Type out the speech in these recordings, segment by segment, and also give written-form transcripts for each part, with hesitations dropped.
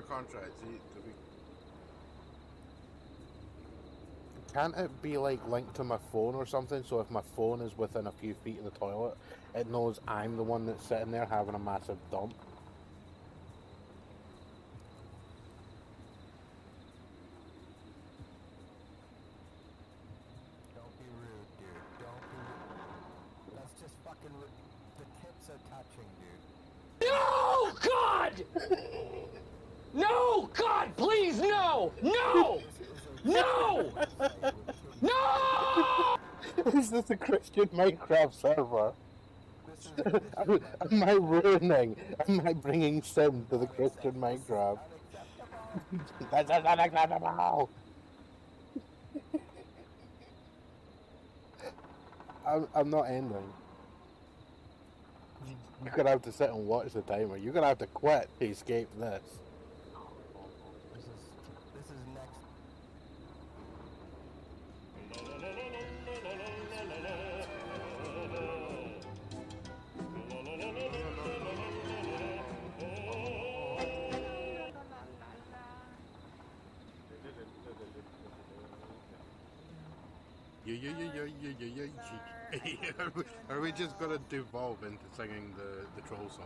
contract. See, Can't it be like linked to my phone or something? So if my phone is within a few feet of the toilet, it knows I'm the one that's sitting there having a massive dump. Don't be rude, dude. Don't be rude. That's just fucking the tips are touching, dude. No, God! No, God, please, no! No! No! No! Is this a Christian Minecraft server? This is a Christian Am I ruining? Am I bringing sin to the Christian Minecraft? Unacceptable. That's unacceptable! I'm not ending. You're gonna have to sit and watch the timer. You're gonna have to quit to escape this. This is next. Are we just gonna devolve into singing the troll songs?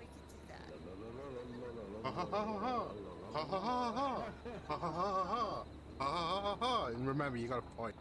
We could do that. Ha ha ha ha ha ha ha ha ha ha ha ha ha. And remember, you got a point.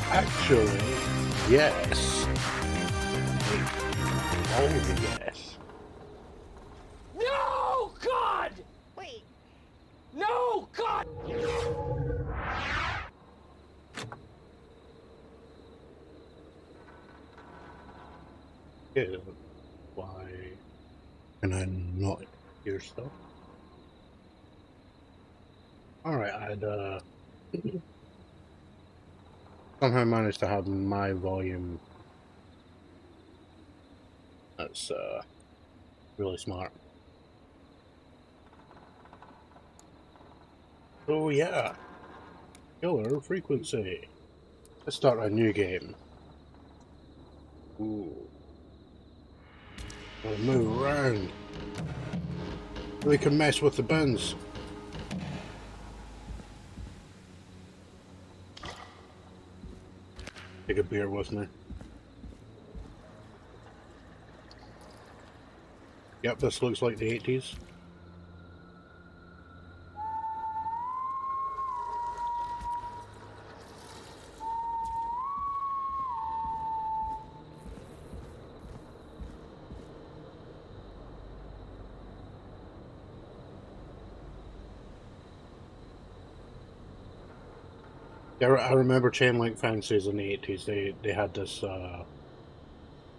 Actually, yes. Oh, yes. No, God! Wait, No, God! Yeah, why can I not hear stuff? Alright, I'd somehow managed to have my volume. That's really smart. Oh yeah, killer frequency. Let's start a new game. Ooh. We'll move around. We can mess with the bins. Take a beer with me. Yep, this looks like the 80s. Yeah, I remember chain link fences in the 80s. They had this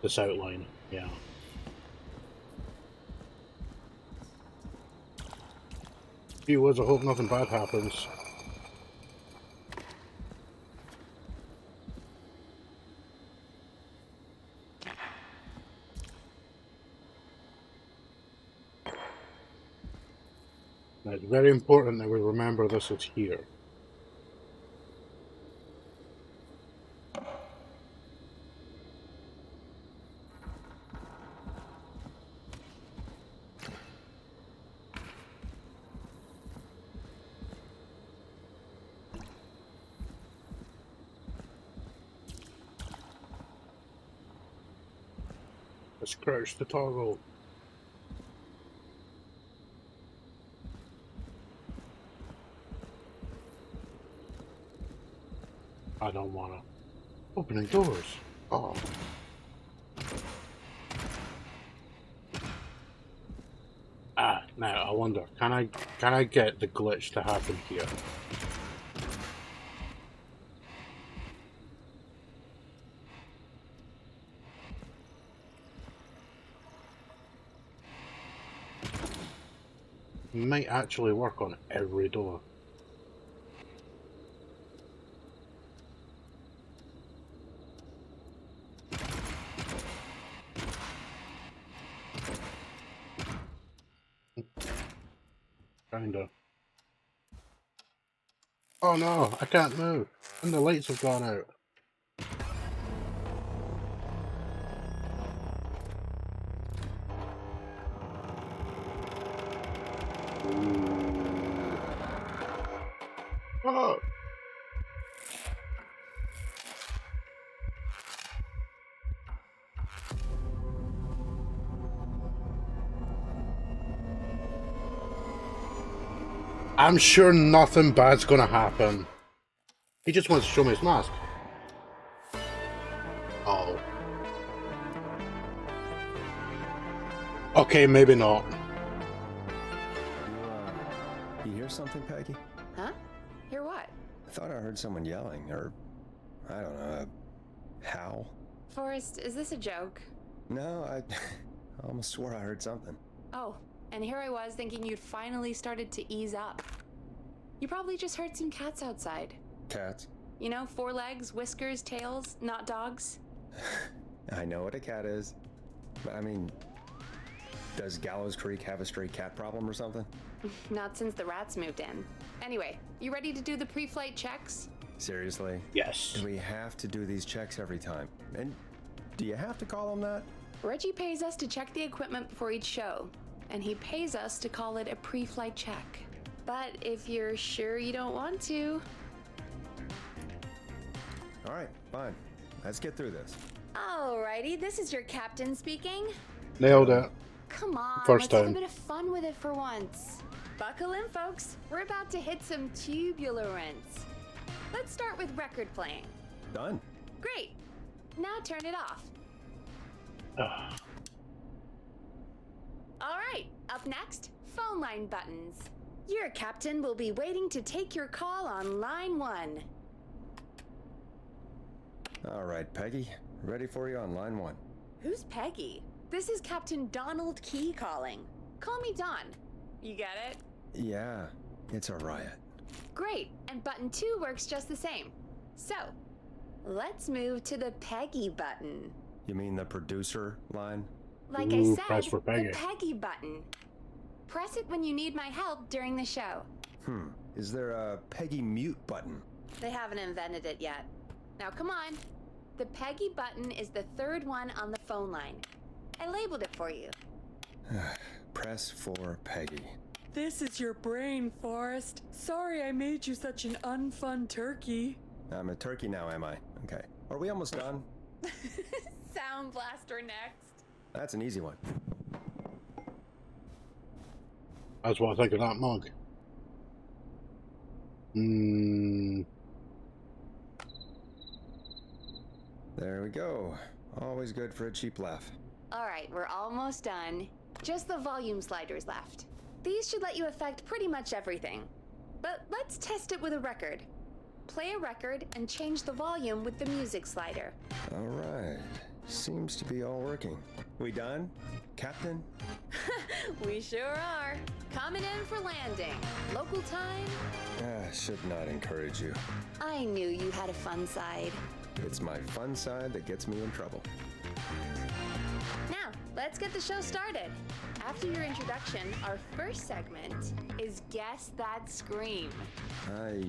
this outline. Yeah. Gee whiz, I hope nothing bad happens. Now, it's very important that we remember this is here. Let's crouch the toggle. I don't wanna. Opening doors. Oh. Ah, now I wonder, can I get the glitch to happen here? Might actually work on every door. Kinda. Oh no, I can't move. And the lights have gone out. Oh. I'm sure nothing bad's gonna happen. He just wants to show me his mask. Oh. Okay, maybe not. You hear something, Peggy? Huh? Hear what? I thought I heard someone yelling, or I don't know, a howl. Forrest, is this a joke? No, I almost swore I heard something. Oh, and here I was thinking you'd finally started to ease up. You probably just heard some cats outside. Cats? You know, 4 legs, whiskers, tails, not dogs. I know what a cat is. But I mean, does Gallows Creek have a stray cat problem or something? Not since the rats moved in. Anyway, you ready to do the pre-flight checks? Seriously? Yes. Do we have to do these checks every time? And do you have to call them that? Reggie pays us to check the equipment before each show, and he pays us to call it a pre-flight check. But if you're sure you don't want to... All right, fine. Let's get through this. Alrighty, this is your captain speaking. Nailed it. Come on, First let's have time. a bit of fun with it for once. Buckle in, folks. We're about to hit some tubular rents. Let's start with record playing. Done. Great. Now turn it off. All right, up next, phone line buttons. Your captain will be waiting to take your call on line 1. All right, Peggy. Ready for you on line 1. Who's Peggy? This is Captain Donald Key calling. Call me Don. You get it? Yeah, it's a riot. Great, and button 2 works just the same. So, let's move to the Peggy button. You mean the producer line? Like Ooh, I said, press for Peggy. the Peggy button. Press it when you need my help during the show. Is there a Peggy mute button? They haven't invented it yet. Now come on. The Peggy button is the 3rd one on the phone line. I labeled it for you. Press for Peggy. This is your brain, Forrest. Sorry I made you such an unfun turkey. I'm a turkey now, am I? Okay. Are we almost done? Sound Blaster next. That's an easy one. That's what I think of that mug. There we go. Always good for a cheap laugh. Alright, we're almost done. Just the volume sliders left. These should let you affect pretty much everything. But let's test it with a record. play a record and change the volume with the music slider. All right. Seems to be all working. We done, Captain? We sure are. Coming in for landing. Local time? Should not encourage you. I knew you had a fun side. It's my fun side that gets me in trouble. Now, let's get the show started. After your introduction, our first segment is Guess That Scream. I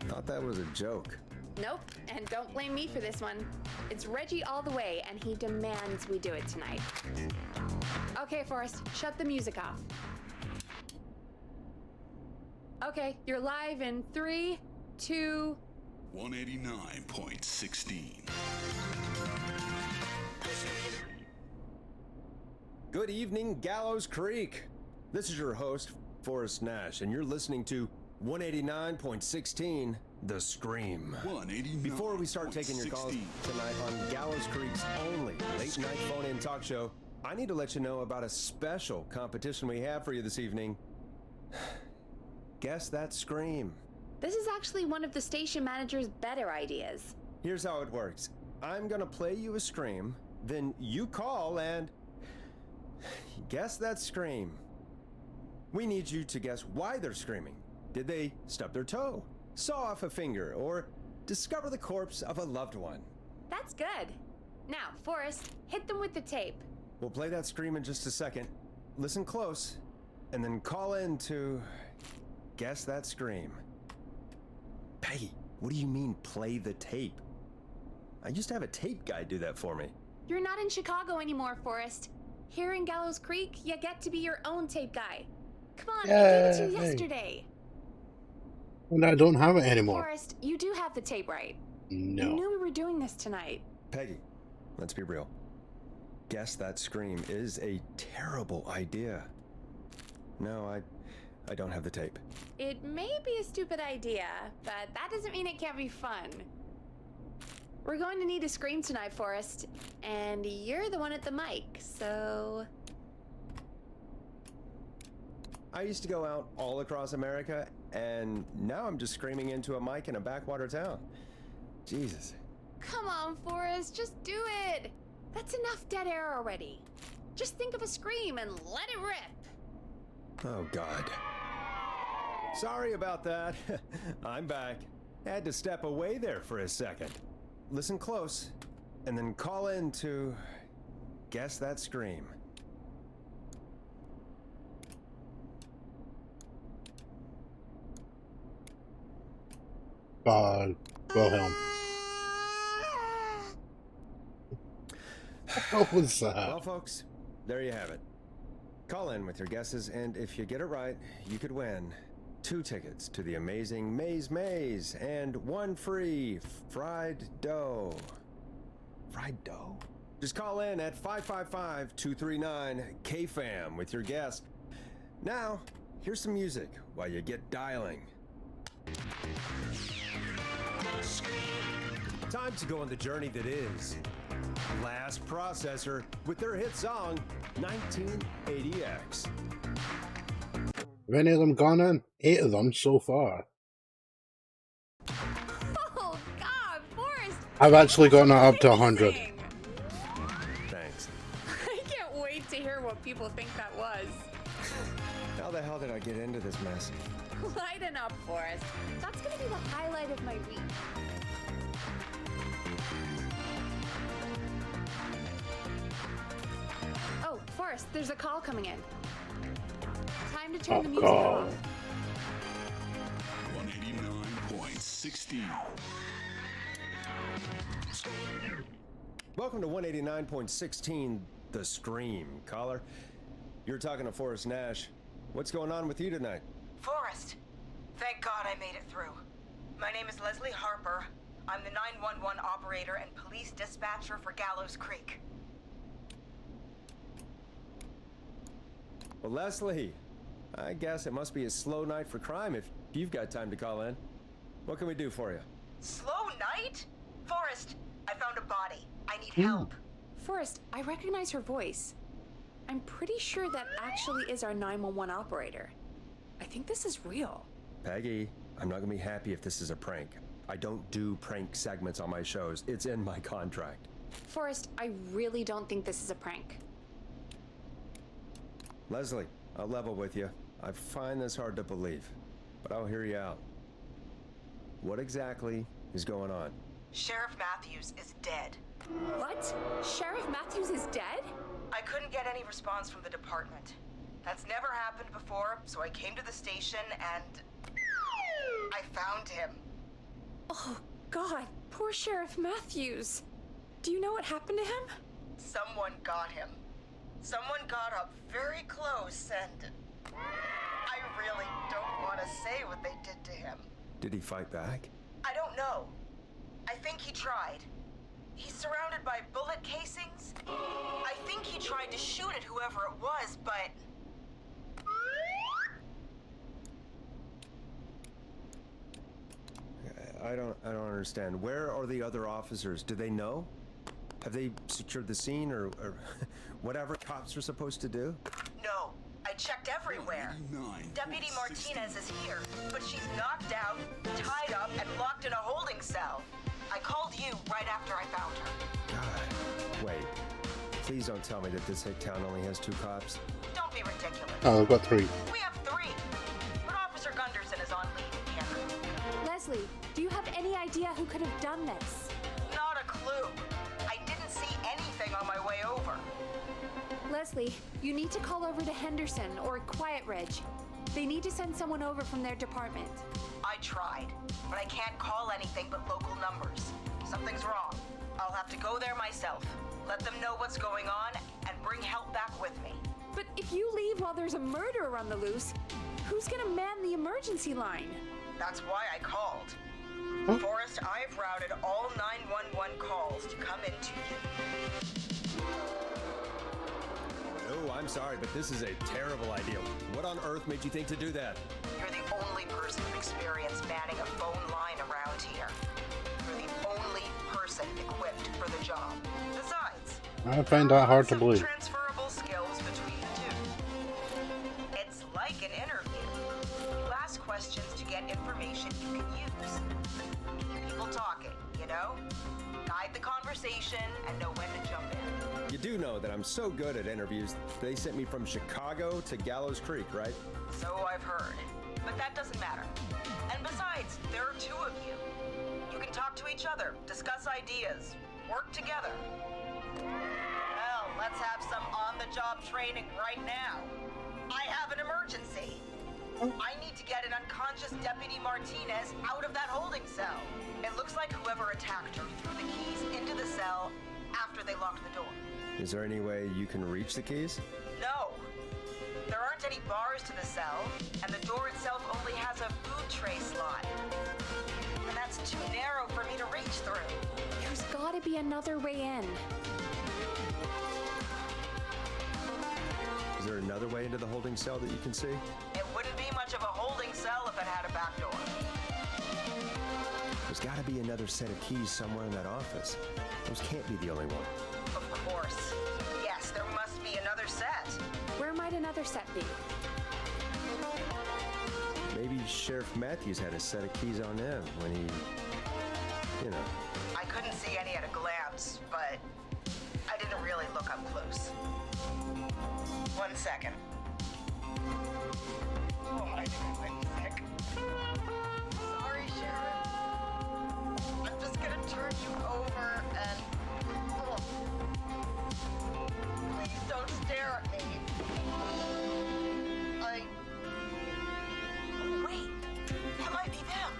thought that was a joke. Nope, and don't blame me for this one. It's Reggie all the way, and he demands we do it tonight. Okay, Forrest, shut the music off. Okay, you're live in 3, 2... 189.16. Good evening, Gallows Creek. This is your host, Forrest Nash, and you're listening to 189.16, The Scream. 189.16. Before we start taking your calls tonight on Gallows Creek's only late-night phone-in talk show, I need to let you know about a special competition we have for you this evening. Guess That Scream. This is actually one of the station manager's better ideas. Here's how it works. I'm gonna play you a scream, then you call and guess that scream. We need you to guess why they're screaming. Did they stub their toe, saw off a finger, or discover the corpse of a loved one? That's good. Now, Forrest, hit them with the tape. We'll play that scream in just a second. Listen close, and then call in to guess that scream. Peggy, what do you mean play the tape? I used to have a tape guy do that for me. You're not in Chicago anymore, Forrest. Here in Gallows Creek, you get to be your own tape guy. Come on, I gave it to you yesterday. And I don't have it anymore. Forrest, you do have the tape right. No. You knew we were doing this tonight. Peggy, let's be real. Guess that scream is a terrible idea. No, I don't have the tape. It may be a stupid idea, but that doesn't mean it can't be fun. We're going to need a scream tonight, Forrest, and you're the one at the mic, so... I used to go out all across America, and now I'm just screaming into a mic in a backwater town. Jesus. Come on, Forrest, just do it! That's enough dead air already. Just think of a scream and let it rip. Oh, God. Sorry about that. I'm back. Had to step away there for a second. Listen close, and then call in to guess that scream. God, Wilhelm. What was that? Well, folks, there you have it. Call in with your guesses, and if you get it right, you could win 2 tickets to the amazing Maze and 1 free fried dough. Fried dough? Just call in at 555-239-KFAM with your guess. Now, here's some music while you get dialing. Time to go on the journey that is Last Processor with their hit song 1980X. Have any of them gone in? 8 of them so far. Oh, God, Forrest! I've actually gotten it up to 100. Amazing. Thanks. I can't wait to hear what people think that was. How the hell did I get into this mess? Lighten up, Forrest. That's gonna be the highlight of my week. Oh, Forrest, there's a call coming in. Time to turn the music God. off. 189.16. Welcome to 189.16, The Scream. Caller, you're talking to Forrest Nash. What's going on with you tonight? Forrest, thank God I made it through. My name is Leslie Harper. I'm the 911 operator and police dispatcher for Gallows Creek. Well, Leslie, I guess it must be a slow night for crime if you've got time to call in. What can we do for you? Slow night? Forrest, I found a body. I need help. Forrest, I recognize her voice. I'm pretty sure that actually is our 911 operator. I think this is real. Peggy, I'm not gonna be happy if this is a prank. I don't do prank segments on my shows. It's in my contract. Forrest, I really don't think this is a prank. Leslie, I'll level with you. I find this hard to believe, but I'll hear you out. What exactly is going on? Sheriff Matthews is dead. What? Sheriff Matthews is dead? I couldn't get any response from the department. That's never happened before, so I came to the station and I found him. Oh, God. Poor Sheriff Matthews. Do you know what happened to him? Someone got him. Someone got up very close and I really don't want to say what they did to him. Did he fight back? I don't know. I think he tried. He's surrounded by bullet casings. I think he tried to shoot at whoever it was, but... I don't understand. Where are the other officers? Do they know? Have they secured the scene or whatever cops are supposed to do? No, I checked everywhere. Deputy Martinez is here, but she's knocked out, tied up, and locked in a holding cell. I called you right after I found her. God, wait. Please don't tell me that this hick town only has 2 cops. Don't be ridiculous. Oh, I've got 3. We have 3. But Officer Gunderson is on leave in Canada. Leslie, do you have any idea who could have done this? Not a clue. I didn't see anything on my way over. Leslie, you need to call over to Henderson or Quiet Ridge. They need to send someone over from their department. I tried, but I can't call anything but local numbers. Something's wrong. I'll have to go there myself, let them know what's going on, and bring help back with me. But if you leave while there's a murderer on the loose, who's gonna man the emergency line? That's why I called. Forrest, I've routed all 911 calls to come into you. Oh, I'm sorry, but this is a terrible idea. What on earth made you think to do that? You're the only person with experience manning a phone line around here. You're the only person equipped for the job. Besides, I find that hard to some believe. transferable skills between the two. It's like an interview. You ask questions to get information you can use. Keep people talking, you know? Guide the conversation and know when to jump in. You do know that I'm so good at interviews, they sent me from Chicago to Gallows Creek, right? So I've heard. But that doesn't matter. And besides, there are 2 of you. You can talk to each other, discuss ideas, work together. Well, let's have some on-the-job training right now. I have an emergency. I need to get an unconscious Deputy Martinez out of that holding cell. It looks like whoever attacked her threw the keys into the cell after they locked the door. Is there any way you can reach the keys? No. There aren't any bars to the cell, and the door itself only has a food tray slot. And that's too narrow for me to reach through. There's gotta be another way in. Is there another way into the holding cell that you can see? It wouldn't be much of a holding cell if it had a back door. There's got to be another set of keys somewhere in that office. Those can't be the only one. Of course. Yes, there must be another set. Where might another set be? Maybe Sheriff Matthews had a set of keys on him when he, you know. I couldn't see any at a glance, but I didn't really look up close. 1 second. Oh, I'm sick. Sorry, Sharon. I'm just gonna turn you over and... Oh. Please don't stare at me. Oh, wait. That might be them.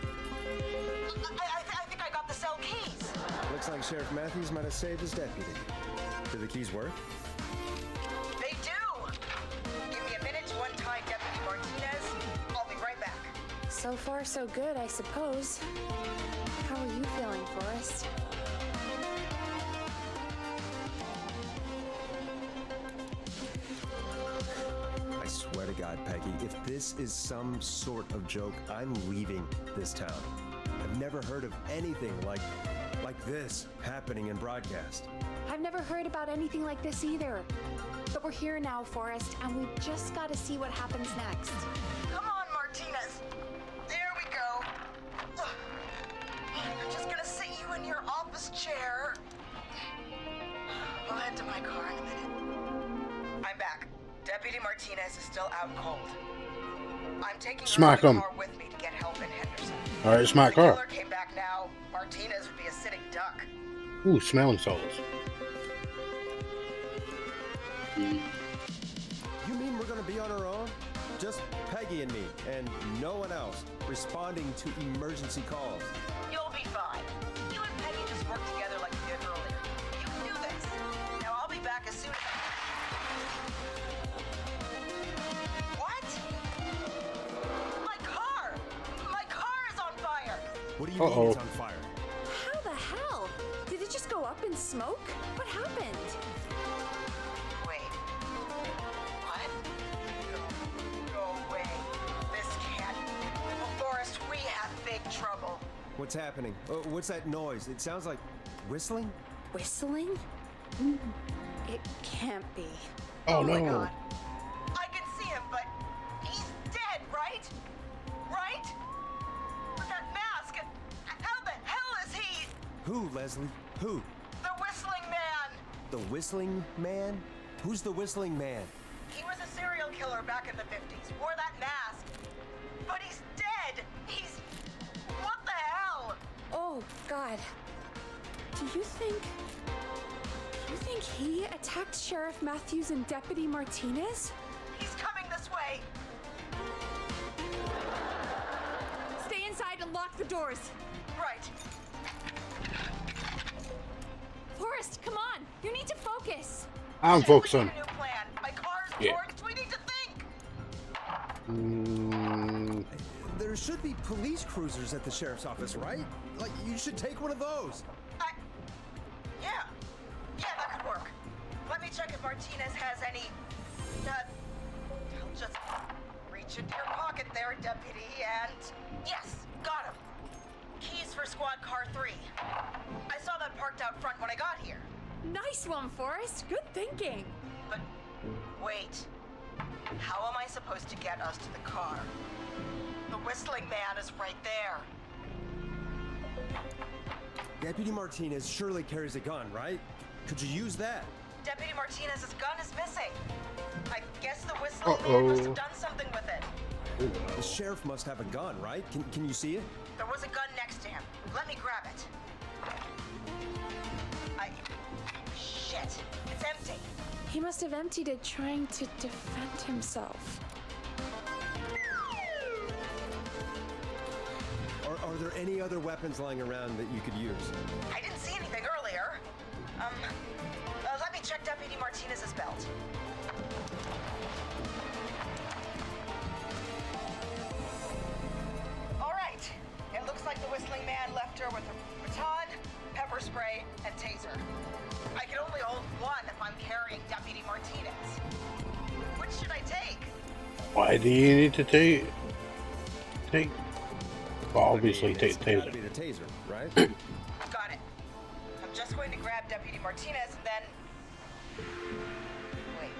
I think I got the cell keys. Looks like Sheriff Matthews might have saved his deputy. Do the keys work? They do! Give me a minute to untie Deputy Martinez. I'll be right back. So far, so good, I suppose. How are you feeling, Forrest? I swear to God, Peggy, if this is some sort of joke, I'm leaving this town. I've never heard of anything like this happening in broadcast. I've never heard about anything like this either. But we're here now, Forrest, and we've just got to see what happens next. Come on, Martinez. There we go. Martinez is still out cold. I'm taking Smack her in him. the car with me to get help in Henderson. All right, smack If the her. killer came back now, Martinez would be a sitting duck. Ooh, smelling salts. You mean we're gonna be on our own? Just Peggy and me, and no one else responding to emergency calls. You'll be fine. You and Peggy just work together like you did earlier. You can do this. Now I'll be back as soon as What? My car! My car is on fire! What do you mean it's on fire? How the hell? Did it just go up in smoke? What happened? Wait. What? No way. This can't. Forrest, we have big trouble. What's happening? What's that noise? It sounds like whistling? Whistling? It can't be. Oh, my no. God. I can see him, but he's dead, right? Right? With that mask. How the hell is he? Who, Leslie? Who? The Whistling Man. The Whistling Man? Who's the Whistling Man? He was a serial killer back in the 50s. Wore that mask. But he's dead. He's... What the hell? Oh, God. Do you think he attacked Sheriff Matthews and Deputy Martinez? He's coming this way. Stay inside and lock the doors. Right. Forrest, come on. You need to focus. I'm Shit, we focusing. need a new plan. My car's Yeah. torqued. We need to think. There should be police cruisers at the sheriff's office, right? Like, you should take one of those. Yeah. Yeah, that could work. Let me check if Martinez has any... I'll just reach into your pocket there, Deputy, and... Yes, got him. Keys for squad car 3. I saw that parked out front when I got here. Nice one, Forrest. Good thinking. But wait. How am I supposed to get us to the car? The Whistling Man is right there. Deputy Martinez surely carries a gun, right? Could you use that? Deputy Martinez's gun is missing. I guess the Whistling Man must have done something with it. The sheriff must have a gun, right? Can you see it? There was a gun next to him. Let me grab it. Shit. It's empty. He must have emptied it trying to defend himself. Are there any other weapons lying around that you could use? I didn't see anything earlier. Let me check Deputy Martinez's belt. All right. It looks like the Whistling Man left her with a baton, pepper spray, and taser. I can only hold one if I'm carrying Deputy Martinez. Which should I take? Why do you need to take? Well, obviously, take the It's gotta taser. be the taser, right? Got it. I'm just going to grab Deputy Martinez and then... Wait.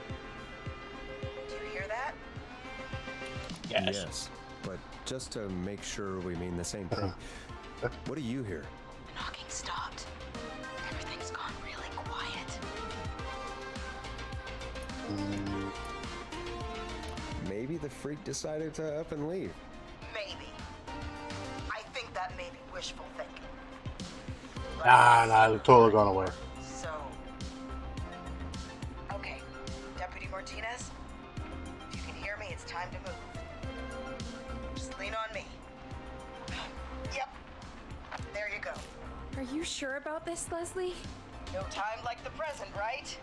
Do you hear that? Yes. But just to make sure we mean the same thing, what do you hear? The knocking stopped. Everything's gone really quiet. Maybe the freak decided to up and leave. Maybe. I think that may be wishful thinking. Nah, they're totally gone away. So... Okay. Deputy Martinez, if you can hear me, it's time to move. Just lean on me. Yep. There you go. Are you sure about this, Leslie? No time like the present, right?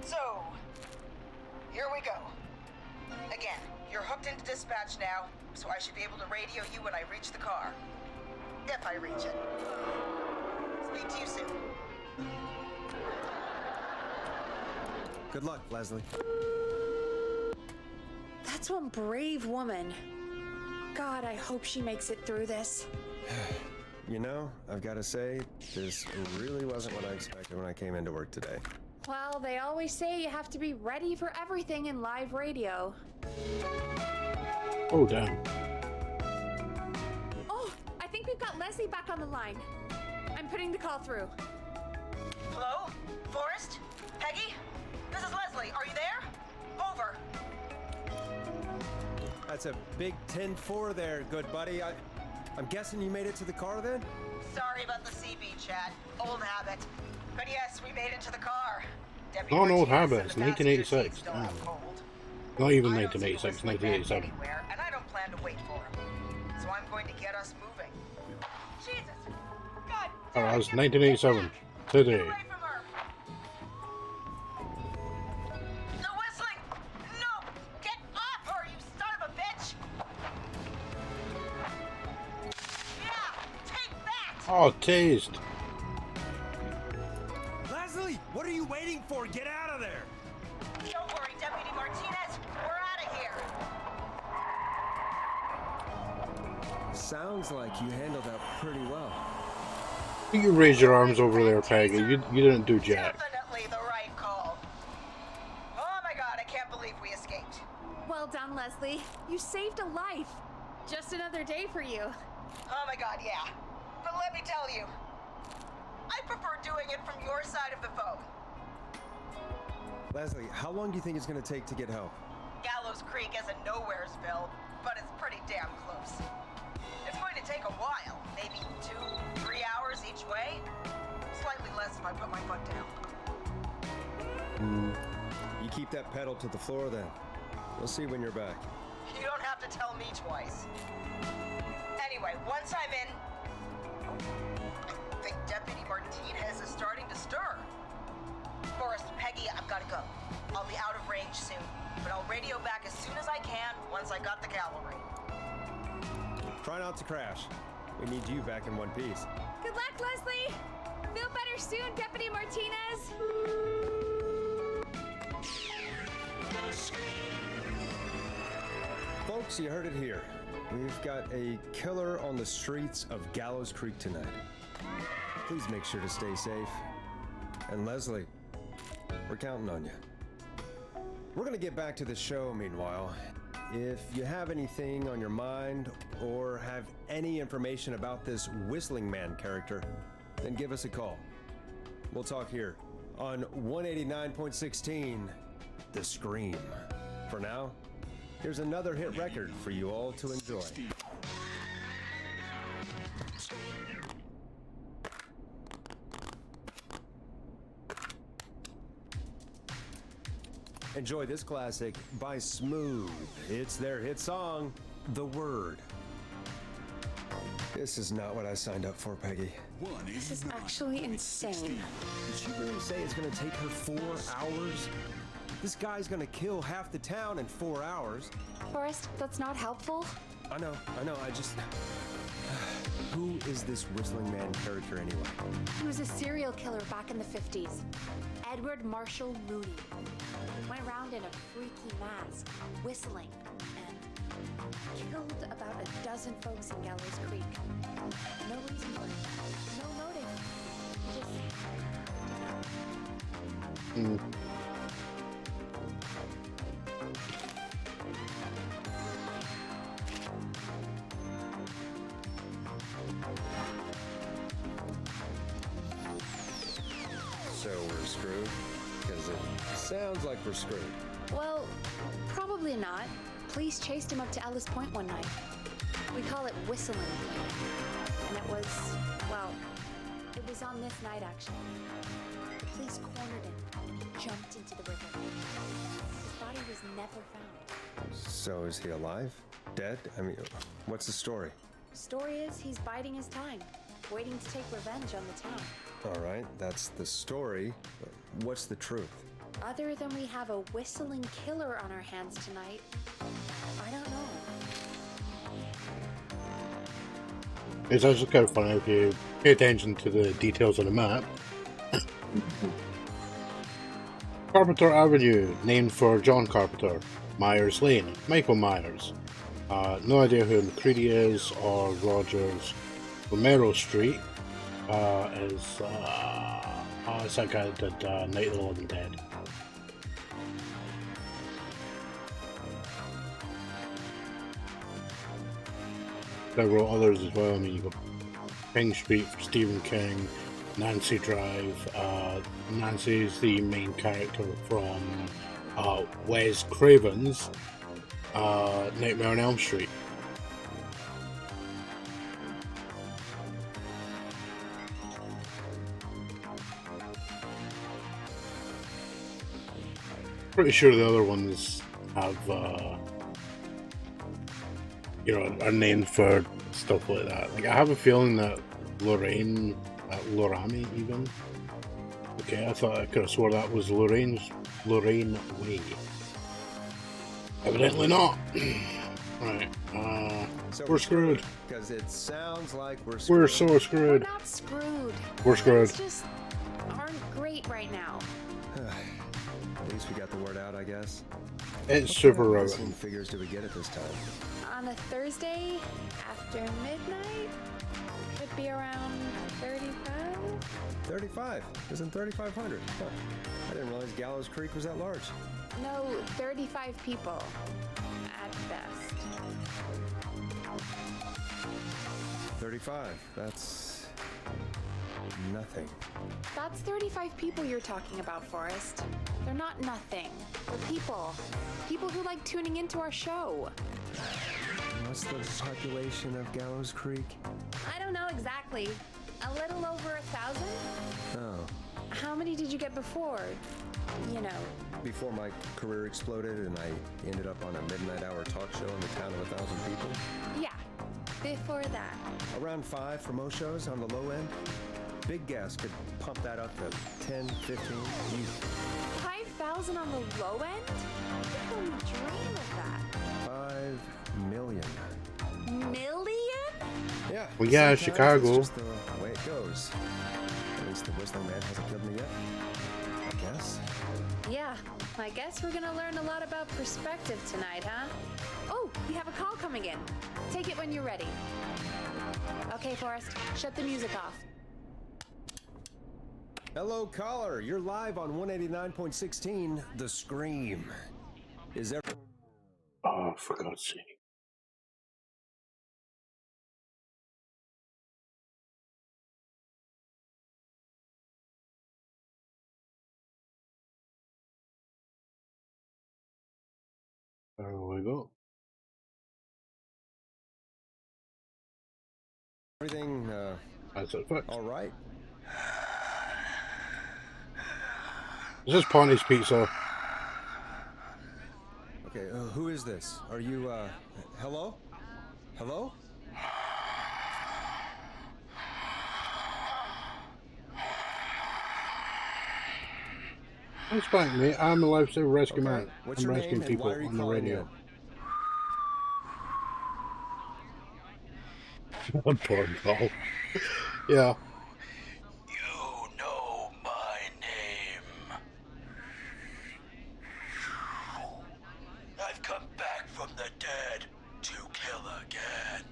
So, here we go. Again, you're hooked into dispatch now, so I should be able to radio you when I reach the car. If I reach it. Speak to you soon. Good luck, Leslie. That's one brave woman. God, I hope she makes it through this. You know, I've got to say, this really wasn't what I expected when I came into work today. Well, they always say you have to be ready for everything in live radio. Oh, damn. Oh, I think we've got Leslie back on the line. I'm putting the call through. Hello? Forrest? Peggy? This is Leslie. Are you there? Over. That's a big 10-4 there, good buddy. I'm guessing you made it to the car then? Sorry about the CB chat. Old habit. But yes, we made it to the car. Deputy Not an old Martinez habit, and it's the passenger 1986. seat still have Mm. cold. Not even I don't see 1986, Whistling Man 1987. anywhere, and I don't plan to wait for him. So I'm going to get us moving. Jesus! God! Oh, that was damn it, 1987. get back! Today. Get away from her! The whistling! No! Get off her, you son of a bitch! Yeah! Take that! Oh, tased. Leslie, what are you waiting for? Get out of there! Don't worry, Deputy Martinez. We're out of here. Sounds like you handled that pretty well. You raise your arms over there, Peggy. You didn't do jack. Definitely the right call. Oh my God, I can't believe we escaped. Well done, Leslie. You saved a life. Just another day for you. Oh my God, yeah. But let me tell you, I prefer doing it from your side of the phone. Leslie, how long do you think it's going to take to get help? Gallows Creek isn't Nowheresville, but it's pretty damn close. It's going to take a while, maybe 2-3 hours each way. Slightly less if I put my foot down. You keep that pedal to the floor then. We'll see when you're back. You don't have to tell me twice. Anyway, once I'm in, I think Deputy Martinez is starting to stir. Forrest, Peggy, I've got to go. I'll be out of range soon, but I'll radio back as soon as I can once I got the cavalry. Try not to crash. We need you back in one piece. Good luck, Leslie. Feel better soon, Deputy Martinez. Folks, you heard it here. We've got a killer on the streets of Gallows Creek tonight. Please make sure to stay safe. And Leslie, we're counting on you. We're gonna get back to the show meanwhile. If you have anything on your mind or have any information about this Whistling Man character, then give us a call. We'll talk here on 189.16, The Scream. For now, here's another hit record for you all to enjoy. Enjoy this classic by Smooth. It's their hit song, The Word. This is not what I signed up for, Peggy. This is actually insane. Did she really say it's gonna take her 4 hours? This guy's gonna kill half the town in 4 hours. Forrest, that's not helpful. I know, I just... Who is this Whistling Man character anyway? He was a serial killer back in the 50s. Edward Marshall Mooney. Went around in a freaky mask, whistling, and killed about a dozen folks in Gallows Creek. No reason for it. No motive. Just... So we're screwed? Because it sounds like we're screwed. Well, probably not. Police chased him up to Ellis Point one night. We call it whistling. And it was, well, it was on this night actually. The police cornered him and he jumped into the river. His body was never found. So is he alive? Dead? I mean, what's the story? Story is he's biding his time, waiting to take revenge on the town. All right, that's the story. What's the truth? Other than we have a whistling killer on our hands tonight, I don't know. It's actually kind of funny if you pay attention to the details on the map. Carpenter Avenue, named for John Carpenter. Myers Lane, Michael Myers. No idea who McCready is, or Rogers. Romero Street is it's that guy that did Night of the Living Dead. There were others as well. I mean, you got King Street for Stephen King, Nancy Drive. Nancy's the main character from Wes Craven's Nightmare on Elm Street. Pretty sure the other ones have, you know, are named for stuff like that. Like, I have a feeling that Lorraine, Lorami even. Okay, I thought I could have swore that was Lorraine Way. Evidently not. Right, So we're screwed. Because it sounds like we're screwed. We're so We're screwed. not screwed. We're screwed. Things just aren't great right now. At least we got the word out, I guess. It's super What relevant. listening figures do we get at this time? On a Thursday after midnight, could be around 35. 35. Isn't 3,500? Huh. I didn't realize Gallows Creek was that large. No, 35 people at best. 35. That's nothing. That's 35 people you're talking about, Forrest. They're not nothing. They're people. People who like tuning into our show. What's the population of Gallows Creek? I don't know exactly. A little over 1,000? Oh. How many did you get before? You know. Before my career exploded and I ended up on a midnight hour talk show in the town of 1,000 people? Yeah. Before that. Around 5 for most shows on the low end. Big gas could pump that up to 10, 15. Easy. 5,000 on the low end? I couldn't dream of that. 5 million. Million? Yeah. Well, yeah, sometimes Chicago. It's just the way it goes. At least the Whistling Man hasn't killed me yet. I guess. Yeah, I guess we're gonna learn a lot about perspective tonight, huh? Oh, we have a call coming in. Take it when you're ready. Okay, Forrest, shut the music off. Hello, caller. You're live on 189.16, The Scream. Is there... Oh, for God's sake. There we go. Everything, That's it, fixed. all right? Is this Ponty's Pizza? Okay, who is this? Are you, hello? Hello? Thanks, back, mate. I'm a lifesaver rescue Okay, man. what's I'm your rescuing name and people why are you on the calling radio. in? Poor Paul. Yeah. You know my name. I've come back from the dead to kill again.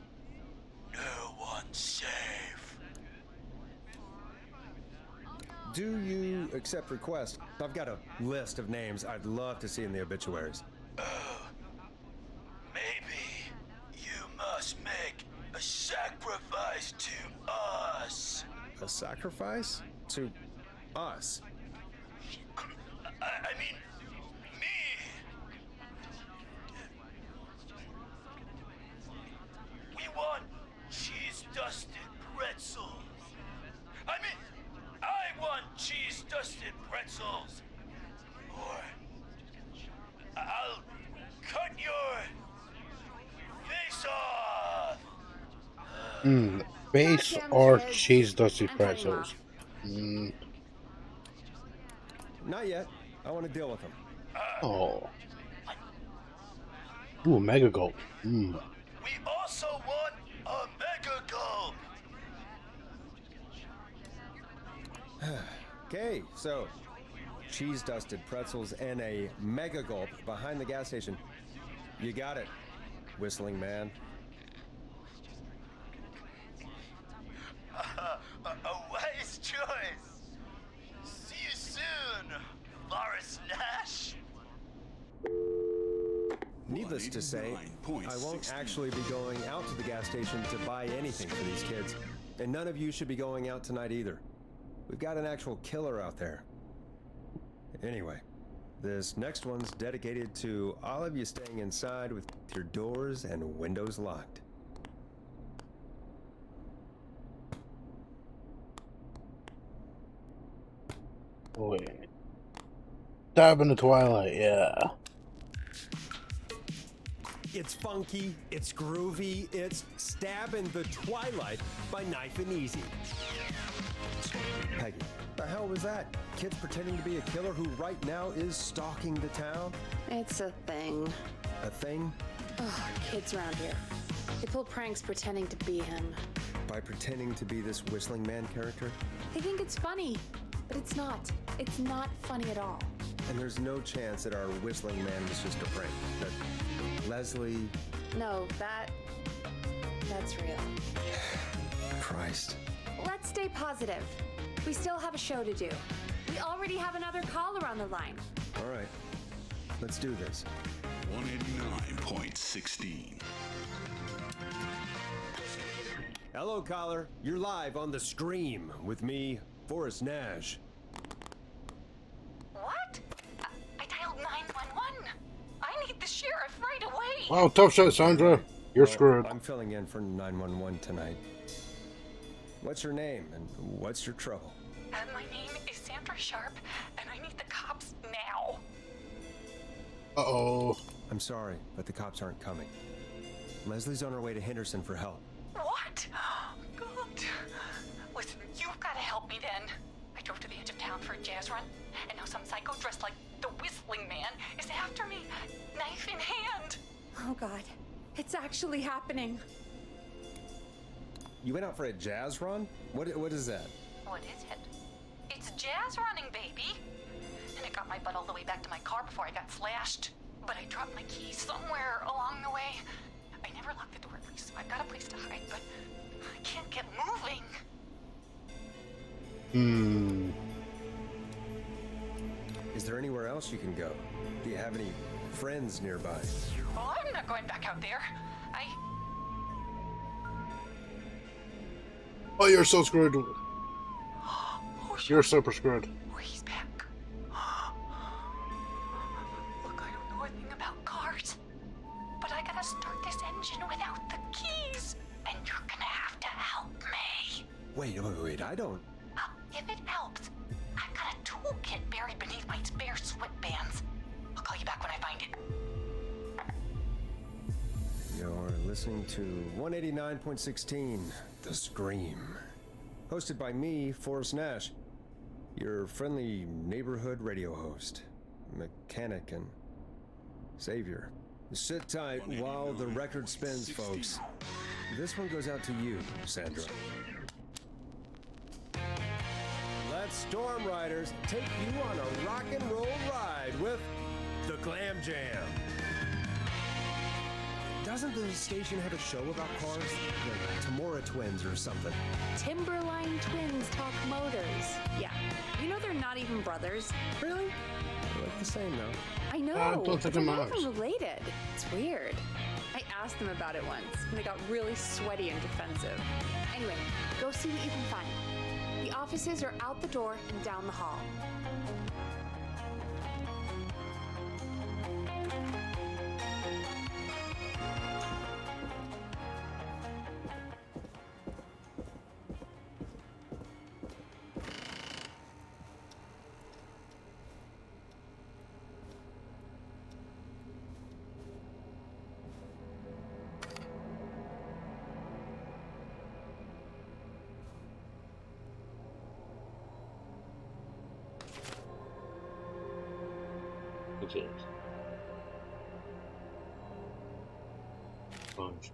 No one's safe. Do you accept requests? I've got a list of names I'd love to see in the obituaries. Maybe you must make a sacrifice to us. A sacrifice? To us? I mean, me. We want cheese-dusted pretzels. I mean, I want cheese-dusted pretzels. Or I'll cut your face off. Base Goddamn or kids. cheese dusty I'm cutting you pretzels? off. Not yet. I want to deal with them. Oh. Ooh, mega gulp. We also want a mega gulp. Okay, so cheese-dusted pretzels and a mega gulp behind the gas station. You got it, Whistling Man. A wise choice. See you soon, Boris Nash. Needless to say, I won't actually be going out to the gas station to buy anything for these kids. And none of you should be going out tonight either. We've got an actual killer out there. Anyway, This next one's dedicated to all of you staying inside with your doors and windows locked. Oh, yeah. Stab in the Twilight, yeah. It's funky, it's groovy, it's Stab in the Twilight by Knife and Easy. Peggy, the hell was that? Kids pretending to be a killer who right now is stalking the town? It's a thing. A thing? Ugh, kids around here. They pull pranks pretending to be him. By pretending to be this Whistling Man character? They think it's funny, but it's not. It's not funny at all. And there's no chance that our Whistling Man was just a prank. That Leslie... No, that's real. Christ. Let's stay positive. We still have a show to do. We already have another caller on the line. All right. Let's do this. 189.16. Hello, caller. You're live on The Scream with me, Forrest Nash. What? I dialed 911. I need the sheriff right away. Wow, tough shot, Sandra. You're screwed. I'm filling in for 911 tonight. What's your name and what's your trouble? My name is Sandra Sharp, and I need the cops now. Uh-oh. I'm sorry, but the cops aren't coming. Leslie's on her way to Henderson for help. What? God. Listen, you've got to help me then. I drove to the edge of town for a jazz run, and now some psycho dressed like the Whistling Man is after me, knife in hand. Oh, God. It's actually happening. You went out for a jazz run? What is that? What is it? It's jazz running, baby. And it got my butt all the way back to my car before I got slashed. But I dropped my keys somewhere along the way. I never locked the door at least, so I've got a place to hide, but I can't get moving. Is there anywhere else you can go? Do you have any friends nearby? Well, I'm not going back out there. Oh, you're so screwed. Oh, You're super screwed. Oh, he's back. Look, I don't know a thing about cars, but I gotta start this engine without the keys, and you're gonna have to help me. Wait, I don't... If it helps, I've got a toolkit buried beneath my spare sweatbands. I'll call you back when I find it. You're listening to 189.16, The Scream. Hosted by me, Forrest Nash, your friendly neighborhood radio host, mechanic, and savior. Sit tight while the record spins, folks. This one goes out to you, Sandra. Let Storm Riders take you on a rock and roll ride with the Glam Jam. Doesn't the station have a show about cars? The Tamora twins or something? Timberline Twins Talk Motors. Yeah. You know they're not even brothers. Really? They look the same though. I know. I don't think but they're they're not moms. even related. It's weird. I asked them about it once, and they got really sweaty and defensive. Anyway, go see what you can find. The offices are out the door and down the hall. It is. Sponge.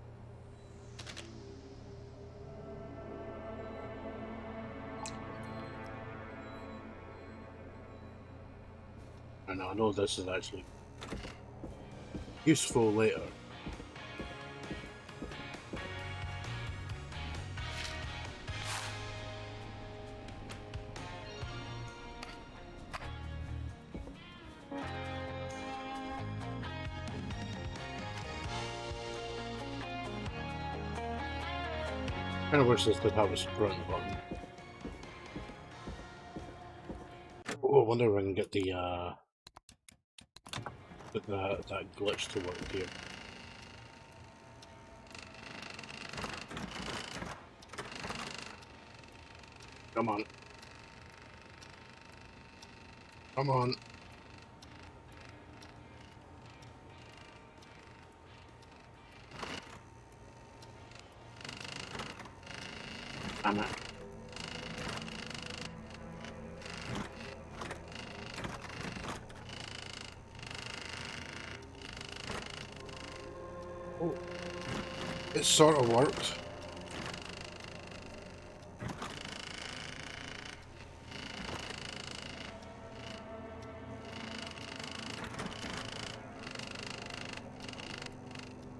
And I know this is actually useful later. I kind of wish this did have a sprint button. Oh, I wonder if I can get the Put that glitch to work here. Come on. Come on. Damn it. Oh. It sort of worked.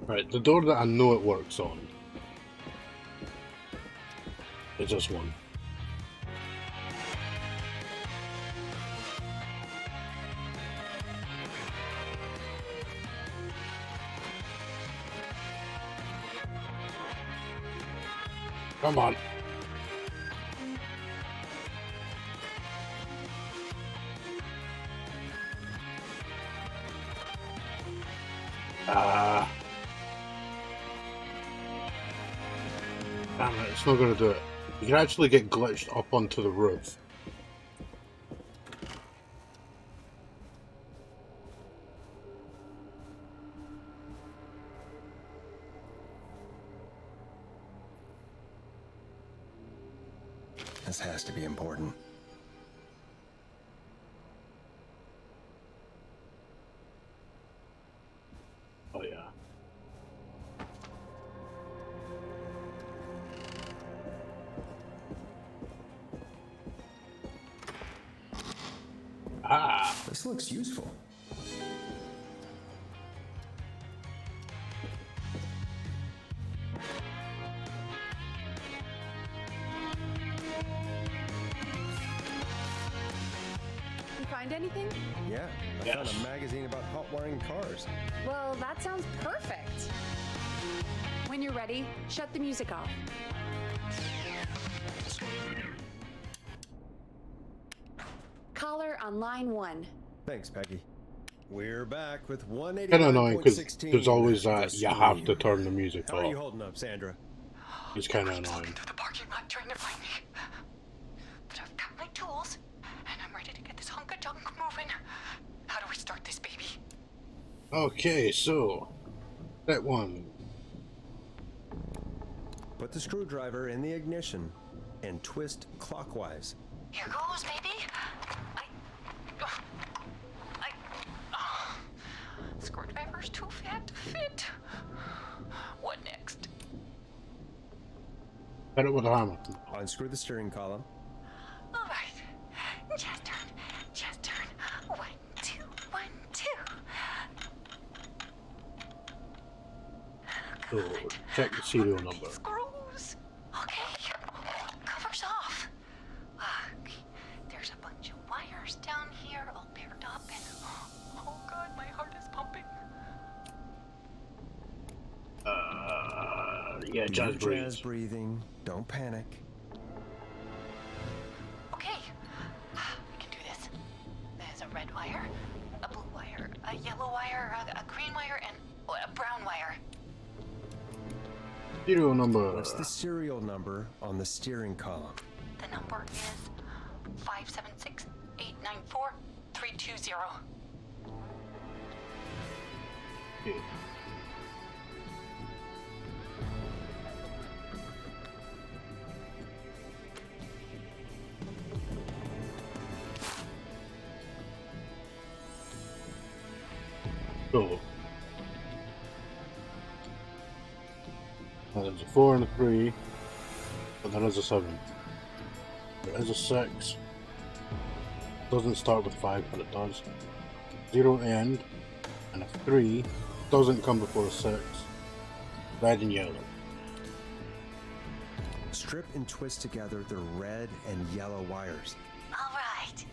Right, the door that I know it works on is this one. Come on. Damn it, it's not going to do it. You can actually get glitched up onto the roof. This has to be important. Oh yeah. Ah! This looks useful. You find anything? Yeah, I found a magazine about hot wiring cars. Well, that sounds perfect. When you're ready, shut the music off. Caller on line 1. Thanks, Peggy. We're back with 189.16. Kind of annoying because there's always The that you have to Scream. turn the music How are you off. holding up, Sandra? It's kind of annoying. Through the parking lot trying to find me. But I've got my tools, and I'm ready to get this hunk of junk moving. How do we start this baby? Okay, so that one. Put the screwdriver in the ignition and twist clockwise. Here goes, baby. Screwdriver's too fat to fit. What next? Hit it with a hammer. Unscrew the steering column. All right. Just turn. Just turn. 1, 2, 1, 2. So check the serial number. Screws. Okay. Covers off. There's a bunch of wires down here all paired up and oh god, my heart is pumping. Yeah, jazz Jazz breathing. Don't panic. Okay. I can do this. There's a red wire, a blue wire, a yellow wire, a green wire, and a brown wire. Serial number. What's the serial number on the steering column? The number is 576-894-320. Okay. So there's a 4 and a 3, but there is a 7. There is a 6. Doesn't start with 5, but it does. 0 end, and a 3 doesn't come before a 6. Red and yellow. Strip and twist together the red and yellow wires. All right.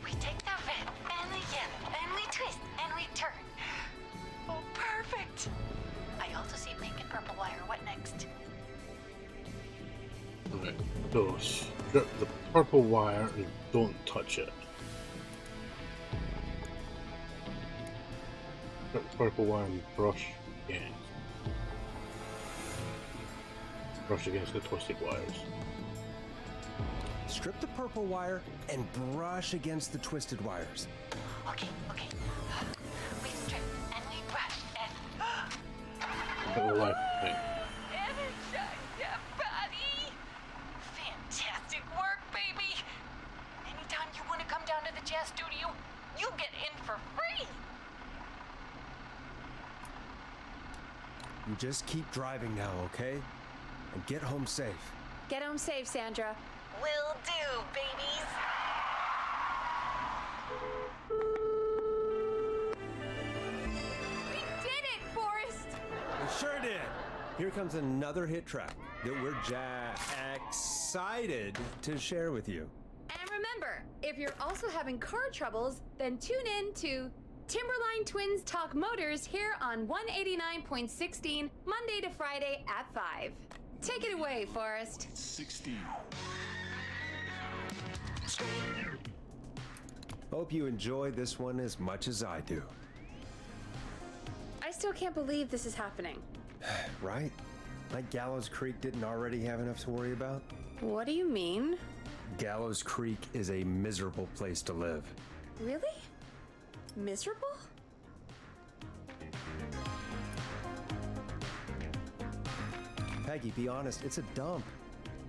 We take the red and the yellow and we twist and we turn. Oh, perfect. I also see pink and purple wire. What next? Right, so strip the purple wire and don't touch it. Purple one, brush against the twisted wires. Strip the purple wire and brush against the twisted wires. Okay. We strip and we brush and. Bit of life thing. Energize that body! Fantastic work, baby! Anytime you want to come down to the jazz studio, you get in for free! You just keep driving now, okay? And get home safe. Get home safe, Sandra. Will do, babies! We did it, Forrest! We sure did. Here comes another hit track that we're excited to share with you. And remember, if you're also having car troubles, then tune in to Timberline Twins Talk Motors here on 189.16, Monday to Friday at 5. Take it away, Forrest. 16. Hope you enjoy this one as much as I do. I still can't believe this is happening. Right? Like Gallows Creek didn't already have enough to worry about? What do you mean? Gallows Creek is a miserable place to live. Really? Miserable? Peggy, be honest, it's a dump.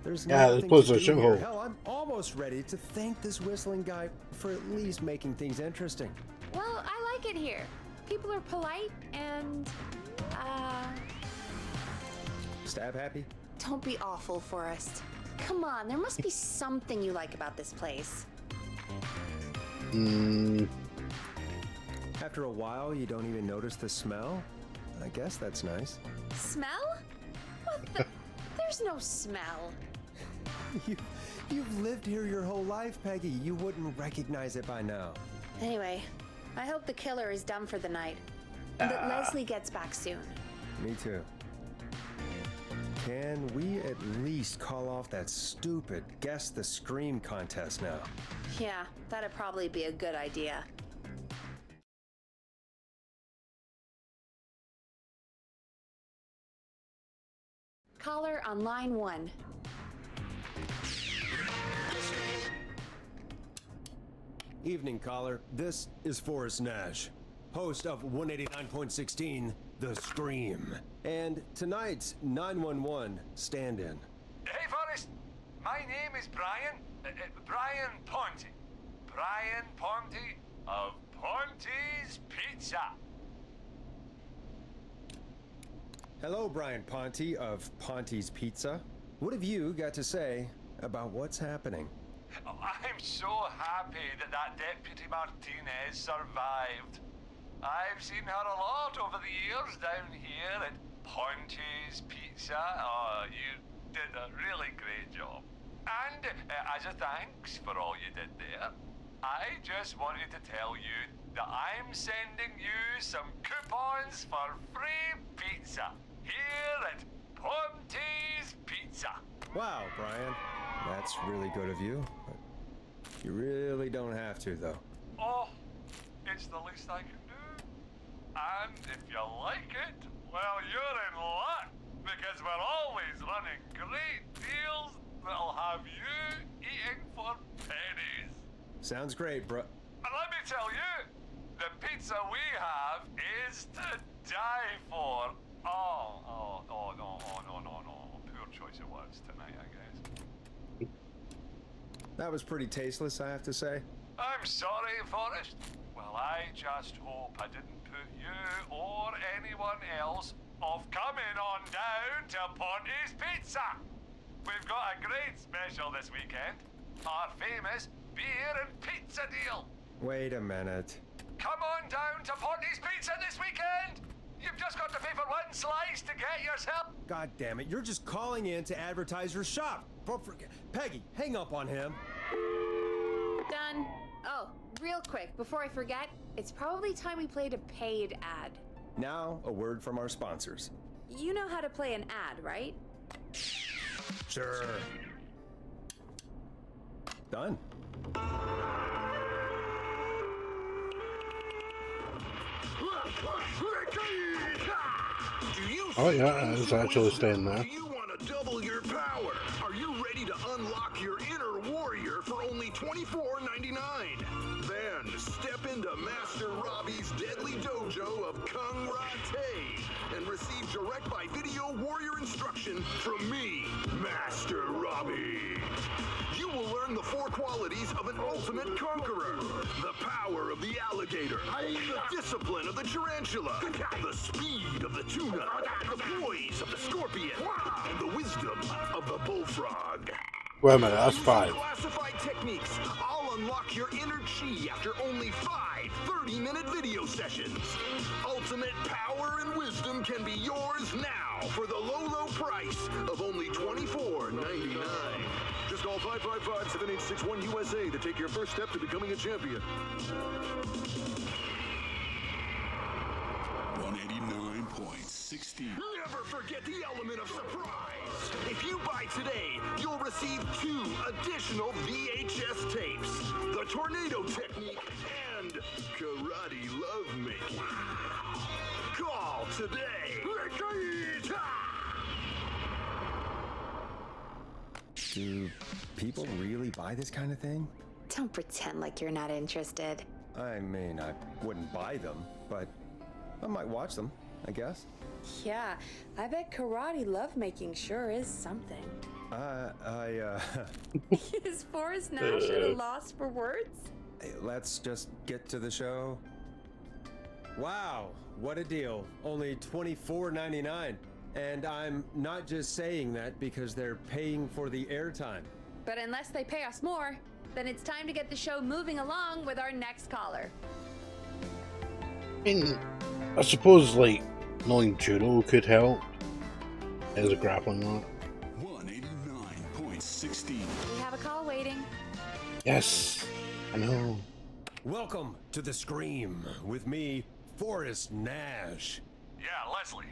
There's Yeah, this nothing place to is a do here. shithole. Hell, I'm almost ready to thank this whistling guy for at least making things interesting. Well, I like it here. People are polite and, Stab happy? don't be awful, Forrest. Come on, there must be something you like about this place. After a while, you don't even notice the smell? I guess that's nice. Smell? What the? There's no smell. You've lived here your whole life, Peggy. You wouldn't recognize it by now. Anyway, I hope the killer is done for the night. And that Leslie gets back soon. Me too. Can we at least call off that stupid Guess the Scream contest now? Yeah, that'd probably be a good idea. Caller on line 1. Evening, caller. This is Forrest Nash, host of 189.16, The Scream. And tonight's 911 stand-in. Hey, Forrest. My name is Brian. Brian Ponte. Brian Ponte of Ponte's Pizza. Hello, Brian Ponte of Ponte's Pizza. What have you got to say about what's happening? Oh, I'm so happy that Deputy Martinez survived. I've seen her a lot over the years down here at Ponte's Pizza. Oh, you did a really great job. And as a thanks for all you did there, I just wanted to tell you that I'm sending you some coupons for free pizza here at Ponte's Pizza. Wow, Brian. That's really good of you. But you really don't have to, though. Oh, it's the least I can do. And if you like it, well, you're in luck, because we're always running great deals that'll have you eating for pennies. Sounds great, bro. And let me tell you, the pizza we have is to die for. No. Poor choice of words tonight, I guess. That was pretty tasteless, I have to say. I'm sorry, Forrest. Well, I just hope I didn't put you or anyone else off coming on down to Ponte's Pizza. We've got a great special this weekend. Our famous beer and pizza deal. Wait a minute. Come on down to Ponte's Pizza this weekend. You've just got to pay for one slice to get yourself. God damn it, you're just calling in to advertise your shop. Peggy, hang up on him. Done. Oh, real quick, before I forget, it's probably time we played a paid ad. Now, a word from our sponsors. You know how to play an ad, right? Sure. Done. Oh yeah, it's actually staying there. Do you want to double your power? Are you ready to unlock your inner warrior for only $24.99? Then step into Master Robbie's deadly dojo of Kung Rate and receive direct by video warrior instruction from me, Master Robbie. You will learn the 4 qualities of an ultimate conqueror. The power of the alligator, the discipline of the tarantula, the speed of the tuna, the poise of the scorpion, and the wisdom of the bullfrog. Wait a minute, that's 5. Classified techniques. I'll unlock your inner chi after only 5 30-minute video sessions. Ultimate power and wisdom can be yours now for the low price of only $24.99. Just call 555-7861 USA to take your first step to becoming a champion. 189.60. Never forget the element of surprise. If you buy today, you'll receive 2 additional VHS tapes, the Tornado Technique and Karate Lovemaking. Call today. Do people really buy this kind of thing? Don't pretend like you're not interested. I mean, I wouldn't buy them, but I might watch them, I guess. Yeah, I bet karate lovemaking sure is something. Is Forrest Nash at a loss for words? Let's just get to the show. Wow, what a deal. Only $24.99. And I'm not just saying that because they're paying for the airtime. But unless they pay us more, then it's time to get the show moving along with our next caller. I suppose, like, knowing judo could help as a grappling art. 189.60. We have a call waiting. Yes, I know. Welcome to The Scream with me, Forrest Nash. Yeah, Leslie.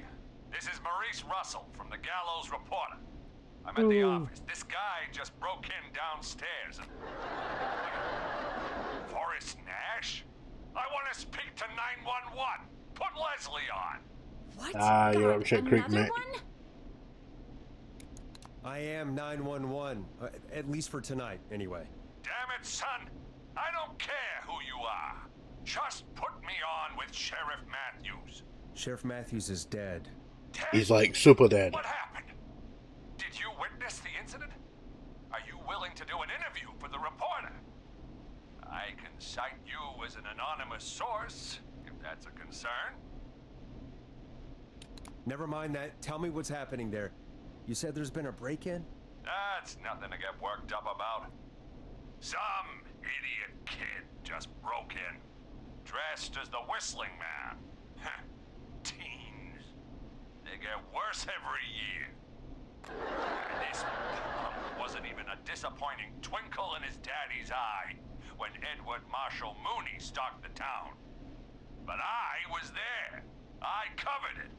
This is Maurice Russell from the Gallows Reporter. I'm at the office. This guy just broke in downstairs and... Forrest Nash? I want to speak to 911. Put Leslie on. What? You're up shit creek, mate. One? I am 911, at least for tonight, anyway. Damn it, son. I don't care who you are. Just put me on with Sheriff Matthews. Sheriff Matthews is dead. Dead? He's like super dead. What happened? Did you witness the incident? Are you willing to do an interview for the reporter? I can cite you as an anonymous source, if that's a concern. Never mind that. Tell me what's happening there. You said there's been a break-in? That's nothing to get worked up about. Some idiot kid just broke in, dressed as the Whistling Man. Teens. They get worse every year. This punk wasn't even a disappointing twinkle in his daddy's eye when Edward Marshall Mooney stalked the town. But I was there. I covered it.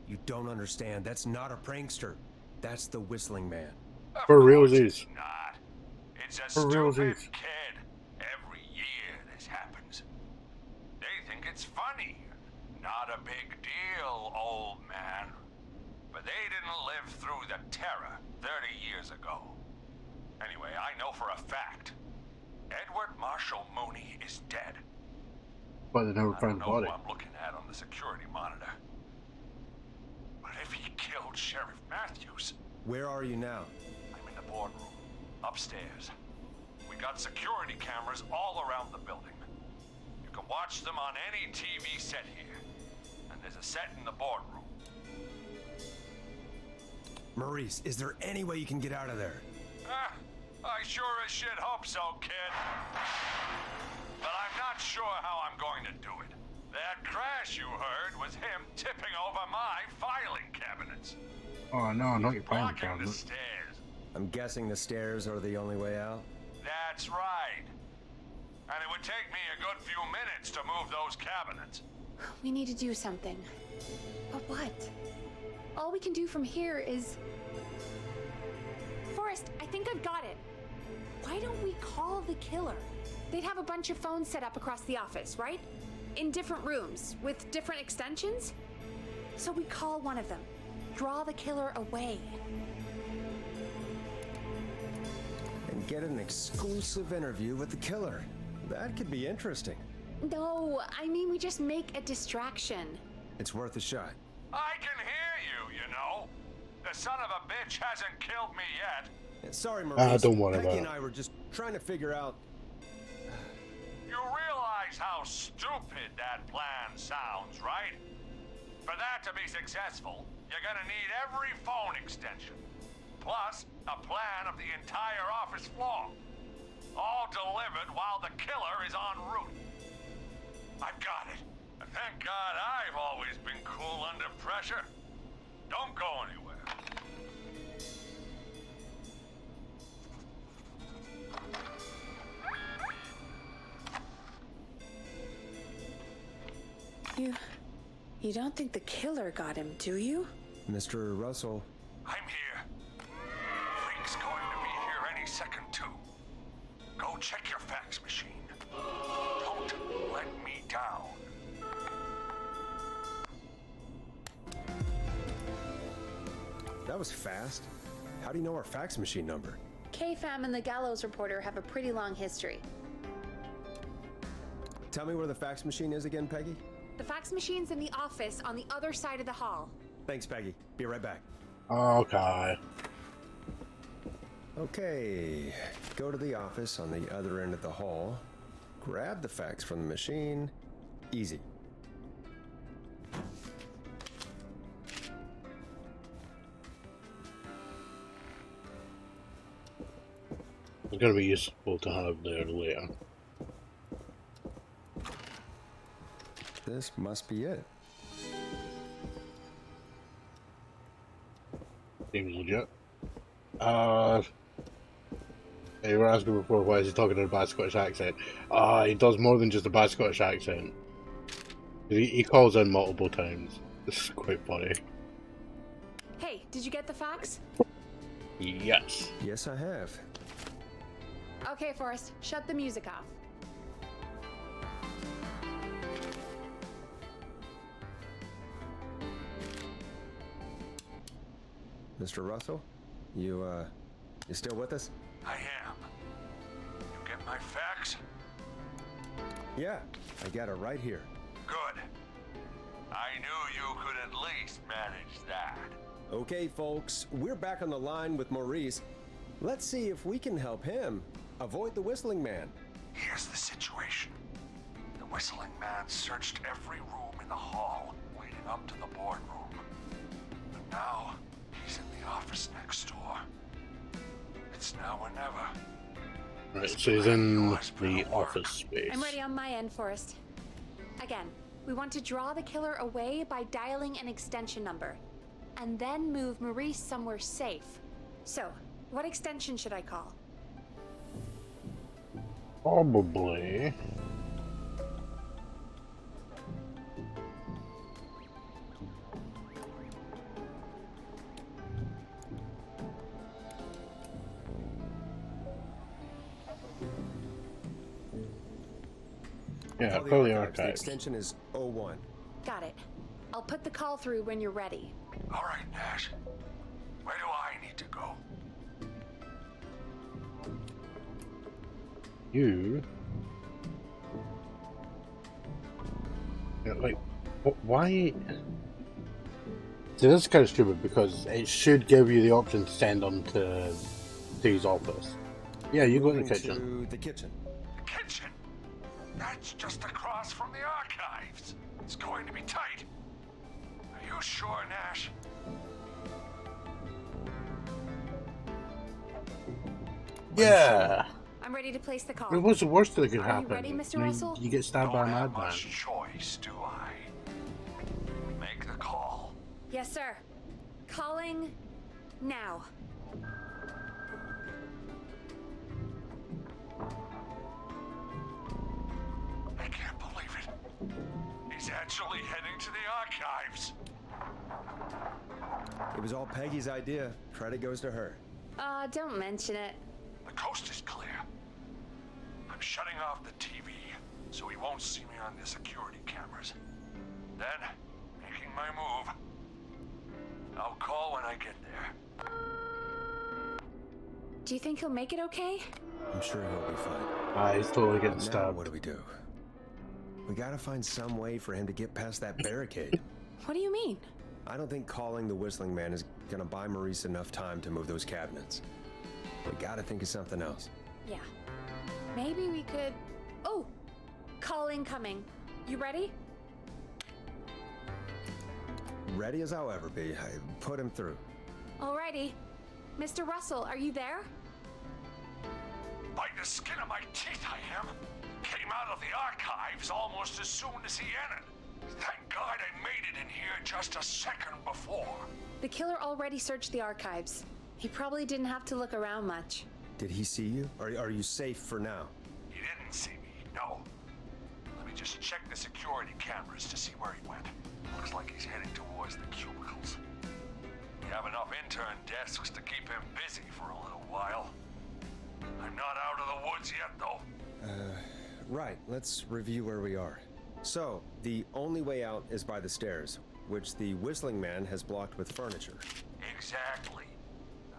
You don't understand. That's not a prankster. That's the Whistling Man. For realsies. It's not. It's a For stupid realsies. kid. Every year this happens. They think it's funny. Not a big deal, old man. But they didn't live through the terror 30 years ago. Anyway, I know for a fact. Edward Marshall Mooney is dead. But they never I found don't the know body. who I'm looking at on the security monitor. But if he killed Sheriff Matthews... Where are you now? I'm in the boardroom, upstairs. We got security cameras all around the building. You can watch them on any TV set here. And there's a set in the boardroom. Maurice, is there any way you can get out of there? I sure as shit hope so, kid. But I'm not sure how I'm going to do it. That crash you heard was him tipping over my filing cabinets. Oh no, not your filing Blocking the cabinet. stairs. I'm guessing the stairs are the only way out. That's right. And it would take me a good few minutes to move those cabinets. We need to do something. But what? All we can do from here is... Forrest, I think I've got it. Why don't we call the killer? They'd have a bunch of phones set up across the office, right? In different rooms, with different extensions. So we call one of them, draw the killer away. And get an exclusive interview with the killer. That could be interesting. No, I mean we just make a distraction. It's worth a shot. I can hear you, you know. The son of a bitch hasn't killed me yet. Sorry, Maurice. Don't worry Peggy about and it. I were just trying to figure out. You realize how stupid that plan sounds, right? For that to be successful, you're gonna need every phone extension, plus a plan of the entire office floor, all delivered while the killer is en route. I've got it. And thank God I've always been cool under pressure. Don't go anywhere. You don't think the killer got him, do you? Mr. Russell. I'm here. Freak's going to be here any second, too. Go check your fax machine. Don't let me down. That was fast. How do you know our fax machine number? K-Fam and the Gallows Reporter have a pretty long history. Tell me where the fax machine is again, Peggy? The fax machine's in the office on the other side of the hall. Thanks, Peggy. Be right back. Okay. Okay. Go to the office on the other end of the hall. Grab the fax from the machine. Easy. It's gonna be useful to have there later. This must be it. Seems legit. You were asking before why is he talking in a bad Scottish accent. He does more than just a bad Scottish accent. He calls in multiple times. This is quite funny. Hey, did you get the fax? Yes. Yes, I have. Okay, Forrest, shut the music off. Mr. Russell, you still with us? I am. You get my fax? Yeah, I got it right here. Good. I knew you could at least manage that. Okay, folks, we're back on the line with Maurice. Let's see if we can help him avoid the Whistling Man. Here's the situation. The Whistling Man searched every room in the hall leading up to the boardroom. But now, he's in the office next door. It's now or never. Right, so he's in the office space. I'm ready on my end, Forrest. Again, we want to draw the killer away by dialing an extension number, and then move Maurice somewhere safe. So, what extension should I call? Probably. Yeah, Call the call the archives. The archives. extension is 01. Got it. I'll put the call through when you're ready. All right, Nash. Where do I need to go? You. Yeah, like, why? See, this is kind of stupid because it should give you the option to send them to his office. Yeah, you go in the Moving kitchen. To the kitchen. The kitchen? That's just across from the archives. It's going to be tight. Are you sure, Nash? Yeah. I'm ready to place the call. What's the worst that could Are happen? you ready, Mr. I mean, Russell? you get stabbed by a Don't have madman. much choice, do I? Make the call. Yes, sir. Calling now. I can't believe it. He's actually heading to the archives. It was all Peggy's idea. Credit goes to her. Don't mention it. The coast is clear. I'm shutting off the TV so he won't see me on the security cameras. Then, making my move. I'll call when I get there. Do you think he'll make it okay? I'm sure he'll be fine. He's totally getting Now, stabbed. what do? We gotta find some way for him to get past that barricade. What do you mean? I don't think calling the Whistling Man is gonna buy Maurice enough time to move those cabinets. We gotta think of something else. Yeah. Maybe we could... Oh! Call incoming. You ready? Ready as I'll ever be. I put him through. Alrighty. Mr. Russell, are you there? By the skin of my teeth, I am. Came out of the archives almost as soon as he entered. Thank God I made it in here just a second before. The killer already searched the archives. He probably didn't have to look around much. Did he see you? Are you safe for now? He didn't see me, no. Let me just check the security cameras to see where he went. Looks like he's heading towards the cubicles. We have enough intern desks to keep him busy for a little while. I'm not out of the woods yet, though. Right. Let's review where we are. So, the only way out is by the stairs, which the Whistling Man has blocked with furniture. Exactly.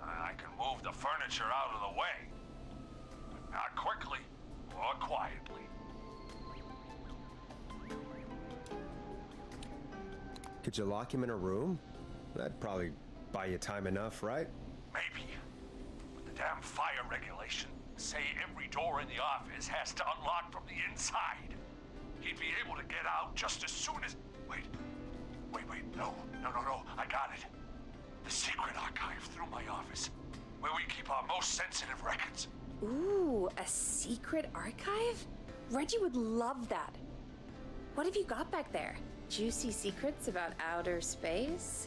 I can move the furniture out of the way. But not quickly or quietly. Could you lock him in a room? That'd probably buy you time enough, right? Maybe. But the damn fire regulations say every door in the office has to unlock from the inside. He'd be able to get out just as soon as... Wait. No. I got it. The secret archive through my office, where we keep our most sensitive records. Ooh, a secret archive? Reggie would love that. What have you got back there? Juicy secrets about outer space?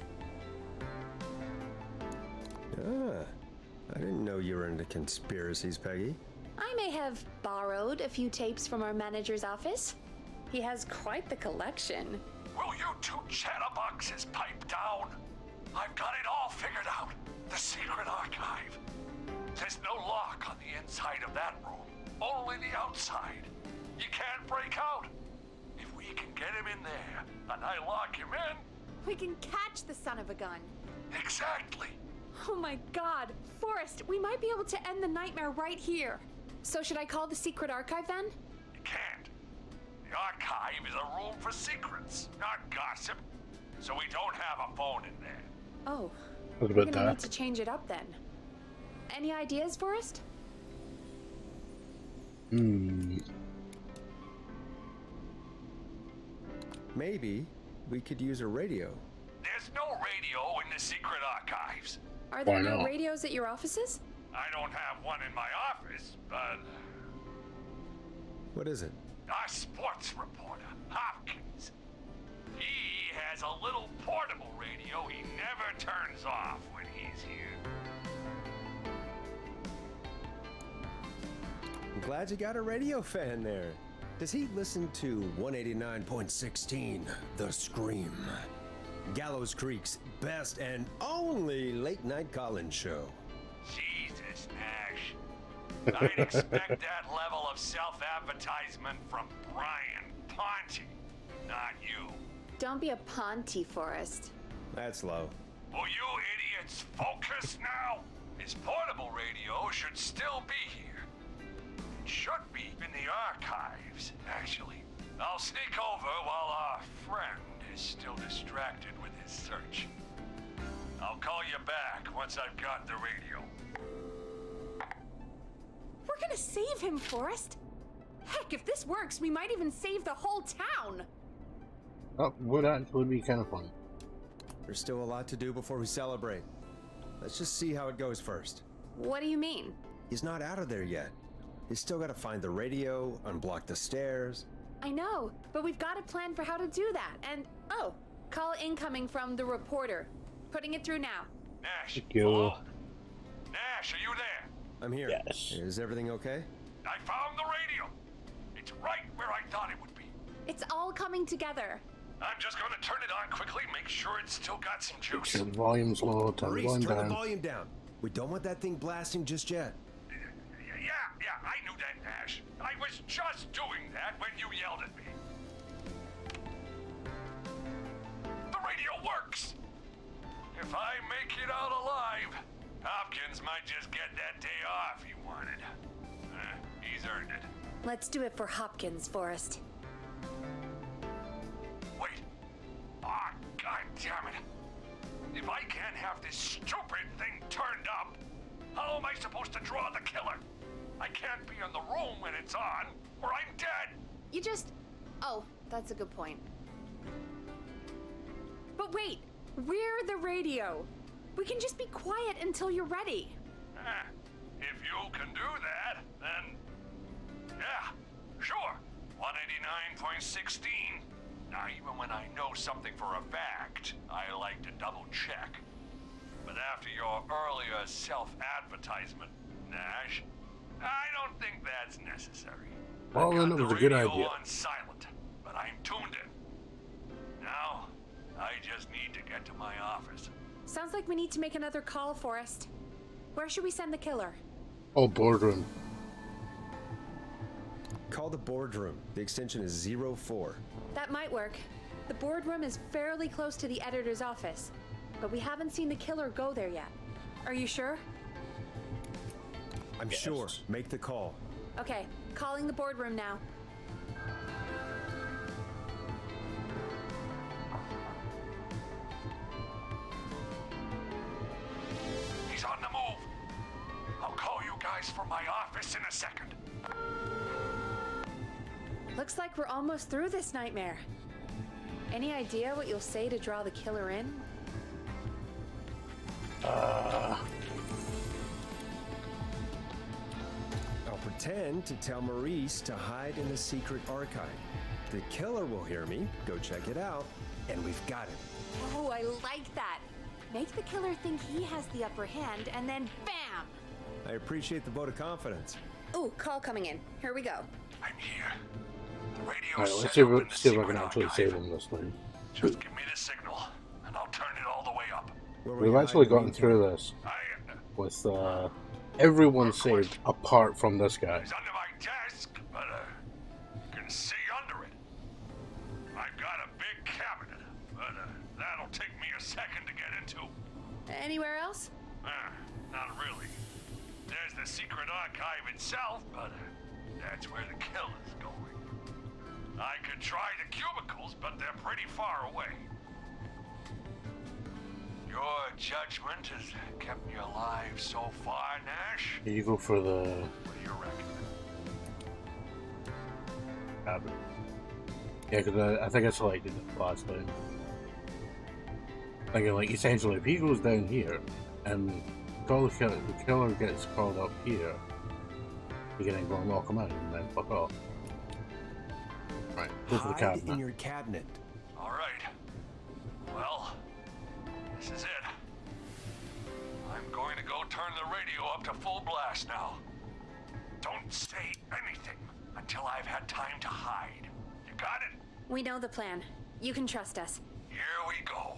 I didn't know you were into conspiracies, Peggy. I may have borrowed a few tapes from our manager's office. He has quite the collection. Will you two chatterboxes pipe down? I've got it all figured out. The secret archive. There's no lock on the inside of that room. Only the outside. You can't break out. If we can get him in there, and I lock him in... We can catch the son of a gun. Exactly. Oh my God. Forrest, we might be able to end the nightmare right here. So should I call the secret archive then? You can't. The archive is a room for secrets, not gossip. So we don't have a phone in there. Oh. What We're about gonna need that? to change it up then. Any ideas, Forrest? Maybe we could use a radio. There's no radio in the secret archives. Are there Why no not? radios at your offices? I don't have one in my office, but What is it? our sports reporter, Hopkins, he has a little portable radio he never turns off when he's here. I'm glad you got a radio fan there. Does he listen to 189.16, The Scream? Gallows Creek's best and only late-night call-in show. Jesus, Nash. I'd expect that level of self-advertisement from Brian Ponte, not you. Don't be a Ponty, Forrest. That's low. Will you idiots focus now? His portable radio should still be here. It should be in the archives, actually. I'll sneak over while our friend is still distracted with his search. I'll call you back once I've got the radio. We're gonna save him, Forrest. Heck, if this works, we might even save the whole town. That would actually be kind of fun. There's still a lot to do before we celebrate. Let's just see how it goes first. What do you mean? He's not out of there yet. He's still got to find the radio, unblock the stairs. I know, but we've got a plan for how to do that. And, oh, call incoming from the reporter. Putting it through now. Nash, Thank you. hello? Nash, are you there? I'm here. Yes. Is everything okay? I found the radio. It's right where I thought it would be. It's all coming together. I'm just gonna turn it on quickly, make sure it's still got some juice. Turn the volume's low, turn the Maurice, volume turn down. the volume down. We don't want that thing blasting just yet. Yeah, I knew that, Nash. I went was just doing that when you yelled at me. The radio works! If I make it out alive, Hopkins might just get that day off he wanted. He's earned it. Let's do it for Hopkins, Forrest. Wait. Ah, God damn it. If I can't have this stupid thing turned up, how am I supposed to draw the killer? I can't be in the room when it's on, or I'm dead. You just... Oh, that's a good point. But wait, we're the radio. We can just be quiet until you're ready. If you can do that, then... Yeah, sure. 189.16. Now, even when I know something for a fact, I like to double check. But after your earlier self-advertisement, Nash, I don't think that's necessary. Well, then it was a good idea. On silent, but I'm tuned in. Now, I just need to get to my office. Sounds like we need to make another call, Forrest. Where should we send the killer? Oh, boardroom. Call the boardroom. The extension is 04. That might work. The boardroom is fairly close to the editor's office, but we haven't seen the killer go there yet. Are you sure? I'm sure. Make the call. Okay, calling the boardroom now. He's on the move. I'll call you guys from my office in a second. Looks like we're almost through this nightmare. Any idea what you'll say to draw the killer in? I'll pretend to tell Maurice to hide in the secret archive. The killer will hear me, go check it out, and we've got it. Oh, I like that. Make the killer think he has the upper hand, and then BAM! I appreciate the vote of confidence. Ooh, call coming in. Here we go. I'm here. The radio Alright, let's set see up in if, the see if I secret can actually archive. save him this time. Just give me the signal, and I'll turn it all the way up. We've actually gotten through this with everyone saved apart from this guy. It's under my desk, but you can see under it. I've got a big cabinet, but that'll take me a second to get into. Anywhere else? Not really. There's the secret archive itself, but that's where the killer's going. I could try the cubicles, but they're pretty far away. Your judgment has kept me alive so far, Nash. Here you go for the What do you reckon? cabin. Yeah, because I think I selected it last time. Thinking, like, essentially, if he goes down here and the killer gets called up here, you can then go and lock him out and then fuck off. Right, go for the Hide cabinet. in your cabinet. All right. Well, this is it. I'm going to go turn the radio up to full blast now. Don't say anything until I've had time to hide. You got it? We know the plan. You can trust us. Here we go.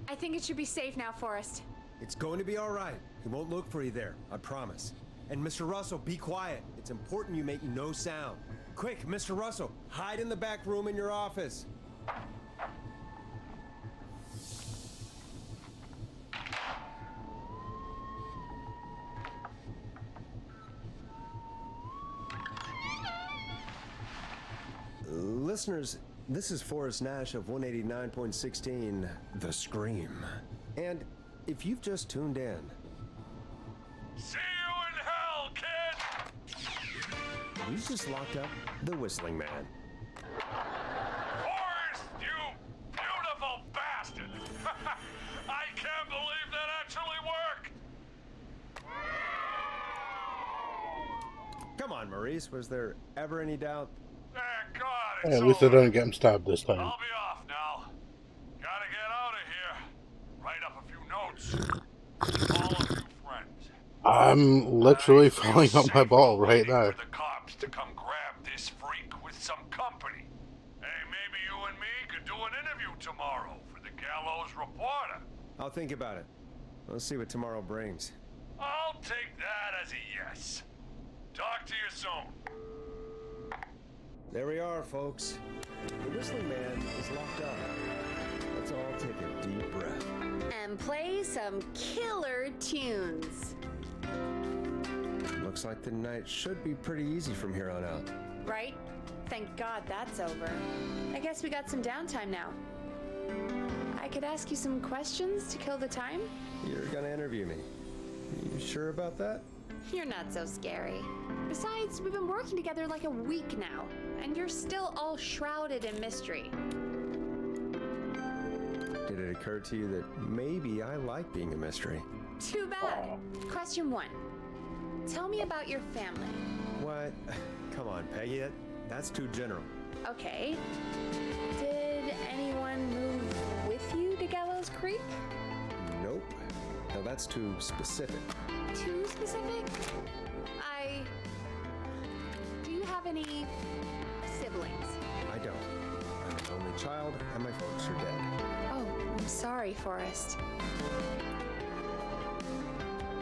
I think it should be safe now, Forrest. It's going to be all right. He won't look for you there, I promise. And Mr. Russell, be quiet. It's important you make no sound. Quick, Mr. Russell, hide in the back room in your office. Listeners, this is Forrest Nash of 189.16, The Scream. And if you've just tuned in, See you in hell, kid! we just locked up the Whistling Man. Forrest, you beautiful bastard! I can't believe that actually worked! Come on, Maurice, was there ever any doubt? Thank God Yeah, it's at least I over. don't get him stabbed this time. I'll be off now. Gotta get out of here. Write up a few notes. Call a few friends. I'm literally filling up my bottle right now. For the cops to come grab this freak with some company. Hey, maybe you and me could do an interview tomorrow for the Gallows Reporter. I'll think about it. Let's see what tomorrow brings. I'll take that as a yes. Talk to you soon. There we are, folks. The Whistling Man is locked up. Let's all take a deep breath. And play some killer tunes. Looks like the night should be pretty easy from here on out. Right? Thank God that's over. I guess we got some downtime now. I could ask you some questions to kill the time? You're gonna interview me. You sure about that? You're not so scary. Besides, we've been working together like a week now, and you're still all shrouded in mystery. Did it occur to you that maybe I like being a mystery? Too bad. Question 1. Tell me about your family. What? Come on, Peggy. That's too general. Okay. Did anyone move with you to Gallows Creek? Nope. Now that's too specific. Too specific? Do you have any siblings? I don't. I'm an only child, and my folks are dead. Oh, I'm sorry, Forrest.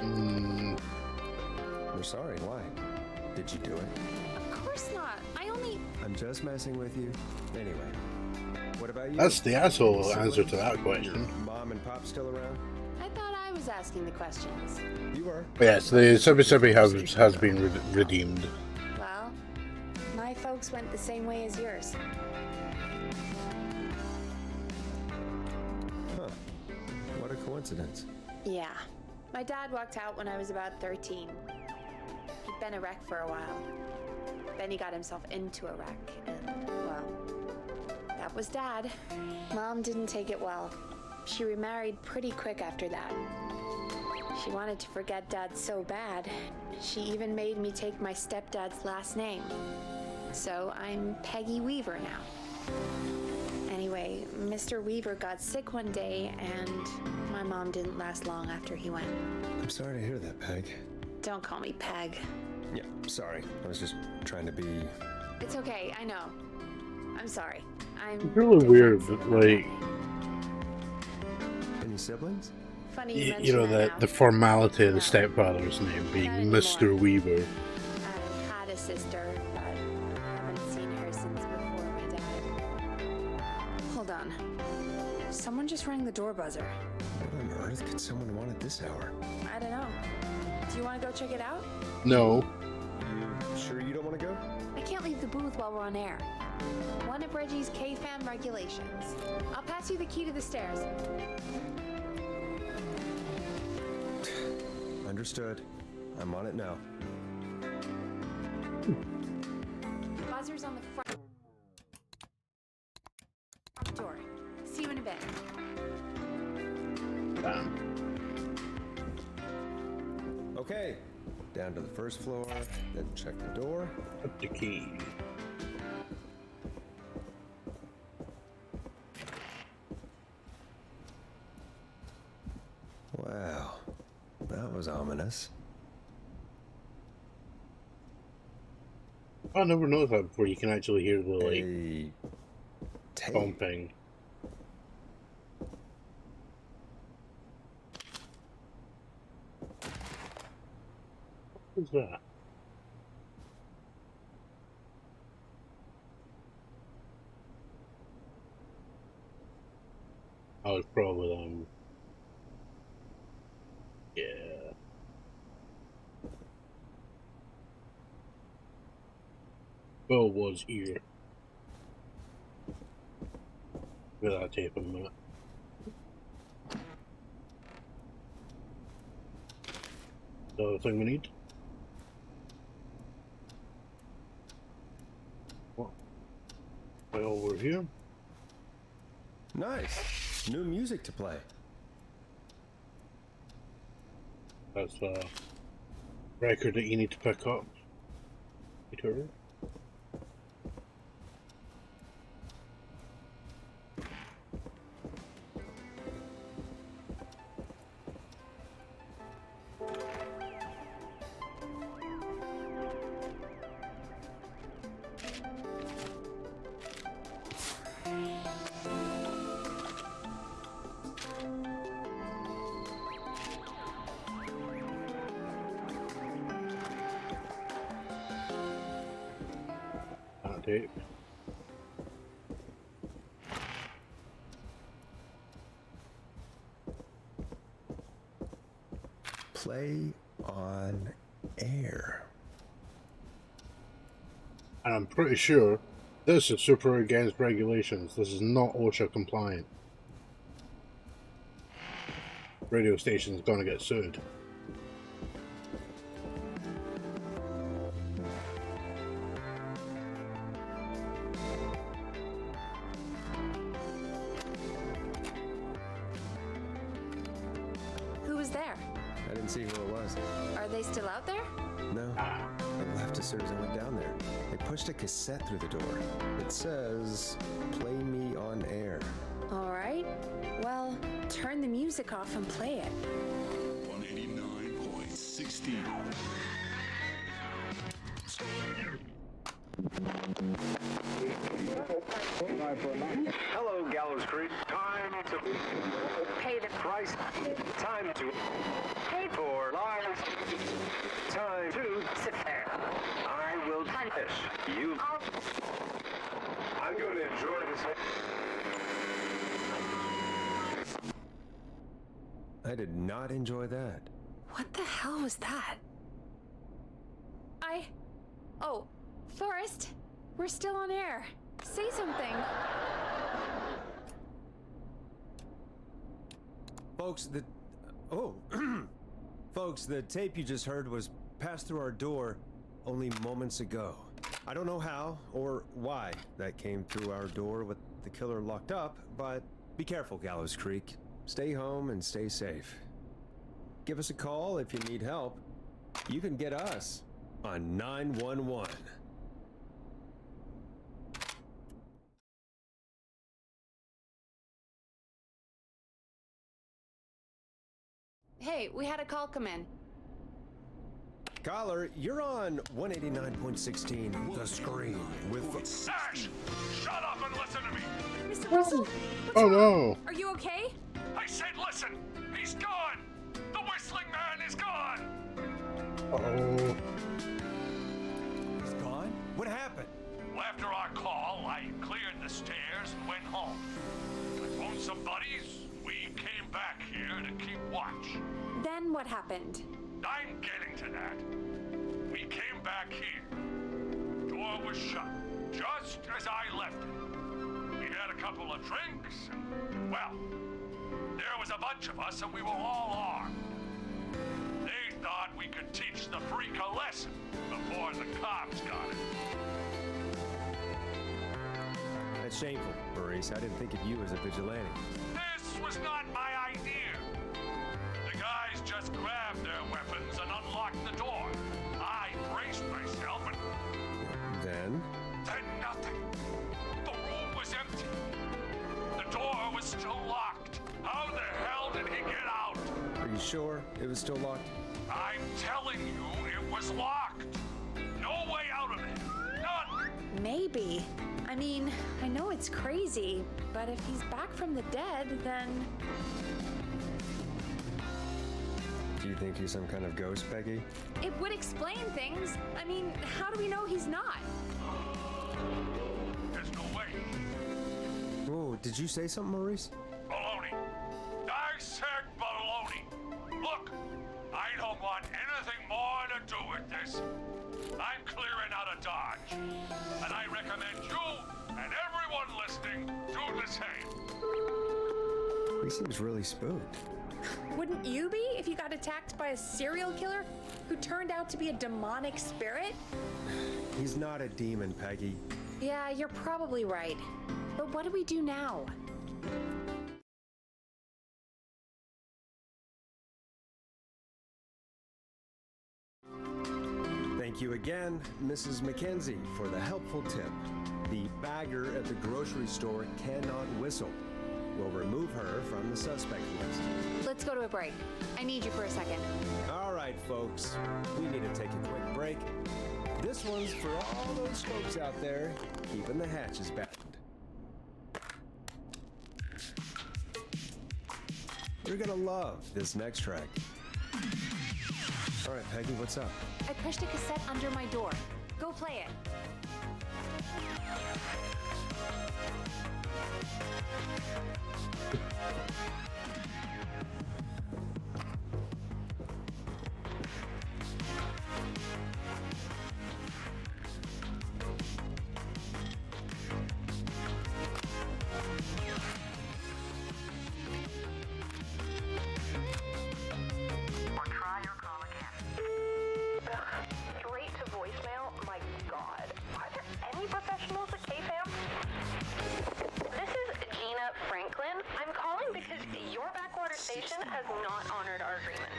You're sorry. Why? Did you do it? Of course not. I'm just messing with you. Anyway, what about you? That's the asshole answer to that question. Your mom and pop still around? I thought I was asking the questions. You were. Yes, the Subby has been redeemed. Well, my folks went the same way as yours. Huh. What a coincidence. Yeah. My dad walked out when I was about 13. He'd been a wreck for a while. Then he got himself into a wreck, and, well, that was Dad. Mom didn't take it well. She remarried pretty quick after that. She wanted to forget Dad so bad, she even made me take my stepdad's last name. So I'm Peggy Weaver now. Anyway, Mr. Weaver got sick one day, and my mom didn't last long after he went. I'm sorry to hear that, Peg. Don't call me Peg. Yeah, sorry. I was just trying to be... It's okay, I know. I'm sorry. It's really weird that, like... Any siblings? Funny you mention You know, that the now. formality of the No. stepfather's name being Not anymore. Mr. Weaver. I had a sister, but I haven't seen her since before my dad. Hold on. Someone just rang the door buzzer. What on earth could someone want at this hour? I don't know. Do you want to go check it out? No. You sure you don't want to go? I can't leave the booth while we're on air. One of Reggie's K-Fan regulations. I'll pass you the key to the stairs. Understood. I'm on it now. Buzzer's on the front door. See you in a bit. Okay. Down to the first floor, then check the door. Up the key. Wow. That was ominous. I never noticed that before. You can actually hear the, like, A tape. bumping. What was that? Oh, it's probably them. Yeah. Bill was here. Look at that tape in a minute. The thing we need. What? Right over here. Nice. New music to play. That's a record that you need to pick up. Peter. that tape. Play on air. And I'm pretty sure this is super against regulations. This is not OSHA compliant. Radio station's gonna get sued. Who was there? I didn't see who it was. Are they still out there? No. They left as soon as I went down there. They pushed a cassette through the door. It says, "Play me on air." All right. Well, turn the music off and play it. 189.60. Hello, Gallows Creek. Time to Pay the price. Time to pay for lives. Time to sit there. I will punish you. I'm going to enjoy this. I did not enjoy that. What the hell was that? Oh, Forrest, we're still on air. Say something. Folks, Folks, the tape you just heard was passed through our door only moments ago. I don't know how or why that came through our door with the killer locked up, but be careful, Gallows Creek. Stay home and stay safe. Give us a call if you need help. You can get us on 911. Hey, we had a call come in. Caller, you're on 189.16 The Screen with... Ash! Shut up and listen to me! Mr. Whistle? Oh no! Are you okay? I said listen! He's gone! The Whistling Man is gone! Oh. He's gone? What happened? Well, after our call, I cleared the stairs and went home. I phoned some buddies. We came back here to keep watch. Then what happened? I'm getting to that. We came back here. Door was shut, just as I left it. We had a couple of drinks, and, well, there was a bunch of us, and we were all armed. They thought we could teach the freak a lesson before the cops got it. That's shameful, Maurice. I didn't think of you as a vigilante. This was not my idea. The guys just grabbed their weapons and unlocked the door. I braced myself and... Then nothing. The room was empty. The door was still locked. How the hell did he get out? are you sure it was still locked? I'm telling you, it was locked. No way out of it. None. Maybe. I mean, I know it's crazy, but if he's back from the dead, then... Do you think he's some kind of ghost, Peggy? It would explain things. I mean, how do we know he's not? There's no way. Whoa, did you say something, Maurice? Baloney. I said baloney. Look, I don't want anything more to do with this. I'm clearing out of Dodge. And I recommend you and everyone listening do the same. He seems really spooked. Wouldn't you be if you got attacked by a serial killer who turned out to be a demonic spirit? He's not a demon, Peggy. Yeah, you're probably right. But what do we do now? Thank you again, Mrs. Mackenzie, for the helpful tip. The bagger at the grocery store cannot whistle. We'll remove her from the suspect list. Let's go to a break. I need you for a second. All right, folks. We need to take a quick break. This one's for all those folks out there keeping the hatches battened. You're gonna love this next track. All right, Peggy, what's up? I pushed a cassette under my door. Go play it. Or try your call again. Straight to voicemail? My God. Are there any professionals at KFAM? This is Gina Franklin. I'm calling because your backwater station has not honored our agreement.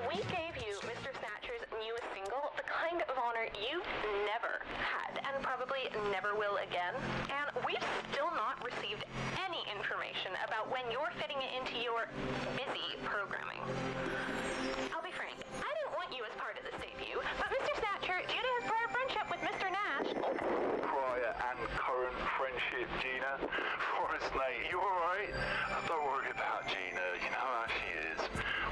We gave you Mr. Snatcher's newest single, the kind of honor you've never had and probably never will again. And we've still not received any information about when you're fitting it into your busy programming. I'll be frank, I didn't want you as part of the debut, but Mr. Snatcher, due to his prior friendship with Mr. Nash... Prior and current friendship, Gina. Forrest, mate, you alright? Don't worry about Gina, you know how she is.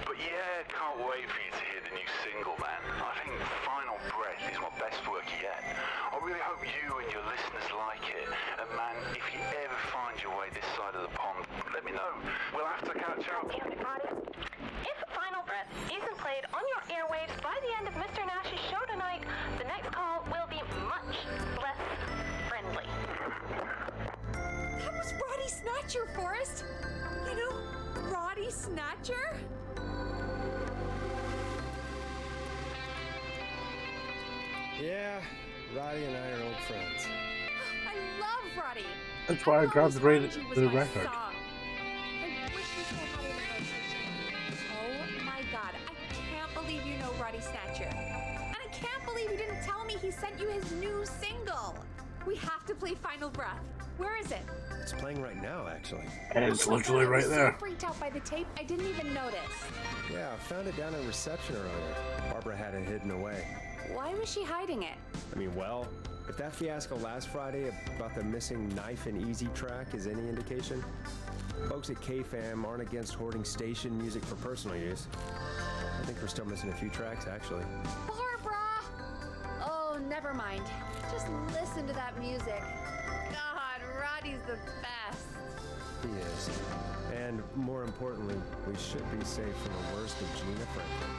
But yeah, can't wait for you to hear the new single, man. I think Final Breath is my best work yet. I really hope you and your listeners like it. And man, if you ever find your way this side of the pond, let me know. We'll have to catch up. If Final Breath isn't played on your airwaves by the end of Mr. Nash's show tonight, the next call will be much less friendly. That was Roddy Snatcher, Forrest. You know, Roddy Snatcher? Yeah, Roddy and I are old friends. I love Roddy. That's why I grabbed the record. I wish we still had a relationship. Oh my God, I can't believe you know Roddy Snatcher. And I can't believe you didn't tell me he sent you his new single. We have to play Final Breath. Where is it? It's playing right now, actually. And it's literally right there. I was so freaked out by the tape, I didn't even notice. Yeah, I found it down at reception earlier. Barbara had it hidden away. Why was she hiding it? I mean, well, if that fiasco last Friday about the missing Knife and Easy track is any indication, folks at KFAM aren't against hoarding station music for personal use. I think we're still missing a few tracks, actually. Barbara! Oh, never mind. Just listen to that music. God, Roddy's the best. He is. And more importantly, we should be safe from the worst of Gina Franklin.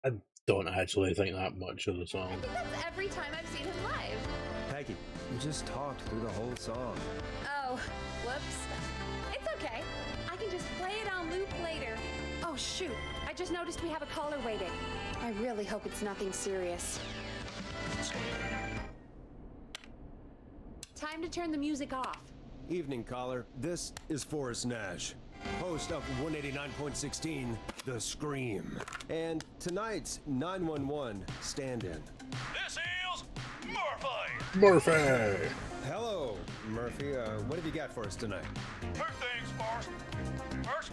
I don't actually think that much of the song. I think that's every time I've seen him live. Peggy, you just talked through the whole song. Oh, whoops. It's okay. I can just play it on loop later. Oh, shoot. I just noticed we have a caller waiting. I really hope it's nothing serious. Time to turn the music off. Evening, caller. This is Forrest Nash, host of 189.16, The Scream. And tonight's 911 stand-in. This is Murphy! Murphy! Hello, Murphy. What have you got for us tonight? Two things, Forrest. First,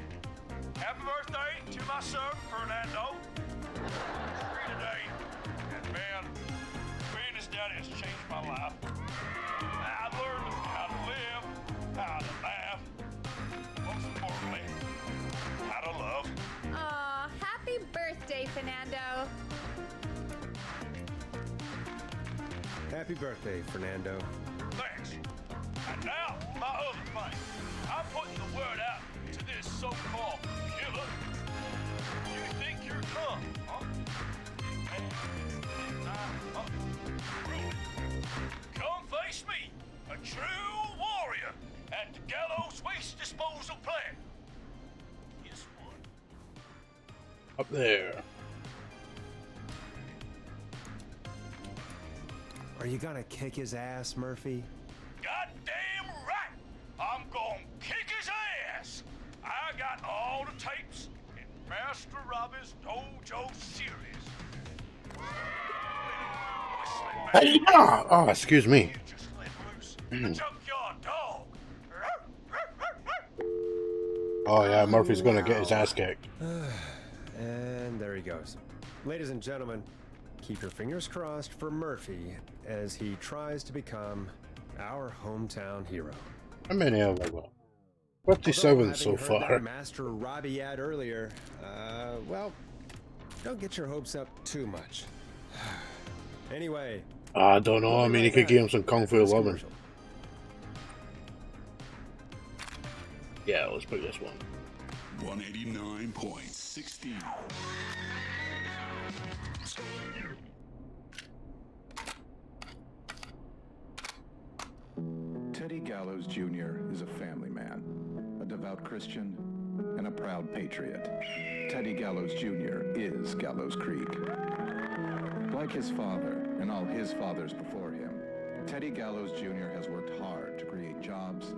happy birthday to my son, Fernando. Free today. And man, being his daddy has changed my life. I've learned how to live, how to laugh, most importantly, how to love. Aw, happy birthday, Fernando. Happy birthday, Fernando. Thanks. And now, my other thing. I'm putting the word out to this so-called killer. You think you're tough, huh? Come face me, a true warrior, at the Gallows Waste Disposal Plant. Guess what? Up there. Are you gonna kick his ass, Murphy? Goddamn right! I'm gonna kick his ass! I got all the tapes in Master Robbie's Dojo series. Oh, excuse me. Oh yeah, Murphy's gonna get his ass kicked. And there he goes. Ladies and gentlemen, keep your fingers crossed for Murphy as he tries to become our hometown hero. How many have I got? 57 so far. Master Robbie ad earlier. Well, Don't get your hopes up too much. Anyway. I don't know. I mean, you could give him some Kung Fu 11. Yeah, let's pick this one. 189.16. Teddy Gallows Jr. is a family man, a devout Christian, and a proud patriot. Teddy Gallows Jr. is Gallows Creek. Like his father and all his fathers before him, Teddy Gallows Jr. has worked hard to create jobs,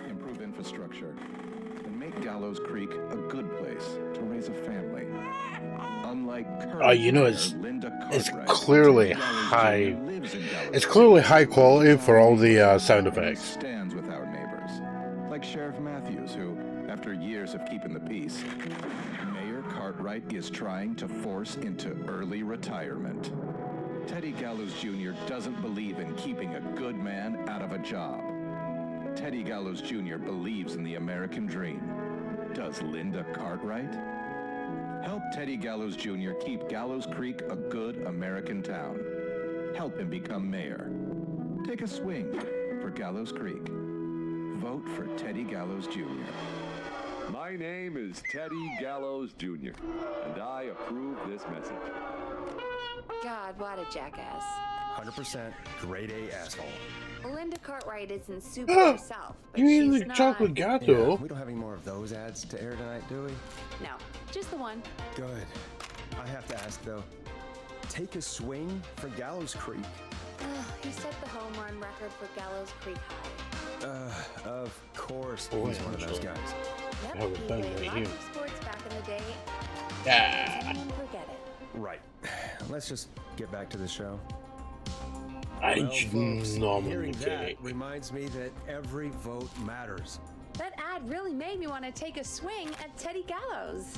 improve infrastructure, and make Gallows Creek a good place to raise a family. Unlike You know, it's Cartwright, clearly Teddy Gallows high. Jr. lives in Gallows It's Creek. clearly high quality for all the sound And he effects. stands with our neighbors, like Sheriff Matthews, who, after years of keeping the peace, Mayor Cartwright is trying to force into early retirement. Teddy Gallows Jr. doesn't believe in keeping a good man out of a job. Teddy Gallows Jr. believes in the American dream. Does Linda Cartwright? Help Teddy Gallows Jr. keep Gallows Creek a good American town. Help him become mayor. Take a swing for Gallows Creek. Vote for Teddy Gallows Jr. My name is Teddy Gallows Jr., and I approve this message. God, what a jackass. 100% grade A asshole. Linda Cartwright isn't super herself, but You mean she's the not... chocolate gato? Yeah, we don't have any more of those ads to air tonight, do we? No, just the one. Good. I have to ask, though. Take a swing for Gallows Creek. He set the home run record for Gallows Creek High. Of course, Oh, he's yeah, one of those guys. Yep, Have a he bang played right lots here. of sports back in the day. Yeah. Does anyone forget it? Right. Let's just get back to the show. I Well, folks, normally hearing that okay. reminds me that every vote matters. That ad really made me want to take a swing at Teddy Gallows.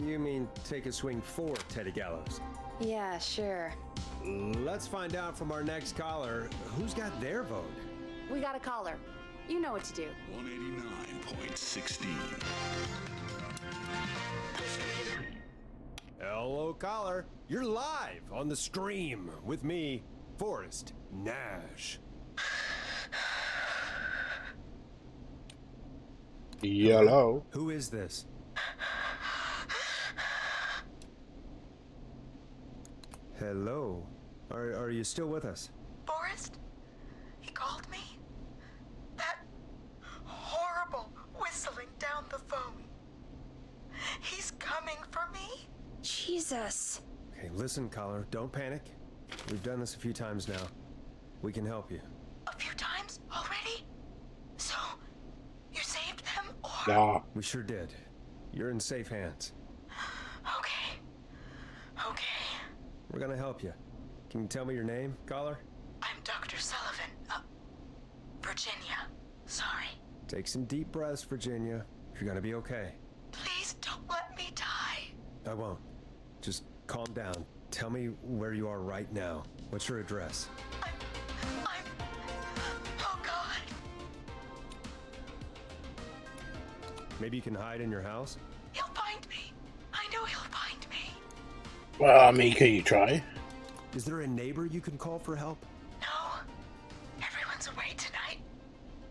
You mean take a swing for Teddy Gallows? Yeah, sure. Let's find out from our next caller who's got their vote. We got a caller. You know what to do. 189.16. Hello, caller. You're live on the stream with me, Forrest Nash. Yellow. Who is this? Hello. Are you still with us? Forrest? He called me? That horrible whistling down the phone. He's coming for me? Jesus. Okay, listen, caller. Don't panic. We've done this a few times now. We can help you. A few times already? So, you saved them, or? Nah. We sure did. You're in safe hands. Okay. Okay. We're gonna help you. Can you tell me your name, caller? I'm Dr. Sullivan. Virginia. Sorry. Take some deep breaths, Virginia. You're gonna be okay. Please don't let me die. I won't. Just calm down. Tell me where you are right now. What's your address? Oh, God. Maybe you can hide in your house? He'll find me. I know he'll find me. Well, I mean, can you try? Is there a neighbor you can call for help? No. Everyone's away tonight.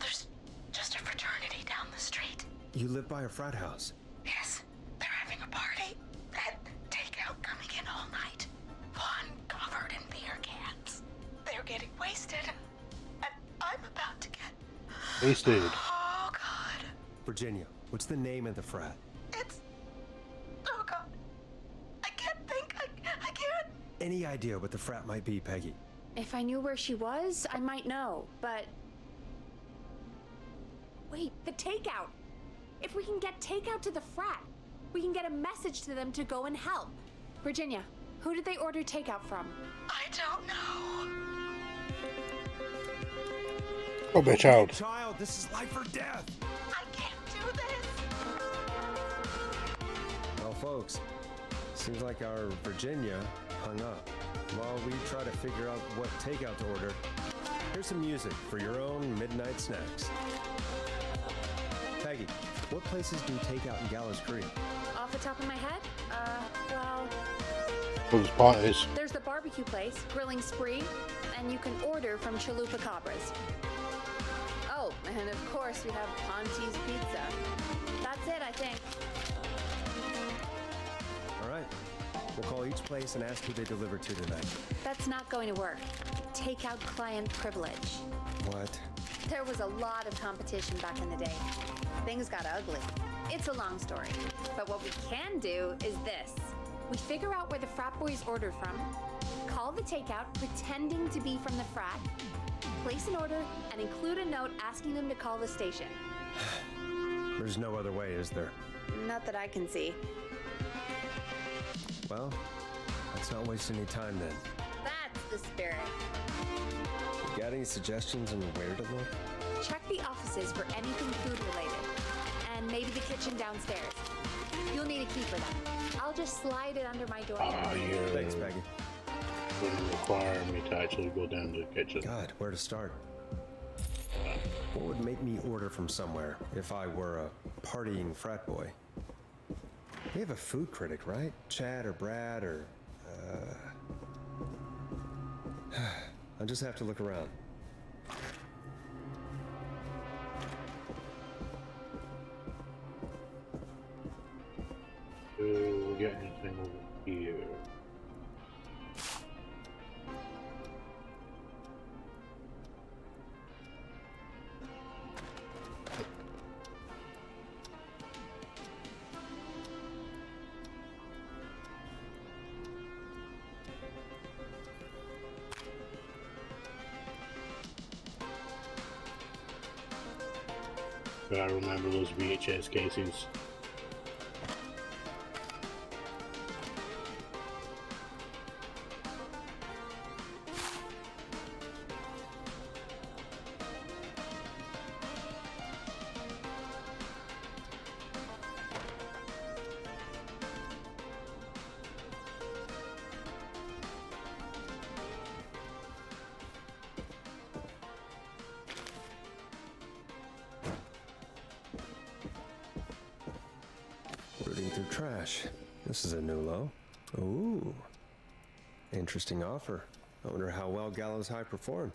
There's just a fraternity down the street. You live by a frat house. Yes, they're having a party. That takeout coming in all night. One covered in beer cans. They're getting wasted. And I'm about to get... Wasted. Oh, God. Virginia, what's the name of the frat? It's... Oh, God. I can't think. I can't... Any idea what the frat might be, Peggy? If I knew where she was, I might know, but... Wait, the takeout! If we can get takeout to the frat, we can get a message to them to go and help. Virginia, who did they order takeout from? I don't know. Oh, my child. Child, this is life or death. I can't do this. Well, folks, seems like our Virginia hung up. While we try to figure out what takeout to order, here's some music for your own midnight snacks. Peggy, what places do takeout in Gallows Creek? Off the top of my head? Well, Those parties. There's the barbecue place, Grilling Spree, and you can order from Chalupa Cabras. Oh, and of course we have Ponte's Pizza. That's it, I think. All right. We'll call each place and ask who they deliver to tonight. That's not going to work. Takeout client privilege. What? There was a lot of competition back in the day. Things got ugly. It's a long story. But what we can do is this. We figure out where the frat boys ordered from, call the takeout pretending to be from the frat, place an order, and include a note asking them to call the station. There's no other way, is there? Not that I can see. Well, let's not waste any time then. That's the spirit. You got any suggestions on where to look? Check the offices for anything food related. And maybe the kitchen downstairs. You'll need a key for that. I'll just slide it under my door. Thanks, Peggy. Wouldn't require me to actually go down to the kitchen. God, where to start? What would make me order from somewhere if I were a partying frat boy? We have a food critic, right? Chad or Brad or... I'll just have to look around. Do we get anything over here? I remember those VHS cases. Rooting through trash. This is a new low. Ooh. Interesting offer. I wonder how well Gallows High performed.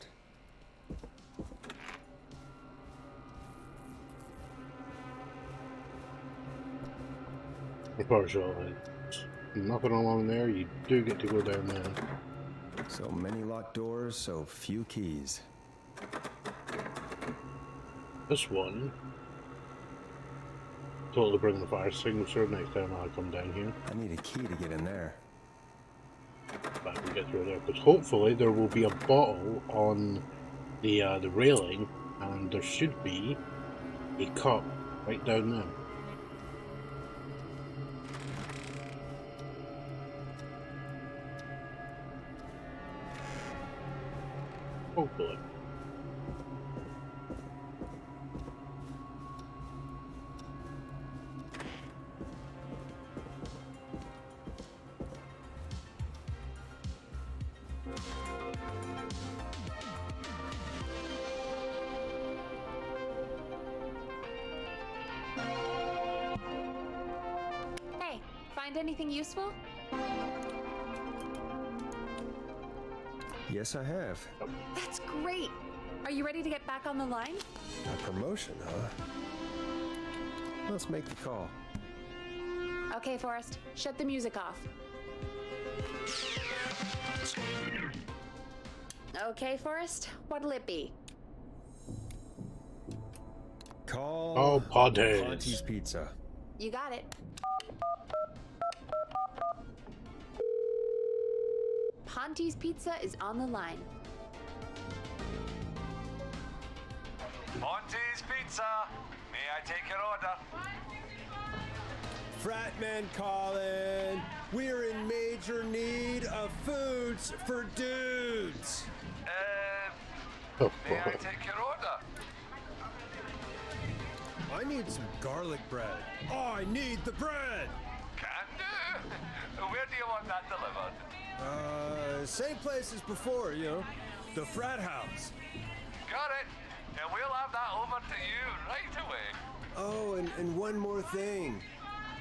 Unfortunately, nothing along there. You do get to go down there. So many locked doors, so few keys. This one. Totally bring the fire extinguisher next time I come down here. I need a key to get in there. If I can get through there, because hopefully there will be a bottle on the railing, and there should be a cup right down there. Hopefully. Hey, find anything useful? Yes, I have. That's great. Are you ready to get back on the line? A promotion, huh? Let's make the call. Okay, Forrest, shut the music off. Okay, Forrest, what'll it be? Call... Oh, Ponte's. Ponte's Pizza. You got it. Ponte's Pizza is on the line. Ponte's Pizza. May I take your order? Fratman calling. We're in major need of foods for dudes. May I take your order? I need some garlic bread. I need the bread. Can do. Where do you want that delivered? Same place as before, you know. The frat house. Got it. And we'll have that over to you right away. Oh, and one more thing.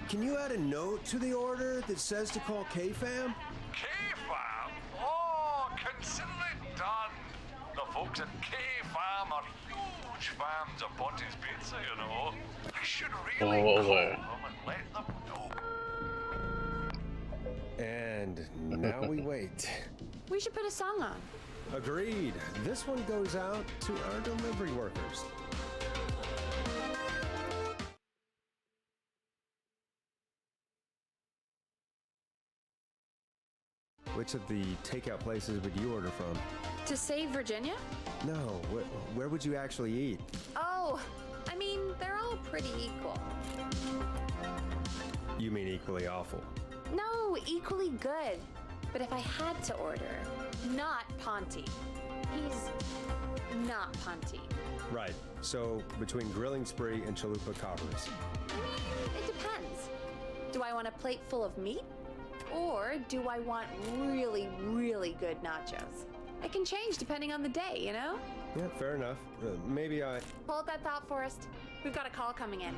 can you add a note to the order that says to call K-Fam? K-Fam? Oh, consider it done. The folks at K-Fam are huge fans of Bunty's Pizza, you know. I should really call them and let them know. And now we wait. We should put a song on. Agreed. This one goes out to our delivery workers. Which of the takeout places would you order from? To save Virginia? No, where would you actually eat? Oh, I mean, they're all pretty equal. You mean equally awful? No, equally good. But if I had to order, not Ponty. He's not Ponty. Right. So between Grilling Spree and Chalupa Cobbers. I mean, it depends. Do I want a plate full of meat? Or do I want really, really good nachos? It can change depending on the day, you know? Yeah, fair enough. Maybe I... Hold that thought, Forrest. We've got a call coming in.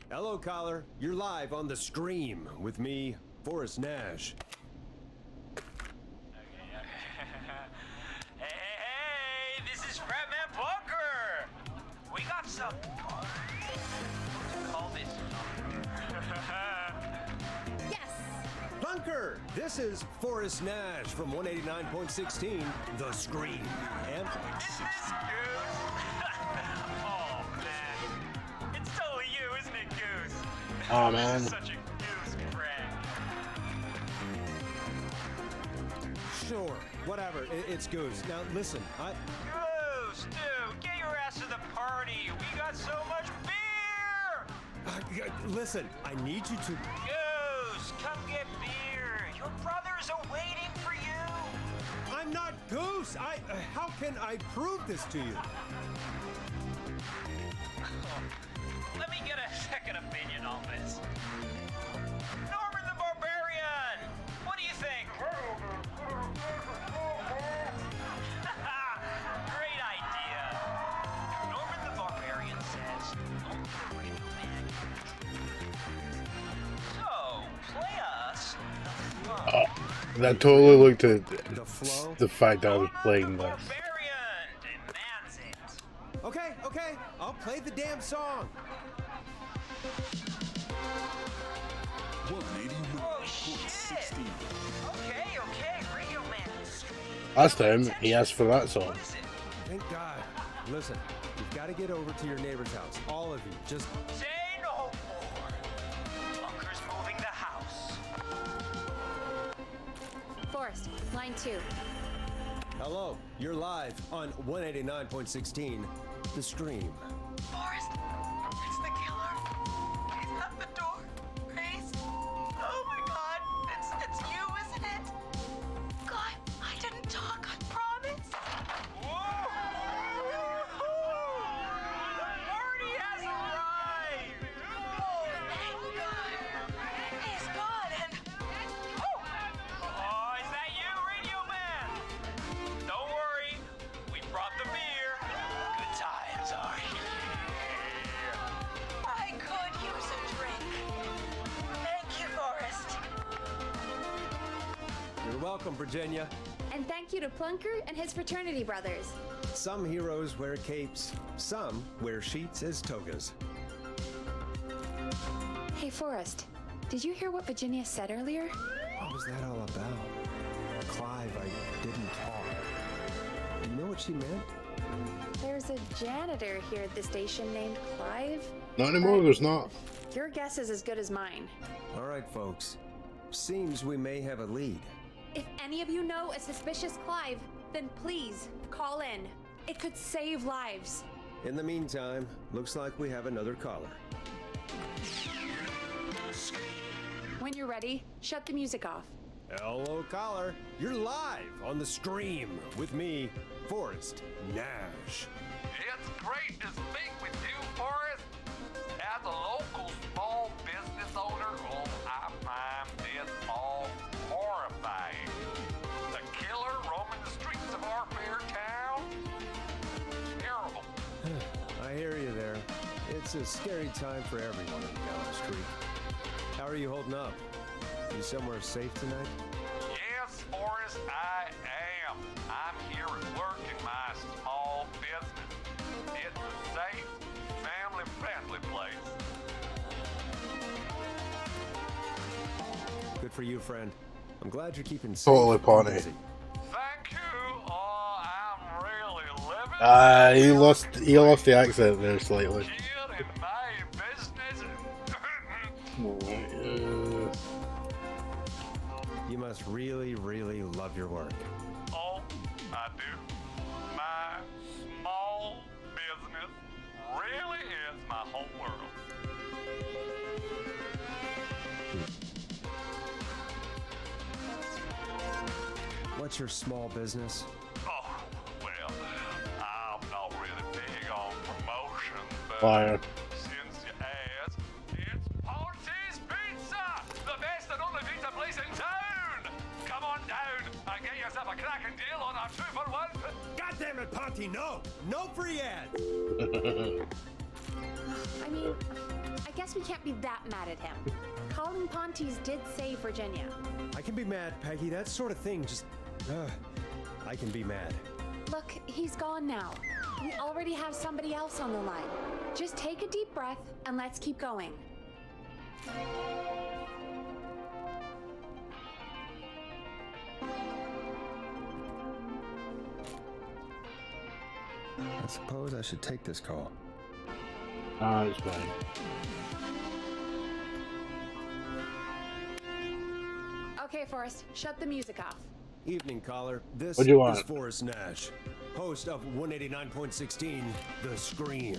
Hello, caller. You're live on The Scream with me, Forrest Nash. Hey, this is Fratman Bunker. We got some... Call this... Yes! Bunker! This is Forrest Nash from 189.16, The Scream. And... Is this Goose? Oh, man. It's totally you, isn't it, Goose? Oh, man. This is such a Goose prank. Sure, whatever. It's Goose. Now, listen, Goose, dude, get your ass to the party. We got so much beer! Listen, I need you to... Goose, come get beer. Your brothers are waiting for you. I'm not Goose! How can I prove this to you? Let me get a second opinion on this. Norman the Barbarian! What do you think? Great idea. Norman the Barbarian says, only the radio man. So, play us the flow. That totally looked at the fact that I was playing this. Okay, I'll play the damn song. Oh, shit! Okay, Radio Man. Last time, he asked for that song. Thank God. Listen, you've got to get over to your neighbor's house. All of you. Just... Say no more. Bunker's moving the house. Forrest, line 2. Hello, you're live on 189.16, The Scream. Forrest, it's the killer. He's at the door. Grace. Oh my God, it's you, isn't it? God, I didn't talk, I promise. Whoa! The party has arrived! Oh, thank God. He's gone and... Oh, is that you, Radio Man? Don't worry, we brought the beer. Good times are here. I could use a drink. Thank you, Forrest. You're welcome, Virginia. And thank you to Plunker and his fraternity brothers. Some heroes wear capes, some wear sheets as togas. Hey, Forrest, did you hear what Virginia said earlier? What was that all about? Clive, I didn't talk. You know what she meant? There's a janitor here at the station named Clive. Not anymore, there's not. Your guess is as good as mine. All right, folks. Seems we may have a lead. If any of you know a suspicious Clive, then please call in. It could save lives. In the meantime, looks like we have another caller. When you're ready, shut the music off. Hello, caller. You're live on The Scream with me, Forrest Nash. It's great to speak with you, Forrest. As a local small business owner, I find this all horrifying. The killer roaming the streets of our fair town? Terrible. I hear a scary time for everyone in Gallows Creek. How are you holding up? You somewhere safe tonight? Yes, Forrest, I am. I'm here at work in my small business. It's a safe, family-friendly place. Good for you, friend. I'm glad you're keeping safe. Totally and Pawnee. busy. Thank you. Oh, I'm really living. He lost the accent there slightly. here in my business. You must really, really love your work. Oh, I do. My small business really is my whole world. What's your small business? Oh, well, I'm not really big on promotion, but Fire. since you asked, it's Ponty's Pizza! The best and only pizza place in town! Come on down and get yourself a cracking deal on our 2-for-1. God damn it, Ponty, no! No free ads! I mean, I guess we can't be that mad at him. Calling Ponty's did save Virginia. I can be mad, Peggy. That sort of thing just... I can be mad. Look, he's gone now. We already have somebody else on the line. Just take a deep breath and let's keep going. I suppose I should take this call. It's fine. Okay, Forrest, shut the music off. Evening, caller. This What do you is want? Forrest Nash, host of 189.16 The Scream.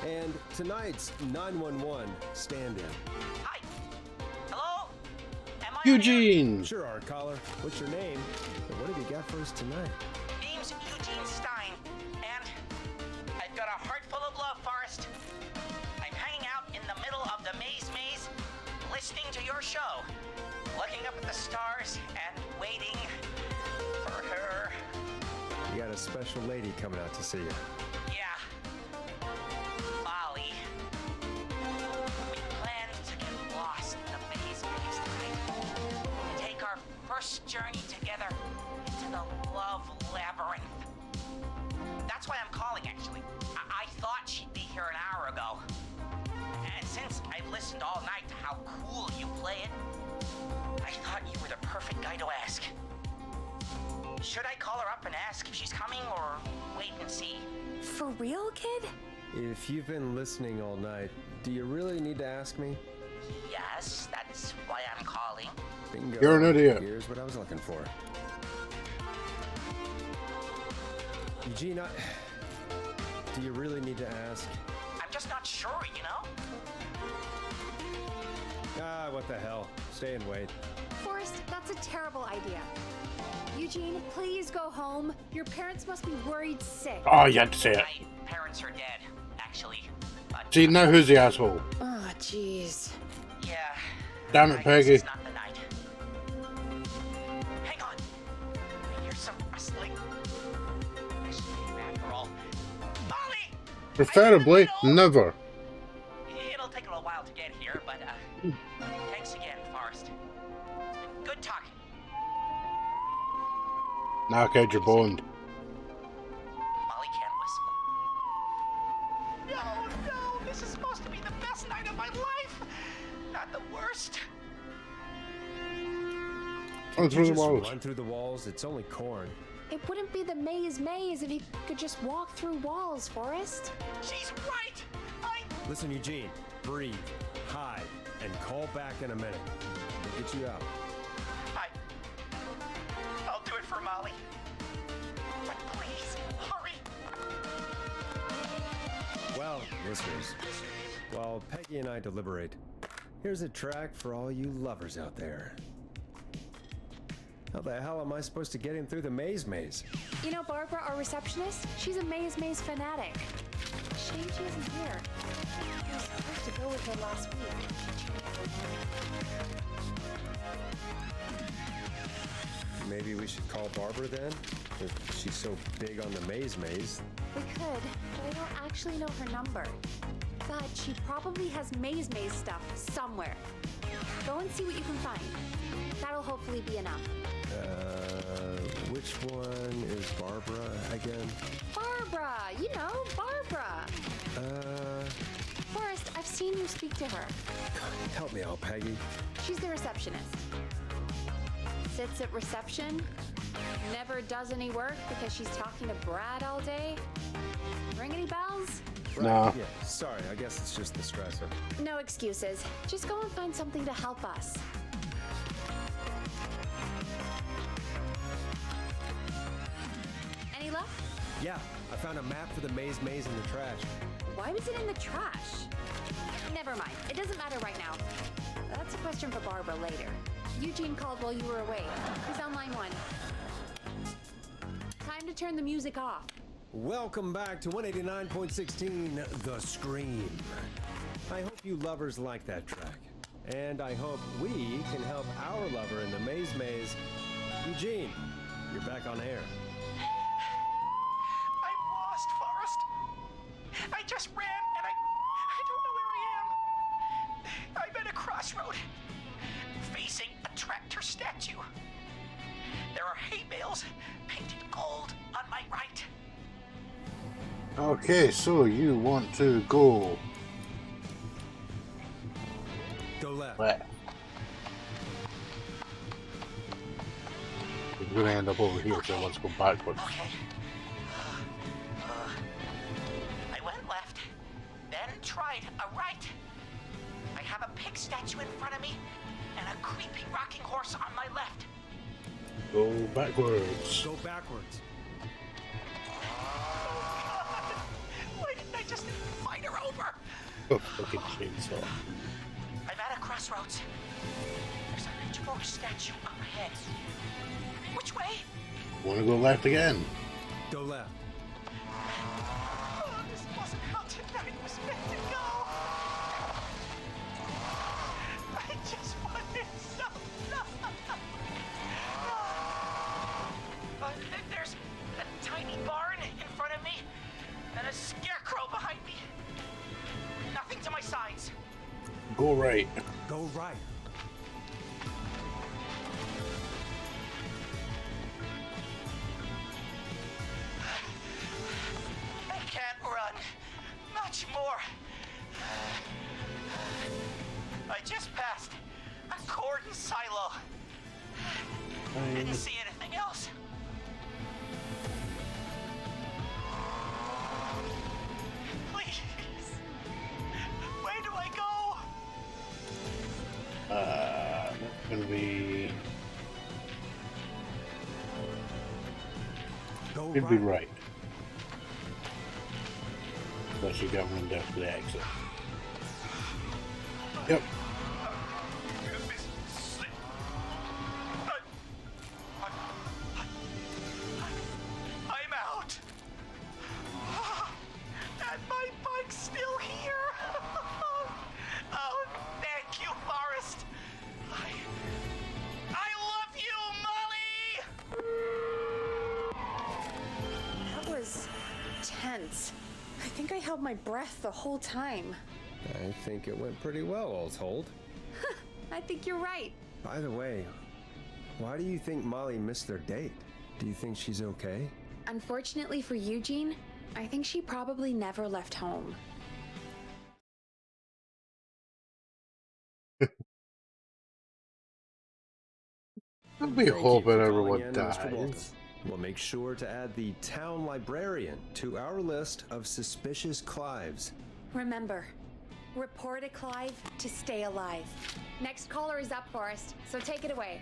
And tonight's 911 stand-in. Hi. Hello? Am I Eugene! Sure are, caller. What's your name? And what have you got for us tonight? Name's Eugene Stein, and I've got a heart full of love, Forrest. I'm hanging out in the middle of the maze, listening to your show, looking up at the stars and waiting for her. You got a special lady coming out to see you. Yeah. Molly. We planned to get lost in the maze tonight. To take our first journey together into the love labyrinth. That's why I'm calling, actually. I thought she'd be here an hour ago. And since I've listened all night to how cool you play it, I thought you were the perfect guy to ask. Should I call her up and ask if she's coming, or wait and see? For real, kid? If you've been listening all night, do you really need to ask me? Yes, that's why I'm calling. Bingo. You're an idiot. Here's what I was looking for. Eugene, do you really need to ask? I'm just not sure, you know? What the hell? Stay and wait. Forrest, that's a terrible idea. Eugene, please go home. Your parents must be worried sick. Oh, you had to say it. My parents are dead, actually. But See, now who's the asshole? Oh, jeez. yeah. Damn it, I guess Peggy. It's not the night. Hang on. I hear some rustling. This game, after all. Molly! Preferably never. It'll take a little while to get here, but thanks again, Forrest. It's been good talking. Knock out your bond. Molly can't whistle. No, this is supposed to be the best night of my life. Not the worst. Run through the Just walls. run through the walls. It's only corn. It wouldn't be the maze if you could just walk through walls, Forrest. She's right. Listen, Eugene, breathe, hide, and call back in a minute. We'll get you out. I'll do it for Molly. But please, hurry. Well, listeners, while Peggy and I deliberate, here's a track for all you lovers out there. How the hell am I supposed to get him through the maze? You know Barbara, our receptionist? She's a maze fanatic. Shame she isn't here. I was supposed to go with her last week. Maybe we should call Barbara then? If she's so big on the maze. We could, but I don't actually know her number. but she probably has Maze stuff somewhere. Go and see what you can find. That'll hopefully be enough. Which one is Barbara again? Barbara! You know, Barbara! Forrest, I've seen you speak to her. Help me out, Peggy. She's the receptionist. Sits at reception, never does any work because she's talking to Brad all day. Ring any bells? No. Yeah, sorry, I guess it's just the stressor. No excuses. Just go and find something to help us. Any luck? Yeah, I found a map for the maze in the trash. Why was it in the trash? Never mind. It doesn't matter right now. That's a question for Barbara later. Eugene called while you were away. He's on line 1. Time to turn the music off. Welcome back to 189.16 The Scream. I hope you lovers like that track. And I hope we can help our lover in the maze. Eugene, you're back on air. I'm lost, Forrest. I just ran and I don't know where I am. I'm at a crossroad, facing a tractor statue. There are hay bales painted gold on my right. Okay, so you want to go left. We're going to end up over here, so let's go backwards. I went left, then tried a right. I have a pig statue in front of me and a creepy rocking horse on my left. Go backwards. Go backwards. Why didn't I just fight her over? Oh, fucking chainsaw. I'm at a crossroads. There's a pitchfork statue up ahead. Which way? Want to go left again? Go left. Oh, this wasn't how tonight was meant to go. I just wanted some love. There's a tiny barn in front of me and a scarecrow behind me. Nothing to my sides. Go right. Go right. I can't run much more. I just passed a cordon silo. I didn't see anything else. Please. Where do I go? That's gonna be. Should be right. Unless you're going down to the exit. Yep. I'm out. And my bike's still here. Oh, thank you, Forrest. I love you, Molly. That was tense. I think I held my breath the whole time. I think it went pretty well, all told. I think you're right. By the way, why do you think Molly missed their date? Do you think she's okay? Unfortunately for Eugene, I think she probably never left home. I'll be Thank you hoping for everyone calling in, Mr. Walton. dies. We'll make sure to add the town librarian to our list of suspicious Clives. Remember, report a Clive to stay alive. Next caller is up, Forrest, so take it away.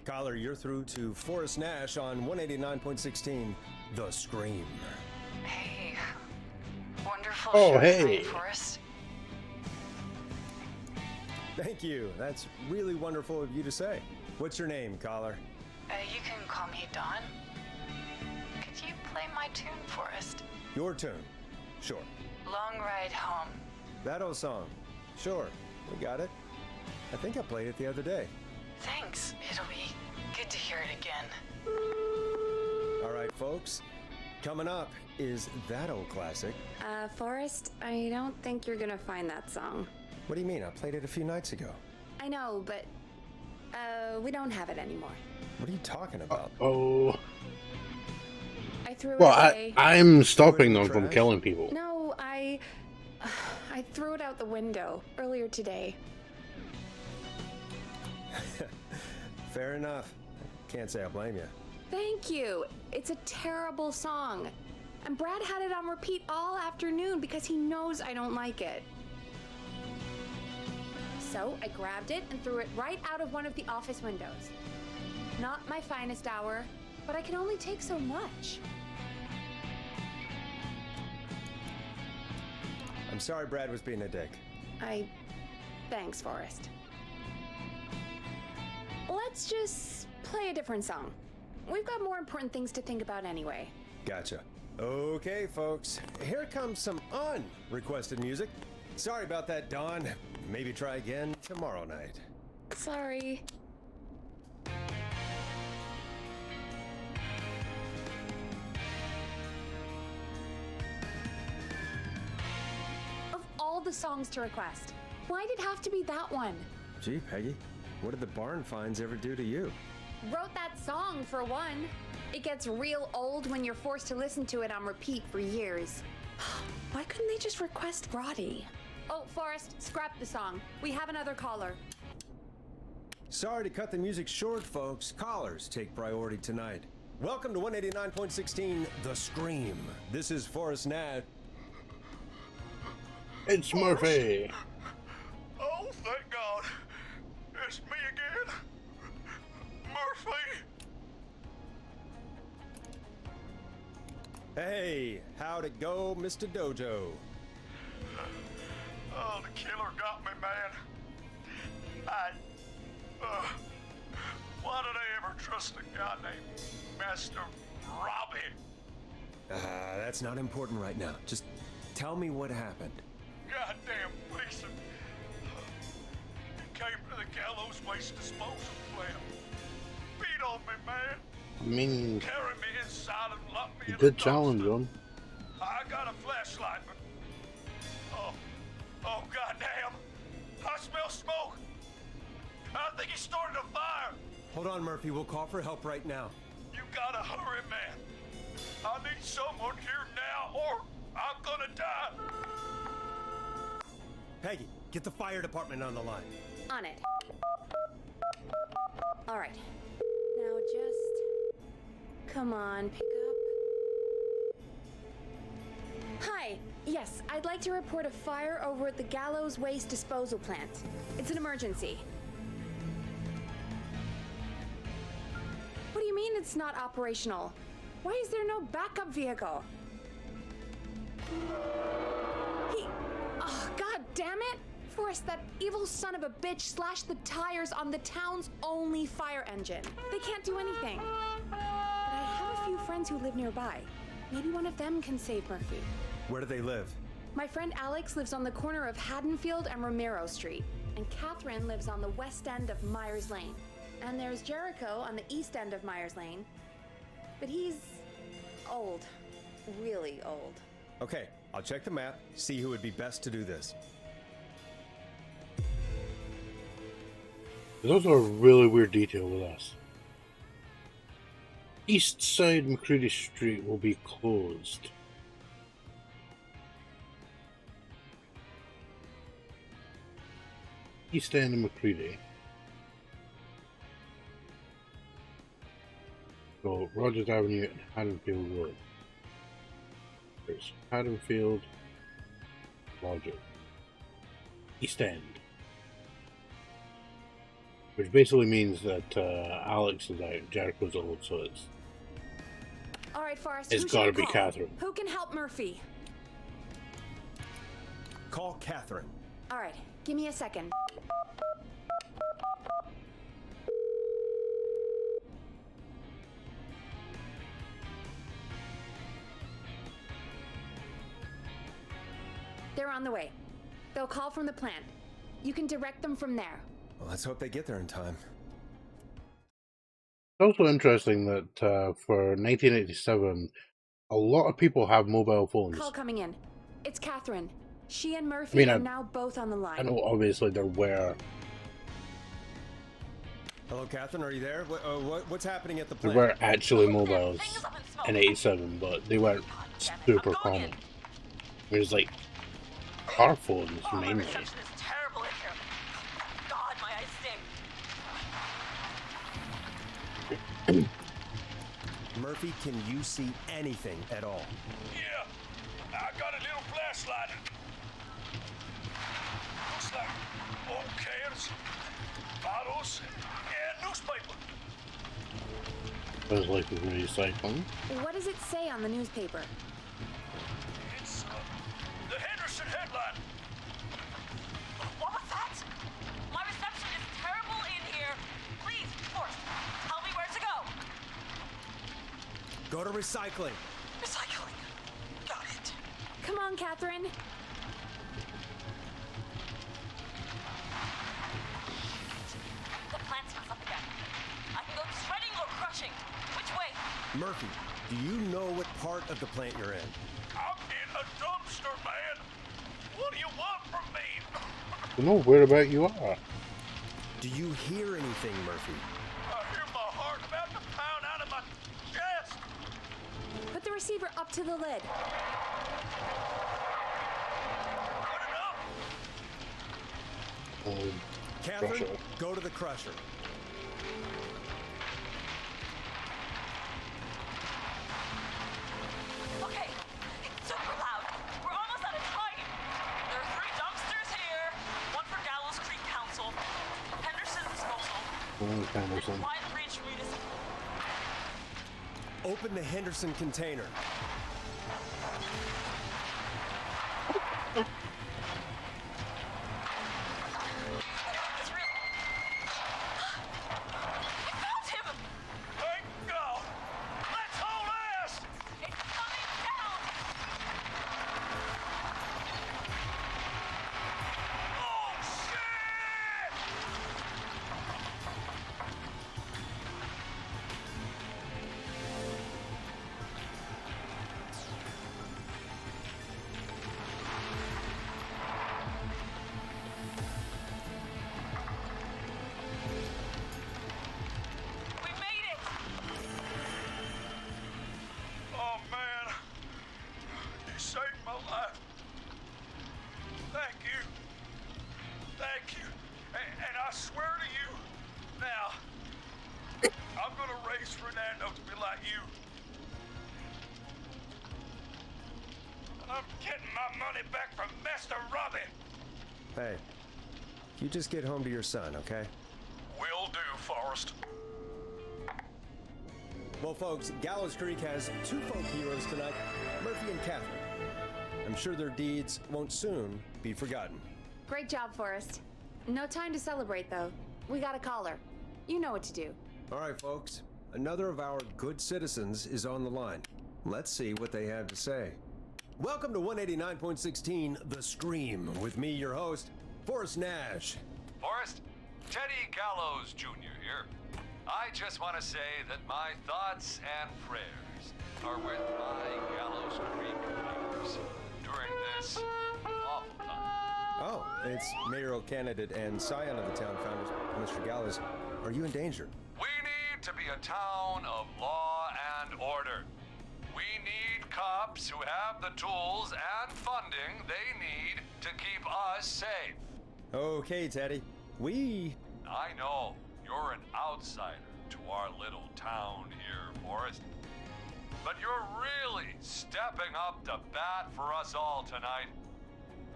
Caller, you're through to Forrest Nash on 189.16 The Scream. Hey. Wonderful Oh, show hey. tonight, Forrest. Thank you. That's really wonderful of you to say. What's your name, caller? You can call me Dawn. Could you play my tune, Forrest? Your tune. Sure. Long Ride Home. That old song. Sure. We got it. I think I played it the other day. Thanks. It'll be good to hear it again. All right, folks. Coming up is that old classic. Forrest, I don't think you're gonna find that song. What do you mean? I played it a few nights ago. I know, but, we don't have it anymore. What are you talking about? Oh. I threw it Well, away. I'm stopping them from killing people. No, I threw it out the window earlier today. Fair enough. Can't say I blame you. Thank you. It's a terrible song. And Brad had it on repeat all afternoon because he knows I don't like it. So I grabbed it and threw it right out of one of the office windows. Not my finest hour, but I can only take so much. I'm sorry Brad was being a dick. Thanks, Forrest. Let's just play a different song. We've got more important things to think about anyway. Gotcha. Okay, folks. Here comes some unrequested music. Sorry about that, Dawn. Maybe try again tomorrow night. Sorry. Of all the songs to request, why did it have to be that one? Gee, Peggy, what did the barn finds ever do to you? Wrote that song for one. It gets real old when you're forced to listen to it on repeat for years. Why couldn't they just request Roddy? Oh, Forrest, scrap the song. We have another caller. Sorry to cut the music short, folks. Callers take priority tonight. Welcome to 189.16 The Scream. This is Forrest Nat. It's Murphy. Oh, thank God. It's me again. Murphy. Hey, how'd it go, Mr. Dojo? Oh, the killer got me, man. Why did I ever trust a guy named Master Robbie? That's not important right now. Just tell me what happened. Goddamn Gleason. He came to the Gallows Waste Disposal Plant. Beat on me, man. I mean, Carried me inside and locked me you in did the challenge dumpster. him. I got a flashlight, but oh goddamn! I smell smoke. I think he started a fire. Hold on, Murphy. We'll call for help right now. You gotta hurry, man. I need someone here now, or I'm gonna die. Peggy, get the fire department on the line. On it. All right. Now just... Come on, pick up. Hi. Yes, I'd like to report a fire over at the Gallows Waste Disposal Plant. It's an emergency. What do you mean it's not operational? Why is there no backup vehicle? Oh, God damn it! Forrest, that evil son of a bitch slashed the tires on the town's only fire engine. They can't do anything. But I have a few friends who live nearby. Maybe one of them can save Murphy. Where do they live? My friend Alex lives on the corner of Haddonfield and Romero Street, and Catherine lives on the west end of Myers Lane. And there's Jericho on the east end of Myers Lane. But he's old. Really old. Okay, I'll check the map, see who would be best to do this. There's also a really weird detail with this. East side McCready Street will be closed. East end of McCready. So Rogers Avenue and Haddonfield Road. There's Haddonfield, Rogers. East End. Which basically means that Alex is out, Jericho's old, so All right, Forrest. it's who should gotta I be call? Catherine. Who can help Murphy? Call Catherine. All right, give me a second. They're on the way. They'll call from the plant. You can direct them from there. Well, let's hope they get there in time. It's also interesting that for 1987, A lot of people have mobile phones. Call coming in. It's Catherine. She and I Murphy mean, are now both on the line. I know obviously there were Hello, Catherine. Are you there? What's happening at the there plant? were actually mobiles in '87, but they weren't super common. It was like car phones mainly. Reception is terrible in here. God, my eyes sting. Murphy, can you see anything at all? Yeah, I got a little flashlight. Looks like old cans, bottles, and newspaper. It was like recycling. What does it say on the newspaper? It's the Henderson headline. What was that? My reception is terrible in here. Please, Forrest, tell me where to go. Go to recycling. Recycling. Got it. Come on, Catherine. The plant smells up again. I can go shredding or crushing. Which way? Murphy, do you know what part of the plant you're in? I'm in a dumpster, man. What do you want from me? You know where about you are. Do you hear anything, Murphy? I hear my heart about to pound out of my chest. Put the receiver up to the lid. Catherine, Crusher. go to the crusher. Okay, it's super loud. We're almost out of time. There are 3 dumpsters here. One for Gallows Creek Council, Henderson Disposal, Henderson. Wyatt Ridge Municipal. Open the Henderson container. It's real. I found him! Thank God. Let's hold ass. It's coming down! Oh, shit! We made it! Oh, man. You saved my life. Thank you. Thank you. And I swear to you, now, I'm gonna raise Fernando to be like you. I'm getting my money back from Master Robbie. Hey, you just get home to your son, okay? Will do, Forrest. Well, folks, Gallows Creek has 2 folk heroes tonight, Murphy and Catherine. I'm sure their deeds won't soon be forgotten. Great job, Forrest. No time to celebrate, though. We got a caller. You know what to do. All right, folks, another of our good citizens is on the line. Let's see what they have to say. Welcome to 189.16 The Scream, with me, your host, Forrest Nash. Forrest, Teddy Gallows Jr. here. I just want to say that my thoughts and prayers are with my Gallows Creek neighbors during this awful time. Oh, it's mayoral candidate and scion of the town founders, Mr. Gallows. Are you in danger? We need to be a town of law and order. We need cops who have the tools and funding they need to keep us safe. Okay, Teddy. I know you're an outsider to our little town here, Forrest. But you're really stepping up to bat for us all tonight.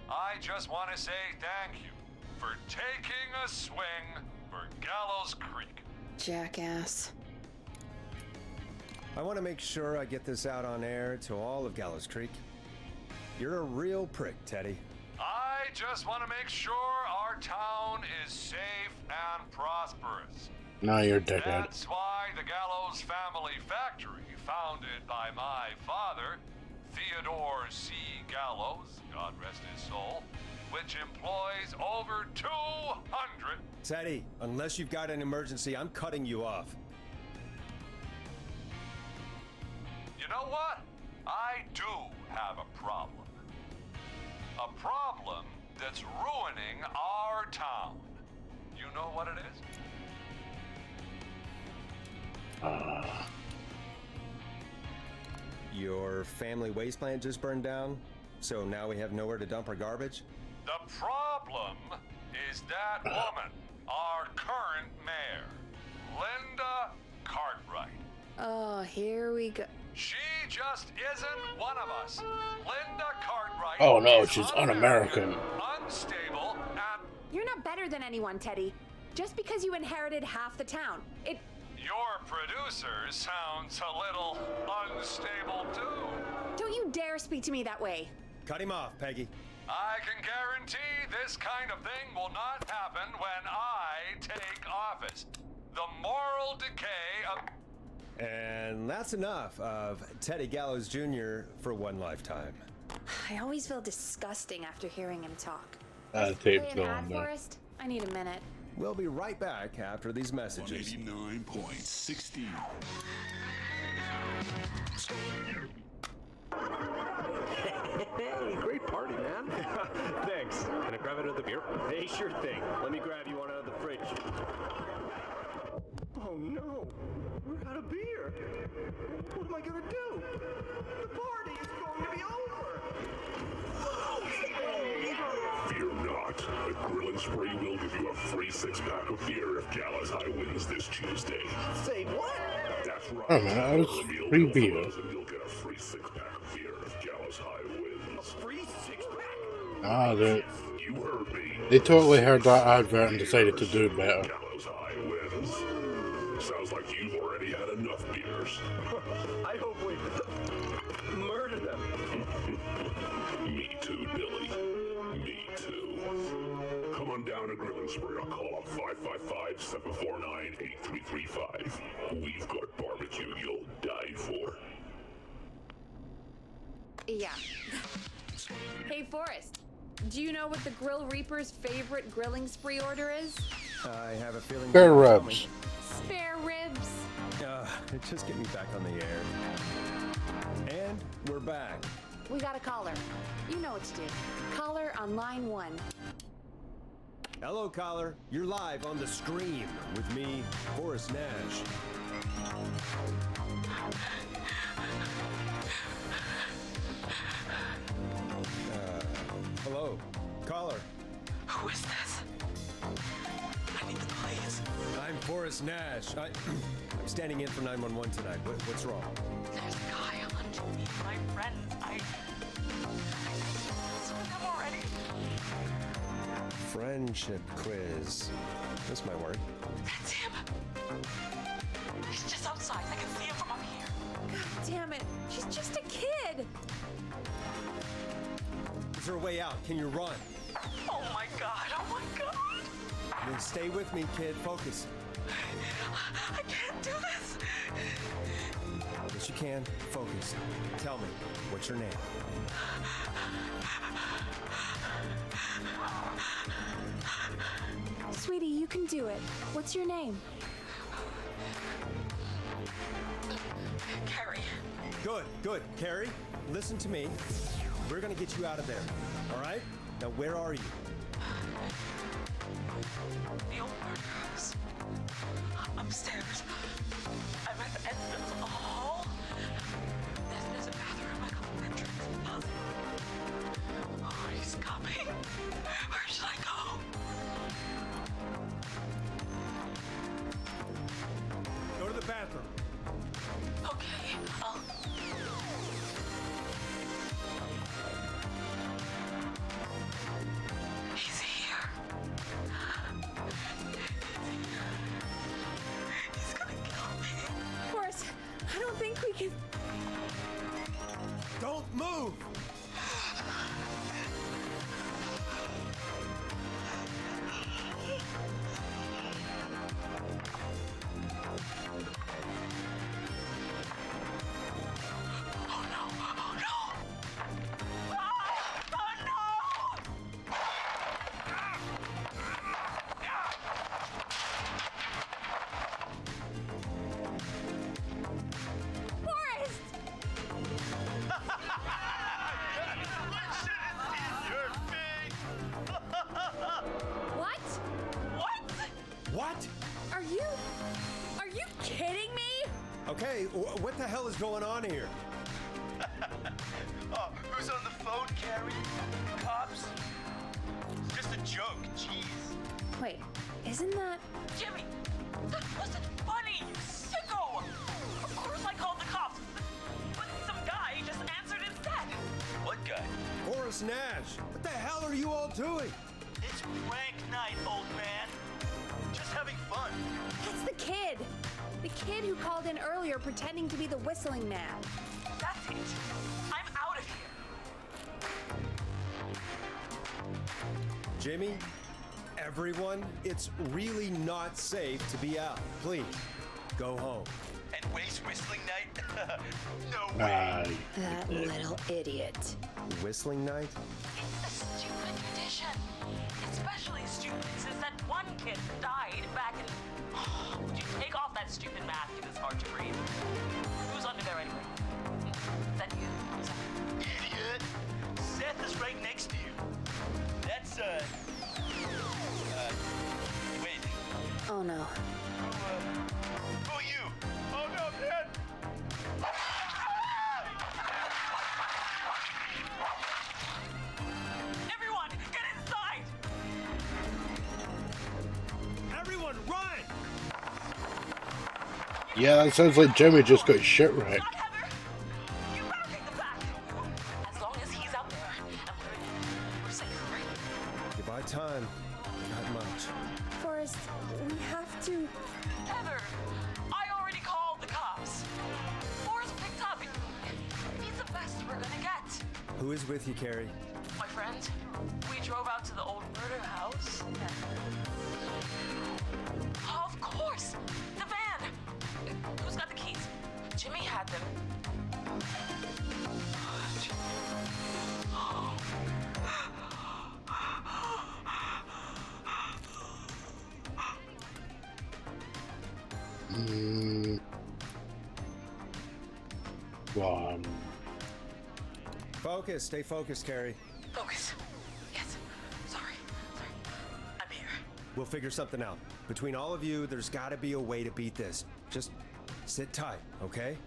I just want to say thank you for taking a swing for Gallows Creek. Jackass. I want to make sure I get this out on air to all of Gallows Creek. You're a real prick, Teddy. I just want to make sure our town is safe and prosperous. No, you're dickhead. That's why the Gallows Family Factory, founded by my father, Theodore C. Gallows, God rest his soul, which employs over 200. Teddy, unless you've got an emergency, I'm cutting you off. You know what? I do have a problem. A problem that's ruining our town. You know what it is? Your family waste plant just burned down, so now we have nowhere to dump our garbage? The problem is that woman, our current mayor, Linda Cartwright. Oh, here we go. She just isn't one of us. Linda Cartwright. Oh no, is she's un-American. Unstable, and You're not better than anyone, Teddy. Just because you inherited half the town. your producer sounds a little unstable too. Don't you dare speak to me that way. Cut him off, Peggy. I can guarantee this kind of thing will not happen when I take office. The moral decay of... And that's enough of Teddy Gallows Jr. for one lifetime. I always feel disgusting after hearing him talk. Tape's Play an going ad, there. Forrest? I need a minute. We'll be right back after these messages. 189.16. Hey, great party, man. Thanks. Can I grab another beer? Hey, sure thing. Let me grab you one out of the fridge. Oh no, we're out of beer. What am I gonna do? The party is going to be over. Fear not. The Grilling Spree will give you a free 6-pack of beer if Gallows High wins this Tuesday. Say what? That's right. Oh man, that was free beer. And you'll get a free 6-pack of beer if Gallows High wins. A free 6-pack? Ah, they You heard me. totally heard that advert and decided to do better. Gallows High wins. Sounds like you've already had enough beers. I hope we murder them. Me too, Billy. Me too. Come on down to Grilling Spree or call up 555-749-8335. We've got barbecue you'll die for. Yeah. Hey, Forrest. Do you know what the Grill Reaper's favorite grilling spree order is? I have a feeling... Spare ribs. Spare ribs. Just get me back on the air. And we're back. We got a caller. You know what to do. Caller on line 1. Hello, caller. You're live on the Scream with me, Forrest Nash. Hello, caller. Who is this? I need the police. I'm Forrest Nash. I'm standing in for 911 tonight. What's wrong? There's a guy on me, my friend. I with him already. Friendship quiz. This might work. That's him. He's just outside. I can see him from up here. God damn it. She's just a kid. Is there a way out? Can you run? Oh my god. Oh my god. Then stay with me, kid. Focus. I can't do this. Yes, you can. Focus. Tell me, what's your name? Sweetie, you can do it. What's your name? Carrie. Good. Carrie, listen to me. We're gonna get you out of there. All right? Now, where are you? The old murderers. Upstairs. I'm at the end of the hall. There's a bathroom, a couple bedrooms. Oh, he's coming. Where should I go? Go to the bathroom. Okay, What? Are you kidding me? Okay, what the hell is going on here? Oh, who's on the phone, Carrie? Cops? It's just a joke, jeez. Wait, isn't that... Jimmy, that wasn't funny, you sicko! Of course I called the cops, but some guy just answered instead. What guy? Forrest Nash, what the hell are you all doing? It's prank night, old man. Just having fun. It's the kid! The kid who called in earlier pretending to be the whistling man. That's it. I'm out of here. Jimmy, everyone, it's really not safe to be out. Please, go home. And waste whistling night? No way. That little idiot. Whistling night? It's a stupid tradition. Especially stupid since that one kid died back in... Would you take off that stupid mask if it's hard to breathe? Who's under there anyway? Is that you? Idiot! Seth is right next to you. That's, wait. Oh no. Who are you? Oh no, man! Everyone, get inside! Everyone, run! Yeah, that sounds like Jimmy just got shit wrecked. You better take them back. As long as he's out there, and we're safe, right? You buy time. Not much. Forrest, we have to... Heather, I already called the cops. Forrest picked up. He's the best we're gonna get. Who is with you, Carrie? My friend, we drove out to the old murder house. Of course, the van. Who's got the keys? Jimmy had them. One. Focus, stay focused, Carrie. Focus. Yes. Sorry. I'm here. We'll figure something out. Between all of you, there's gotta be a way to beat this. Just sit tight, okay?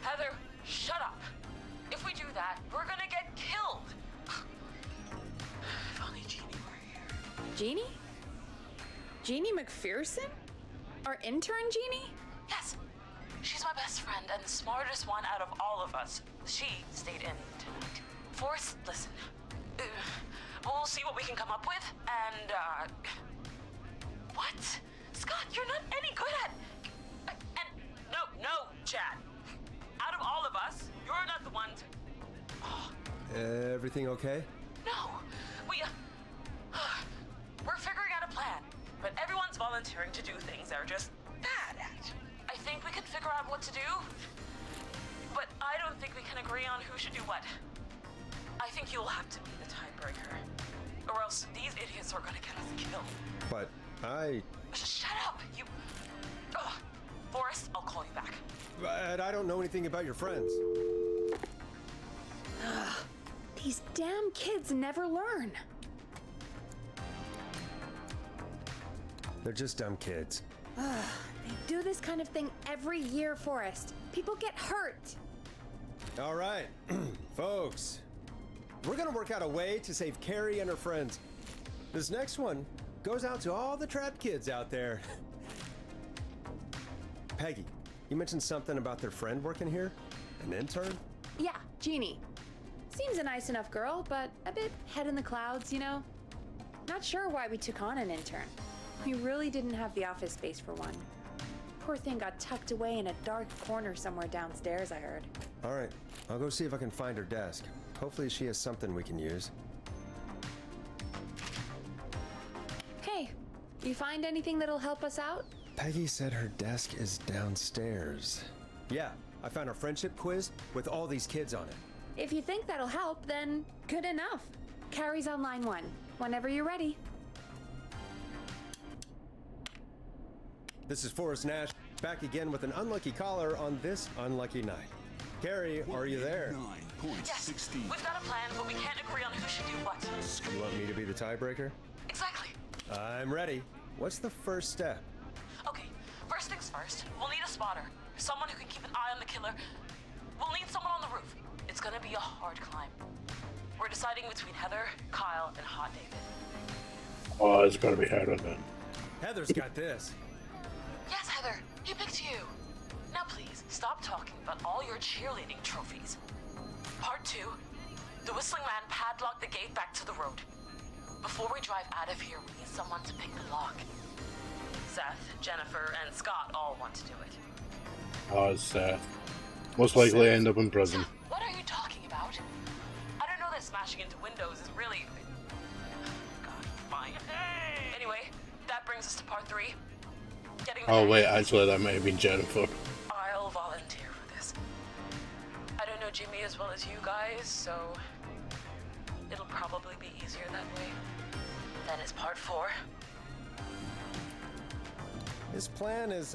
Heather, shut up. If we do that, we're gonna get killed. If only Jeannie were here. Jeannie? Jeannie McPherson? Our intern Jeannie? Yes. She's my best friend and the smartest one out of all of us. She stayed in tonight. Forrest, listen. We'll see what we can come up with, and, What? Scott, you're not any good at... And... No, Chad. Out of all of us, you're not the one to... Everything okay? No. We're figuring out a plan, but everyone's volunteering to do things they're just bad at. I think we can figure out what to do, but I don't think we can agree on who should do what. I think you'll have to be the tiebreaker, or else these idiots are gonna get us killed. But I... Shut up, you... Ugh. Forrest, I'll call you back. But I don't know anything about your friends. These damn kids never learn. They're just dumb kids. They do this kind of thing every year, Forrest. People get hurt. All right, folks. We're gonna work out a way to save Carrie and her friends. This next one goes out to all the trapped kids out there. Peggy, you mentioned something about their friend working here? An intern? Yeah, Jeannie. Seems a nice enough girl, but a bit head in the clouds, you know? Not sure why we took on an intern. We really didn't have the office space for one. Poor thing got tucked away in a dark corner somewhere downstairs, I heard. All right, I'll go see if I can find her desk. Hopefully she has something we can use. Hey, you find anything that'll help us out? Peggy said her desk is downstairs. Yeah, I found a friendship quiz with all these kids on it. If you think that'll help, then good enough. Carrie's on line 1. Whenever you're ready. This is Forrest Nash, back again with an unlucky caller on this unlucky night. Carrie, are you there? Yes, we've got a plan, but we can't agree on who should do what. You want me to be the tiebreaker? Exactly. I'm ready. what's the first step? Okay, first things first, we'll need a spotter. Someone who can keep an eye on the killer. We'll need someone on the roof. It's gonna be a hard climb. We're deciding between Heather, Kyle, and Hot David. Oh, it's gotta be Heather then. Heather's got this. Yes, Heather, he picked you. Now please, stop talking about all your cheerleading trophies. Part 2, the Whistling Man padlocked the gate back to the road. Before we drive out of here, we need someone to pick the lock. Seth, Jennifer, and Scott all want to do it. Oh, it's Seth. Most likely end up in prison. What are you talking about? I don't know that smashing into windows is really... God, fine. Anyway, that brings us to part 3. Getting Oh wait, actually that may have been Jennifer. I'll volunteer for this. I don't know Jimmy as well as you guys, so it'll probably be easier that way. Then it's part 4. This plan is,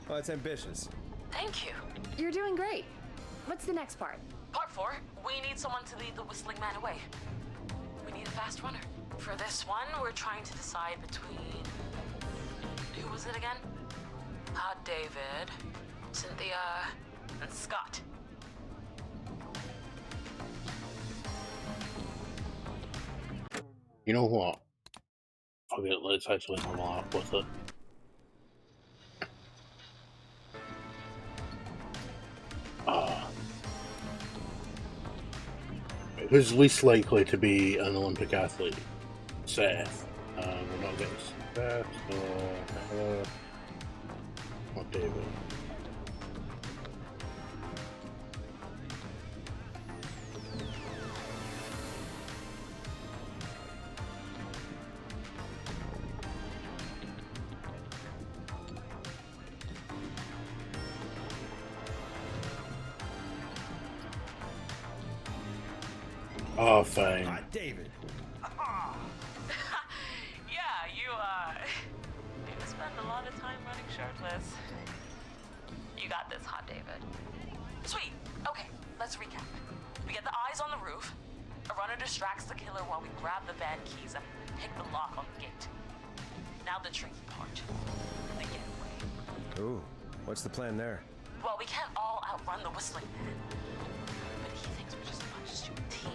well, it's ambitious. Thank you. You're doing great. What's the next part? Part 4, we need someone to lead the Whistling Man away. We need a fast runner. For this one, we're trying to decide between... Who was it again? Hot David, Cynthia, and Scott. You know what? Okay, let's actually come off with it. Who's least likely to be an Olympic athlete? Seth. We're not getting Seth, so not David. Oh, fine. David. Yeah, you spend a lot of time running shirtless. You got this, Hot David. Sweet. Okay, let's recap. We get the eyes on the roof. A runner distracts the killer while we grab the van keys and pick the lock on the gate. Now the tricky part. The getaway. Ooh, what's the plan there? Well, we can't all outrun the Whistling Man. But he thinks we're just a bunch of stupid teens.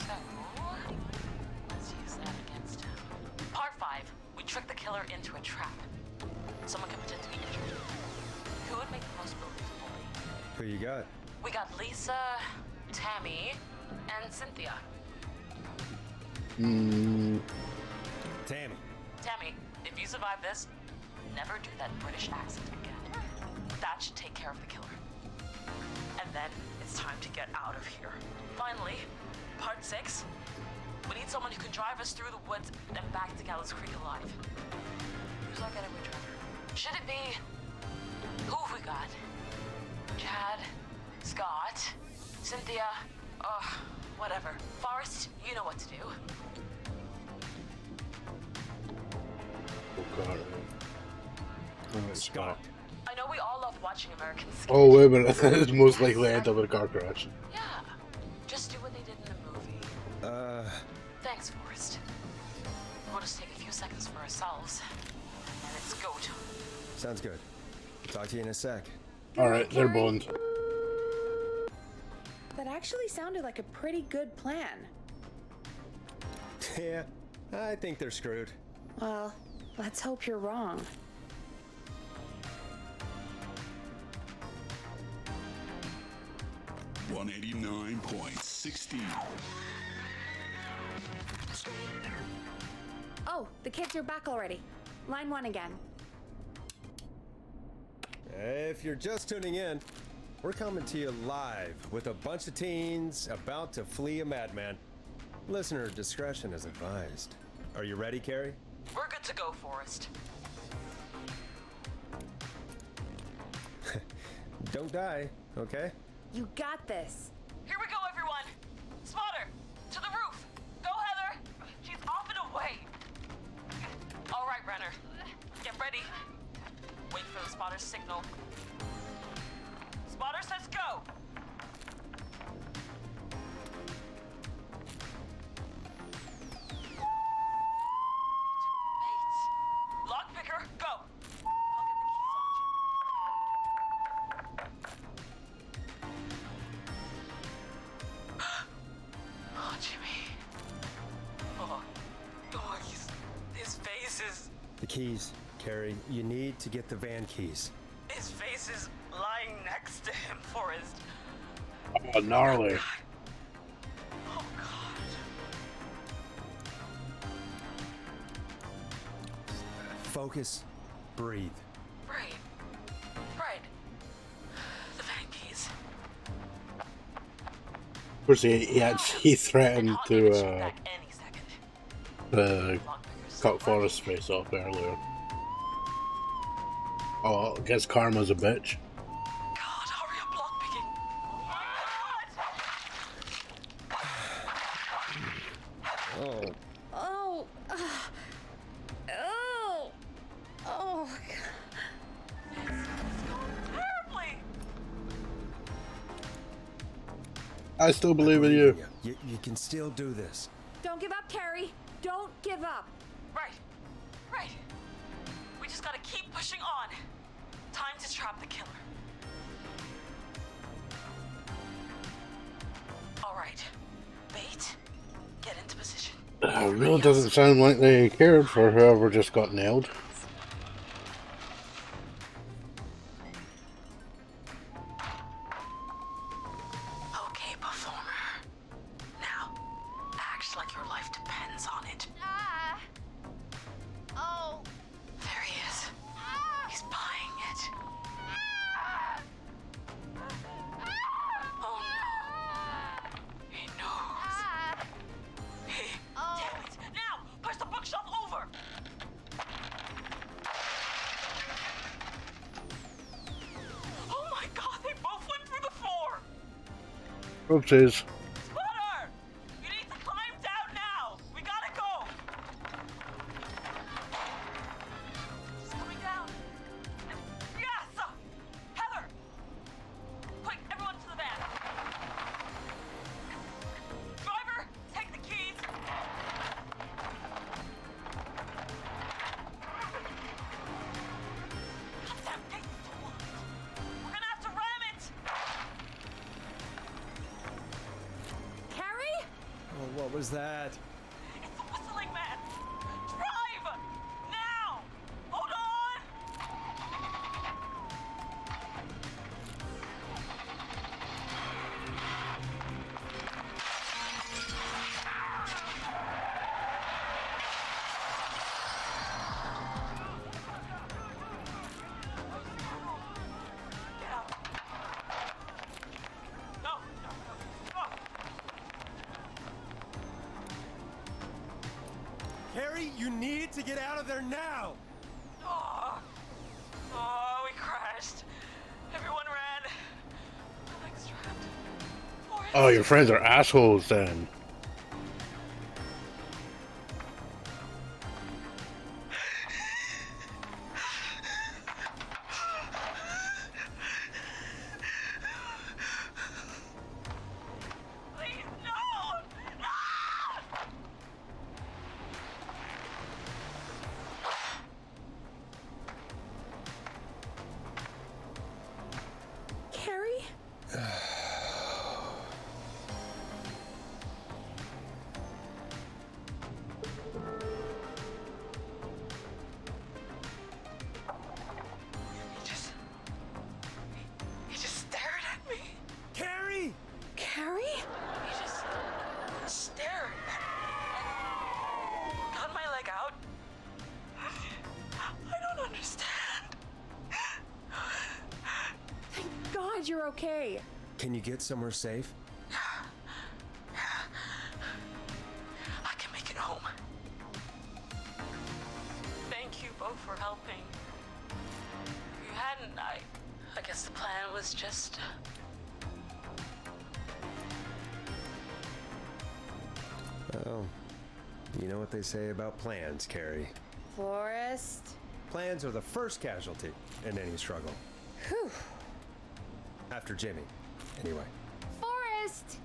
So, let's use that against him. Part 5, we trick the killer into a trap. Someone can pretend to be injured. Who would make the most believable lead? Who you got? We got Lisa, Tammy, and Cynthia. Tammy. Tammy, if you survive this, never do that British accent again. That should take care of the killer. And then it's time to get out of here. Finally, part 6. We need someone who can drive us through the woods and back to Gallows Creek alive. Who's our getaway driver? Should it be... Who have we got? Chad, Scott, Cynthia, whatever. Forrest, you know what to do. Oh god. Oh, Scott. I know we all love watching American Sketch. Oh wait a minute, it's most likely end up in a car crash. Yeah, just do what they did in the movie. Thanks, Forrest. We'll just take a few seconds for ourselves, and it's go time. Sounds good. Talk to you in a sec. Alright, they're boned. That actually sounded like a pretty good plan. Yeah, I think they're screwed. Well, let's hope you're wrong. $189.16. Oh, the kids are back already. Line 1 again. If you're just tuning in, we're coming to you live with a bunch of teens about to flee a madman. Listener discretion is advised. Are you ready, Carrie? We're good to go, Forrest. Don't die, okay? You got this. Here we go, everyone. Spotter, to the roof. Go, Heather. She's off and away. All right, Renner. Get ready. Wait for the spotter's signal. Spotter says go. Wait. is... The keys, Carrie. You need to get the van keys. His face is lying next to him, Forrest. Oh, gnarly. Oh, God. Focus. Breathe. Right. Right. The van keys. Of course, he threatened to cut Forrest's face off earlier. Oh, I guess karma's a bitch. God, hurry up, lockpicking. Oh. Oh. Oh. Oh. Terribly. I still believe in you. You can still do this. Don't give up, Carrie. Don't give up. Right. Right. We just gotta keep pushing on. Time to trap the killer. All right. Bait. Get into position. It really doesn't sound like they cared for whoever just got nailed. Okay, performer. Now, act like your life depends on it. Oh. There he is. He's buying it. Oh no. He knows. Damn it! Now! Push the bookshelf over! Oh my god, they both went through the floor! Oopsies. Spotter! You need to climb down now! We gotta go! She's coming down. Yes! Heather! Quick, everyone to the van! Driver, take the keys! Goddamn gate is too locked. We're gonna have to ram it! Carrie? Oh, what was that? It's the whistling man! Drive! Now! Hold on! Get out. No, no, no. Carrie, you need to get out of there now! Oh, we crashed. Everyone ran. My leg's trapped. Oh, your friends are assholes then. Please, no! No! Carrie? He just stared at me. Carrie! Carrie? He just stared and got my leg out. I don't understand. Thank God you're okay. Can you get somewhere safe? I can make it home. Thank you both for helping. If you hadn't, I guess the plan was just... Oh, you know what they say about plans, Carrie. Forrest? Plans are the first casualty in any struggle. Whew. After Jimmy, anyway. Forrest!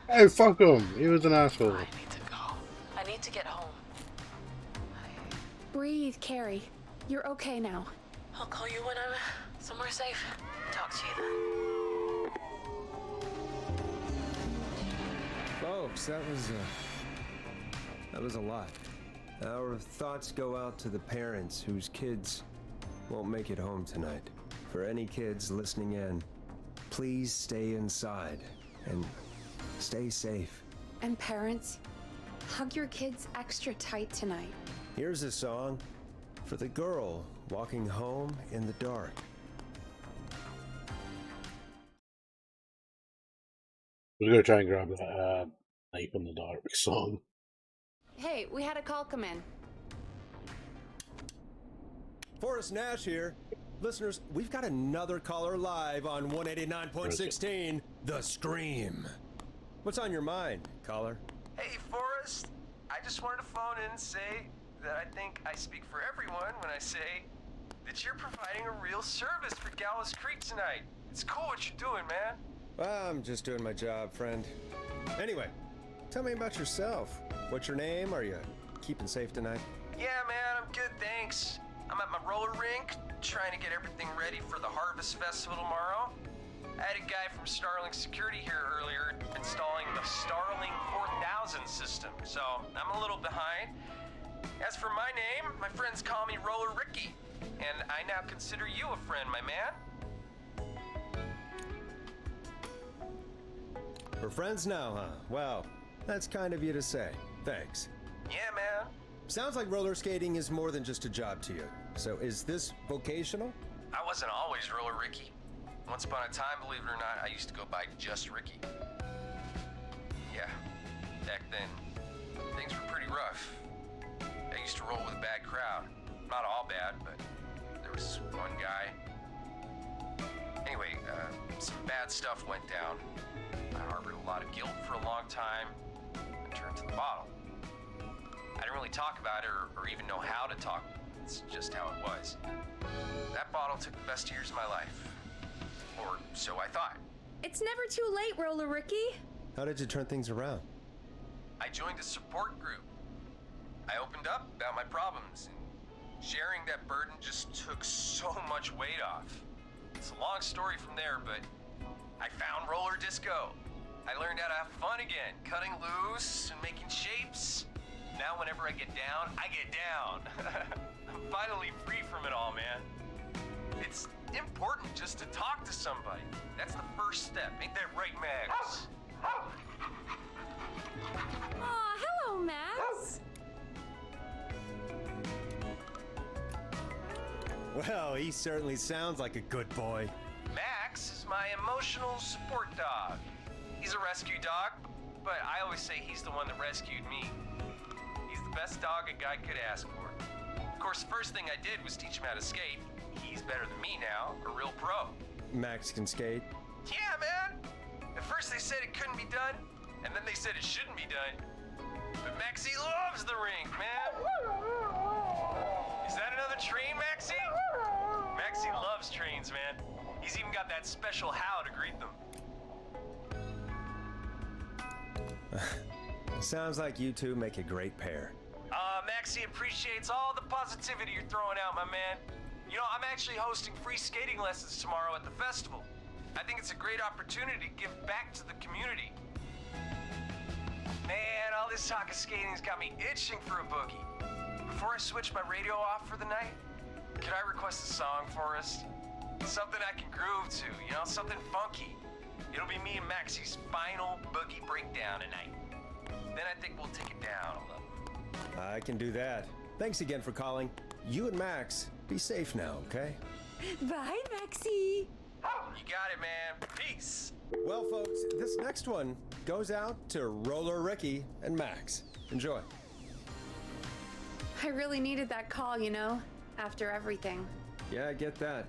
Hey, fuck him. He was an asshole. I need to go. I need to get home. Breathe, Carrie. You're okay now. I'll call you when I'm somewhere safe. Talk to you then. Folks, that was a lot. Our thoughts go out to the parents whose kids won't make it home tonight. For any kids listening in, please stay inside and stay safe. And parents, hug your kids extra tight tonight. Here's a song for the girl walking home in the dark. We're gonna try and grab that Knife in the Dark song. Hey, we had a call come in. Forrest Nash here. Listeners, we've got another caller live on 189.16, The Scream. What's on your mind, caller? Hey, Forrest. I just wanted to phone in and say that I think I speak for everyone when I say that you're providing a real service for Gallows Creek tonight. It's cool what you're doing, man. Well, I'm just doing my job, friend. Anyway, tell me about yourself. What's your name? Are you keeping safe tonight? Yeah, man, I'm good, thanks. I'm at my roller rink, trying to get everything ready for the Harvest Festival tomorrow. I had a guy from Starling Security here earlier installing the Starling 4000 system, so I'm a little behind. As for my name, my friends call me Roller Ricky, and I now consider you a friend, my man. We're friends now, huh? Well, that's kind of you to say. Thanks. Yeah, man. Sounds like roller skating is more than just a job to you. So is this vocational? I wasn't always Roller Ricky. Once upon a time, believe it or not, I used to go by just Ricky. Yeah, back then, things were pretty rough. I used to roll with a bad crowd. Not all bad, but there was one guy. Anyway, some bad stuff went down. I harbored a lot of guilt for a long time and turned to the bottle. I didn't really talk about it or even know how to talk. It's just how it was. That bottle took the best years of my life. Or so I thought. It's never too late, Roller Ricky. How did you turn things around? I joined a support group. I opened up about my problems, and sharing that burden just took so much weight off. It's a long story from there, but I found roller disco. I learned how to have fun again, cutting loose and making shapes. Now whenever I get down, I get down. I'm finally free from it all, man. It's important just to talk to somebody. That's the first step. Ain't that right, Max? Aw, hello, Max. Well, he certainly sounds like a good boy. Max is my emotional support dog. He's a rescue dog, but I always say he's the one that rescued me. He's the best dog a guy could ask for. Of course, the first thing I did was teach him how to skate. He's better than me now, a real pro. Max can skate? Yeah, man! At first they said it couldn't be done, and then they said it shouldn't be done. But Maxie loves the rink, man! Is that another train, Maxie? Maxie loves trains, man. He's even got that special how to greet them. Sounds like you two make a great pair. Maxie appreciates all the positivity you're throwing out, my man. You know, I'm actually hosting free skating lessons tomorrow at the festival. I think it's a great opportunity to give back to the community. Man, all this talk of skating's got me itching for a boogie. Before I switch my radio off for the night, could I request a song, Forrest? Something I can groove to, you know, something funky. It'll be me and Maxie's final boogie breakdown tonight. Then I think we'll take it down a level. I can do that. Thanks again for calling. You and Max, be safe now, okay? Bye, Maxie. You got it, man. Peace. Well, folks, this next one goes out to Roller Ricky and Max. Enjoy. I really needed that call, you know, after everything. Yeah, I get that.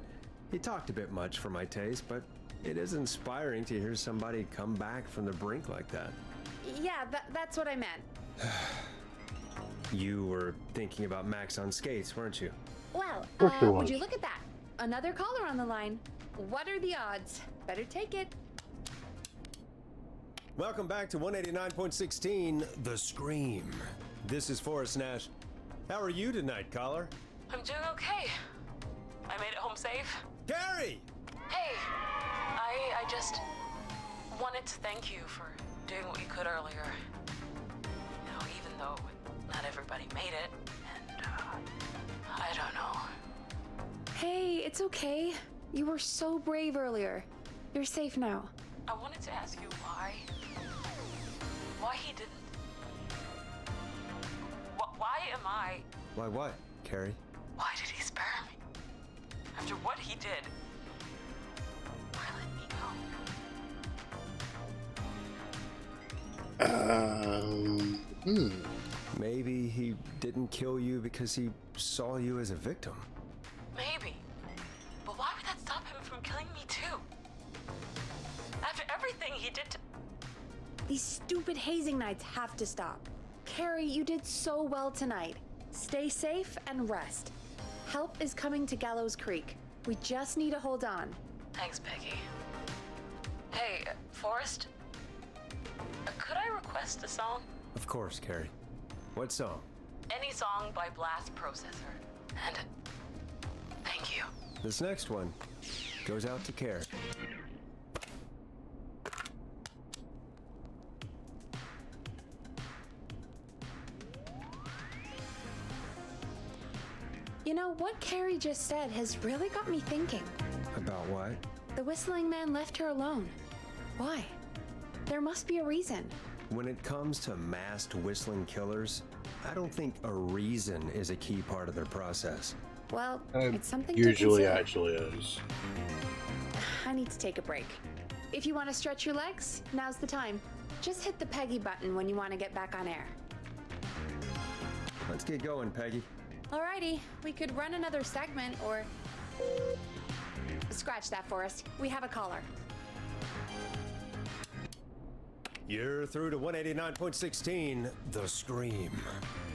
He talked a bit much for my taste, but it is inspiring to hear somebody come back from the brink like that. Yeah, that's what I meant. You were thinking about Max on skates, weren't you? Well, would you look at that? Another caller on the line. What are the odds? Better take it. Welcome back to 189.16, The Scream. This is Forrest Nash. How are you tonight, caller? I'm doing okay. I made it home safe. Gary! Hey, I just wanted to thank you for doing what you could earlier. You know, even though not everybody made it, and I don't know. Hey, it's okay. You were so brave earlier. You're safe now. I wanted to ask you why he didn't. Why am I? Why what, Carrie? Why did he spare me? After what he did, why let me go? Maybe he didn't kill you because he saw you as a victim. Maybe. But why would that stop him from killing me too? After everything he did to... These stupid hazing nights have to stop. Carrie, you did so well tonight. Stay safe and rest. Help is coming to Gallows Creek. We just need to hold on. Thanks, Peggy. Hey, Forrest? Could I request a song? Of course, Carrie. What song? Any song by Blast Processor. And thank you. This next one goes out to Carrie. You know, what Carrie just said has really got me thinking. About what? The Whistling Man left her alone. Why? There must be a reason. When it comes to masked whistling killers, I don't think a reason is a key part of their process. Well, it's something Usually to consider. actually is. I need to take a break. If you want to stretch your legs, now's the time. Just hit the Peggy button when you want to get back on air. Let's get going, Peggy. Alrighty, we could run another segment or... Scratch that, Forrest. We have a caller. You're through to 189.16, The Scream.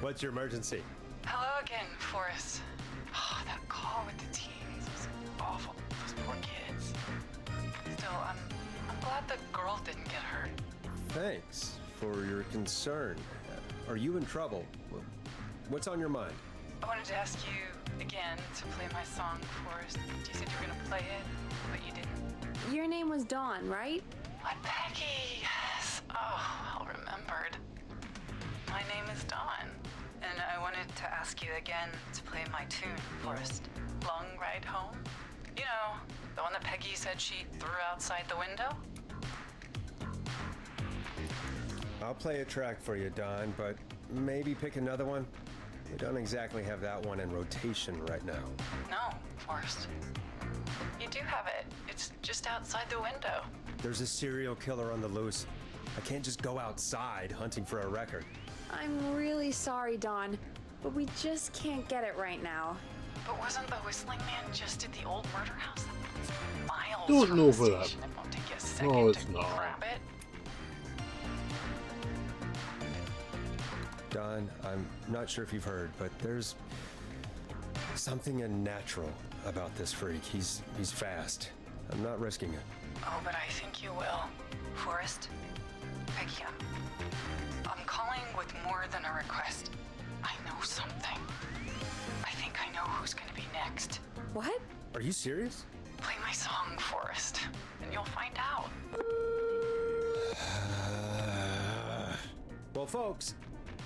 What's your emergency? Hello again, Forrest. Oh, that call with the teens was awful. Those poor kids. Still, I'm glad the girl didn't get hurt. Thanks for your concern. Are you in trouble? What's on your mind? I wanted to ask you again to play my song, Forrest. You said you were gonna play it, but you didn't. Your name was Dawn, right? What, Peggy? Yes. Oh, well remembered. My name is Dawn, and I wanted to ask you again to play my tune, Forrest. Long Ride Home? You know, the one that Peggy said she threw outside the window? I'll play a track for you, Don, but maybe pick another one. We don't exactly have that one in rotation right now. No, Forrest. You do have it. It's just outside the window. There's a serial killer on the loose. I can't just go outside hunting for a record. I'm really sorry, Dawn, but we just can't get it right now. But wasn't the Whistling Man just at the old murder house? That's miles Don't from know the for that. station. It won't take you a second No, it's to not. grab it. Don, I'm not sure if you've heard, but there's something unnatural about this freak. He's fast. I'm not risking it. Oh, but I think you will. Forrest? Peggy, I'm calling with more than a request. I know something. I think I know who's gonna be next. What? Are you serious? Play my song, Forrest, and you'll find out. Well, folks,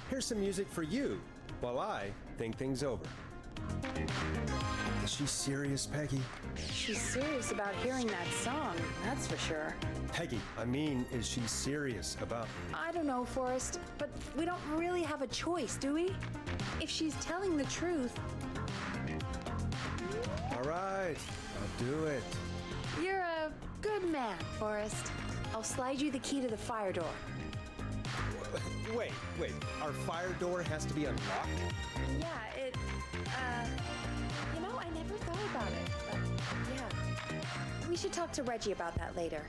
here's some music for you while I think things over. Is she serious, Peggy? She's serious about hearing that song, that's for sure. Peggy, I mean, is she serious about... I don't know, Forrest, but we don't really have a choice, do we? If she's telling the truth... All right, I'll do it. You're a good man, Forrest. I'll slide you the key to the fire door. Wait, our fire door has to be unlocked? Yeah, it, you know, I never thought about it, but yeah. We should talk to Reggie about that later.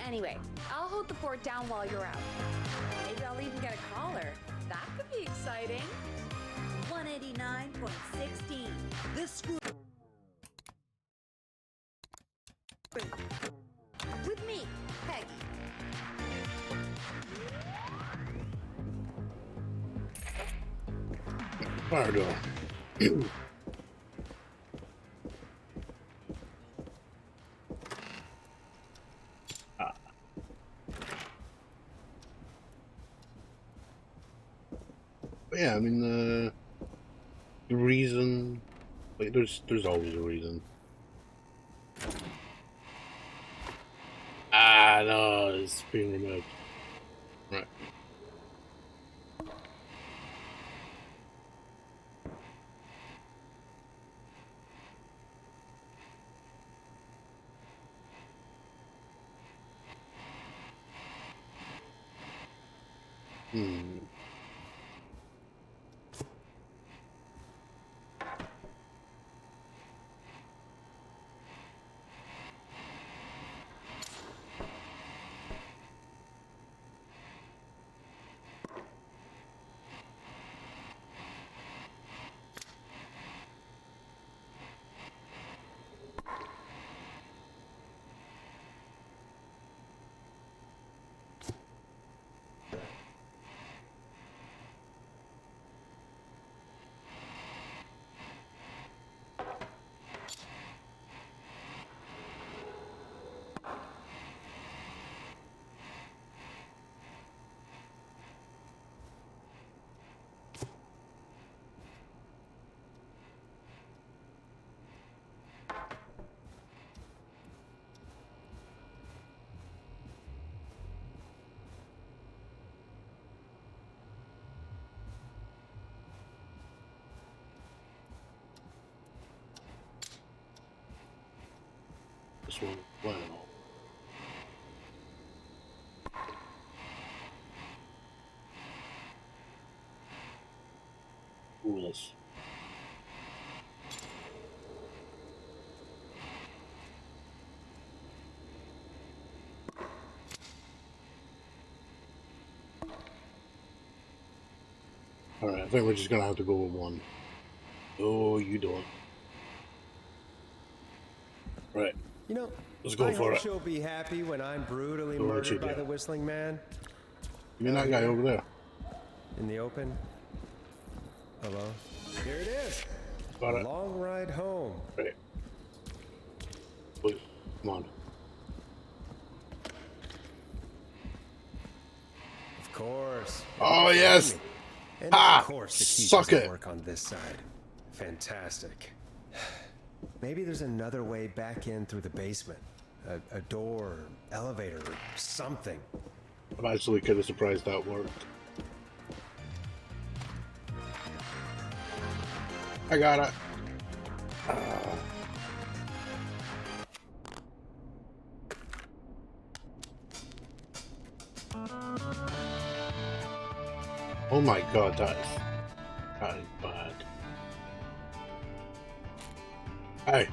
Anyway, I'll hold the fort down while you're out. Maybe I'll even get a caller. That could be exciting. 189.16. The Scream. With me, Peggy. Fire door. But yeah, I mean, the reason, like, there's always a reason. Ah, no, it's being removed. Right. This one, wow. Ooh, let's. Alright, I think we're just gonna have to go with one. Oh, you don't. Right. You know, let's go I for hope it. she'll be happy when I'm brutally Do what you murdered by do. the Whistling Man. You mean that guy over there? In the open. Hello? Here it is. Got it. Long ride home. Right. Wait, come on. Of course. Oh, yes. And Ah, of course the key suck doesn't it. work on this side. Fantastic. Maybe there's another way back in through the basement. A door, elevator, or something. I'm actually kind of surprised that worked. I got it. Oh my god, that is bad. Hey.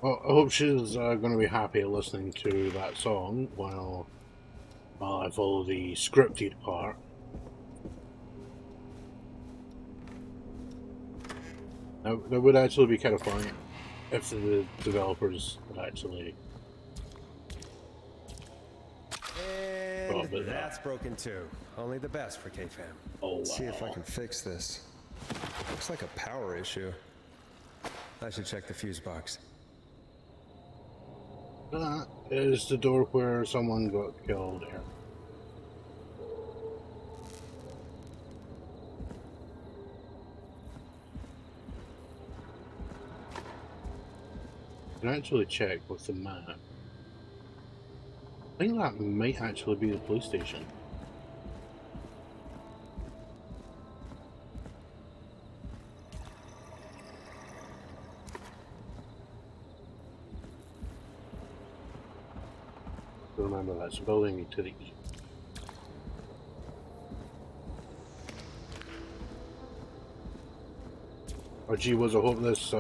Well, I hope she's going to be happy listening to that song while I follow the scripted part. Now, that would actually be kind of fun if the developers would actually... And that's broken too. Only the best for K-Fam. Oh, wow. See if I can fix this. Looks like a power issue. I should check the fuse box. That is the door where someone got killed here. I can actually check with the map. I think that might actually be the police station. Remember, that's a building to the east. Oh gee whiz, I hope this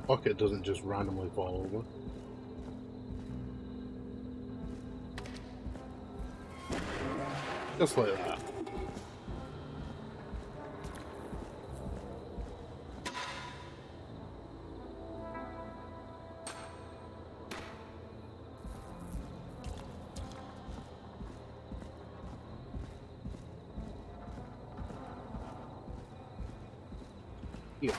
bucket doesn't just randomly fall over. Just like that. Yeah.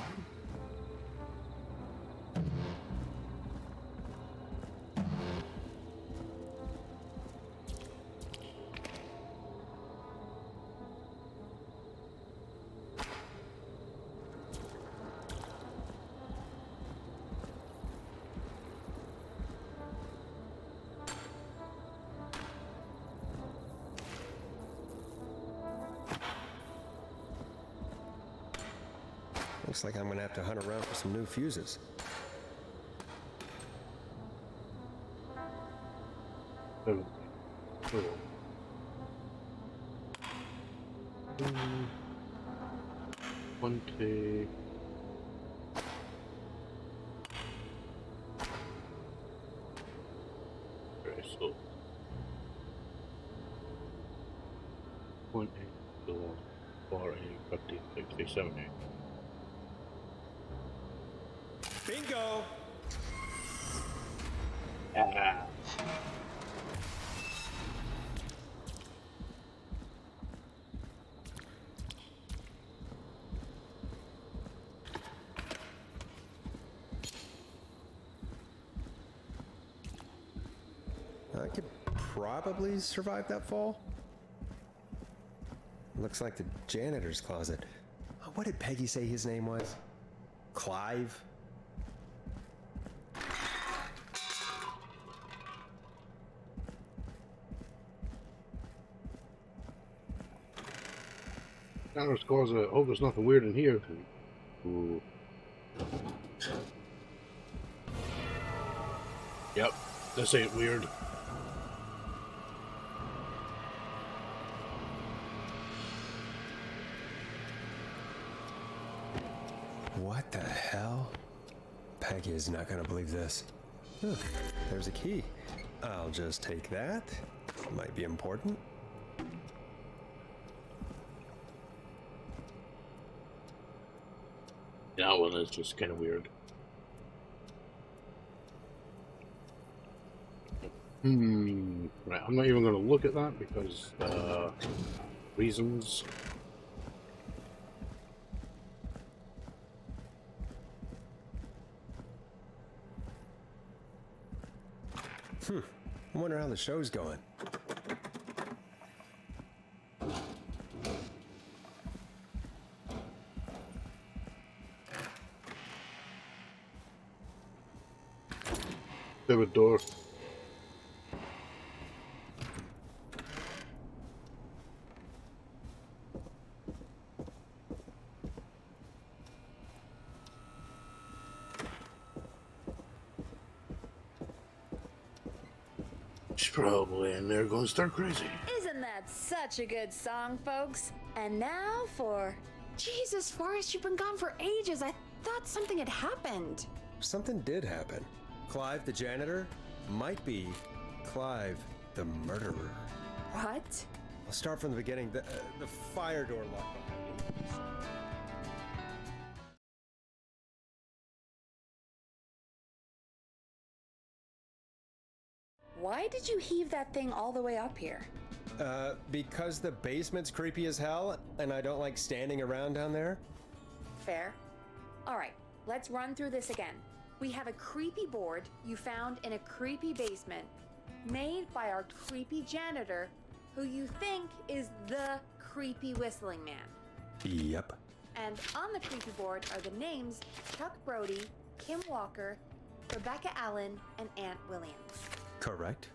Looks like I'm gonna have to hunt around for some new fuses. Oh. Cool. 20. Okay, so 20, 40, 50, 60, 70. Bingo! Ah. I could probably survive that fall. Looks like the janitor's closet. What did Peggy say his name was? Clive? Janitor's closet. Hope there's nothing weird in here. Ooh. Yep, this ain't weird. What the hell? Peggy is not gonna believe this. Huh, there's a key. I'll just take that. Might be important. That one is just kind of weird. Right, I'm not even going to look at that because reasons. I wonder how the show's going. Pivot door. She's probably in there going stir crazy. Isn't that such a good song, folks? And now for... Jesus, Forrest, you've been gone for ages. I thought something had happened. Something did happen. Clive the janitor might be Clive the murderer. What? I'll start from the beginning. The fire door locked behind me. Why did you heave that thing all the way up here? Because the basement's creepy as hell, and I don't like standing around down there. Fair. All right, let's run through this again. We have a creepy board you found in a creepy basement, made by our creepy janitor, who you think is the creepy whistling man. Yep. And on the creepy board are the names Chuck Brody, Kim Walker, Rebecca Allen, and Aunt Williams. Correct.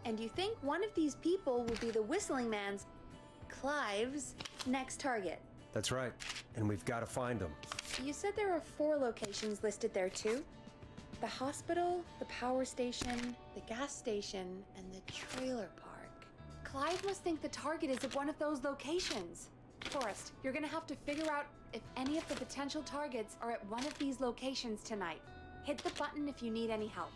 And you think one of these people will be the whistling man's, Clive's, next target. That's right. And we've got to find them. You said there are 4 locations listed there too? The hospital, the power station, the gas station, and the trailer park. Clive must think the target is at one of those locations. Forrest, you're gonna have to figure out if any of the potential targets are at one of these locations tonight. Hit the button if you need any help.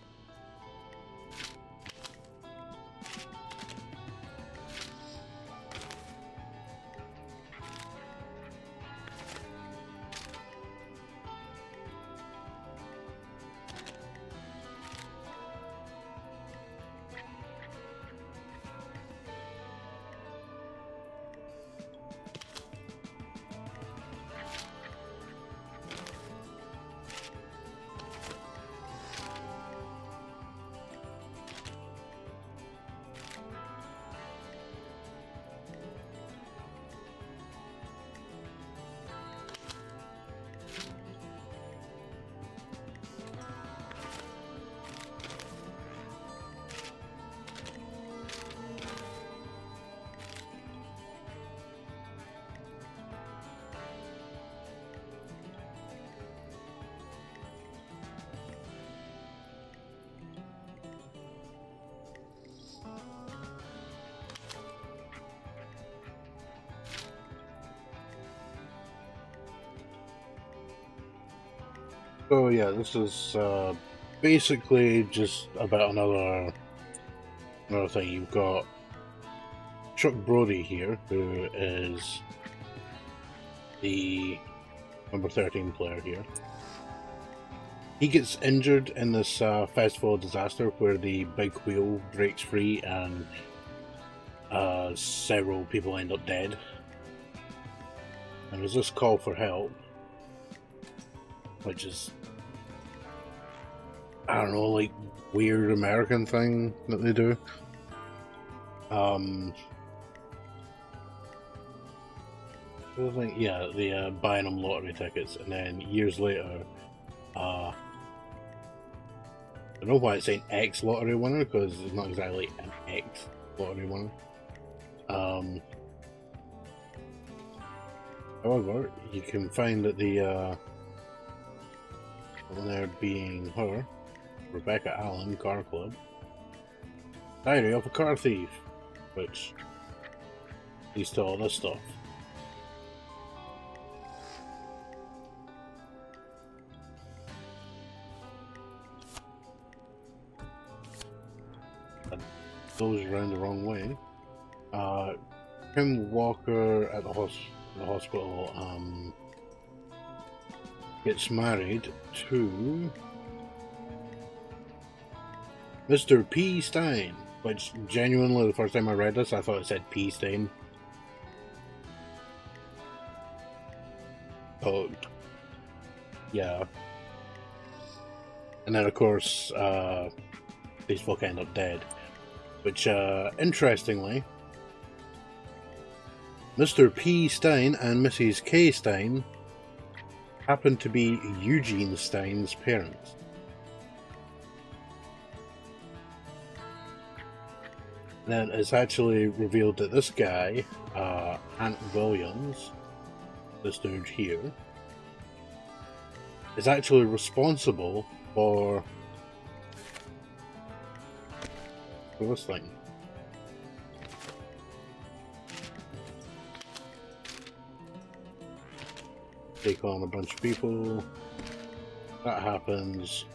So yeah, this is basically just about another thing. You've got Chuck Brody here, who is the number 13 player here. He gets injured in this festival disaster where the big wheel breaks free and several people end up dead. And there's this call for help, which is, I don't know, like weird American thing that they do. Yeah, they buying them lottery tickets, and then years later, I don't know why it's saying X lottery winner, because it's not exactly an X lottery winner. However, you can find that the one there being her, Rebecca Allen, Car Club, Diary of a Car Thief, which leads to all this stuff. And goes around the wrong way. Kim Walker at the hospital gets married to Mr. P. Stein, which genuinely the first time I read this I thought it said P. Stein. Oh, yeah. And then of course these folk end up dead, which interestingly, Mr. P. Stein and Mrs. K. Stein happen to be Eugene Stein's parents. And then it's actually revealed that this guy, Ant Williams, this dude here, is actually responsible for this thing. Take on a bunch of people. That happens.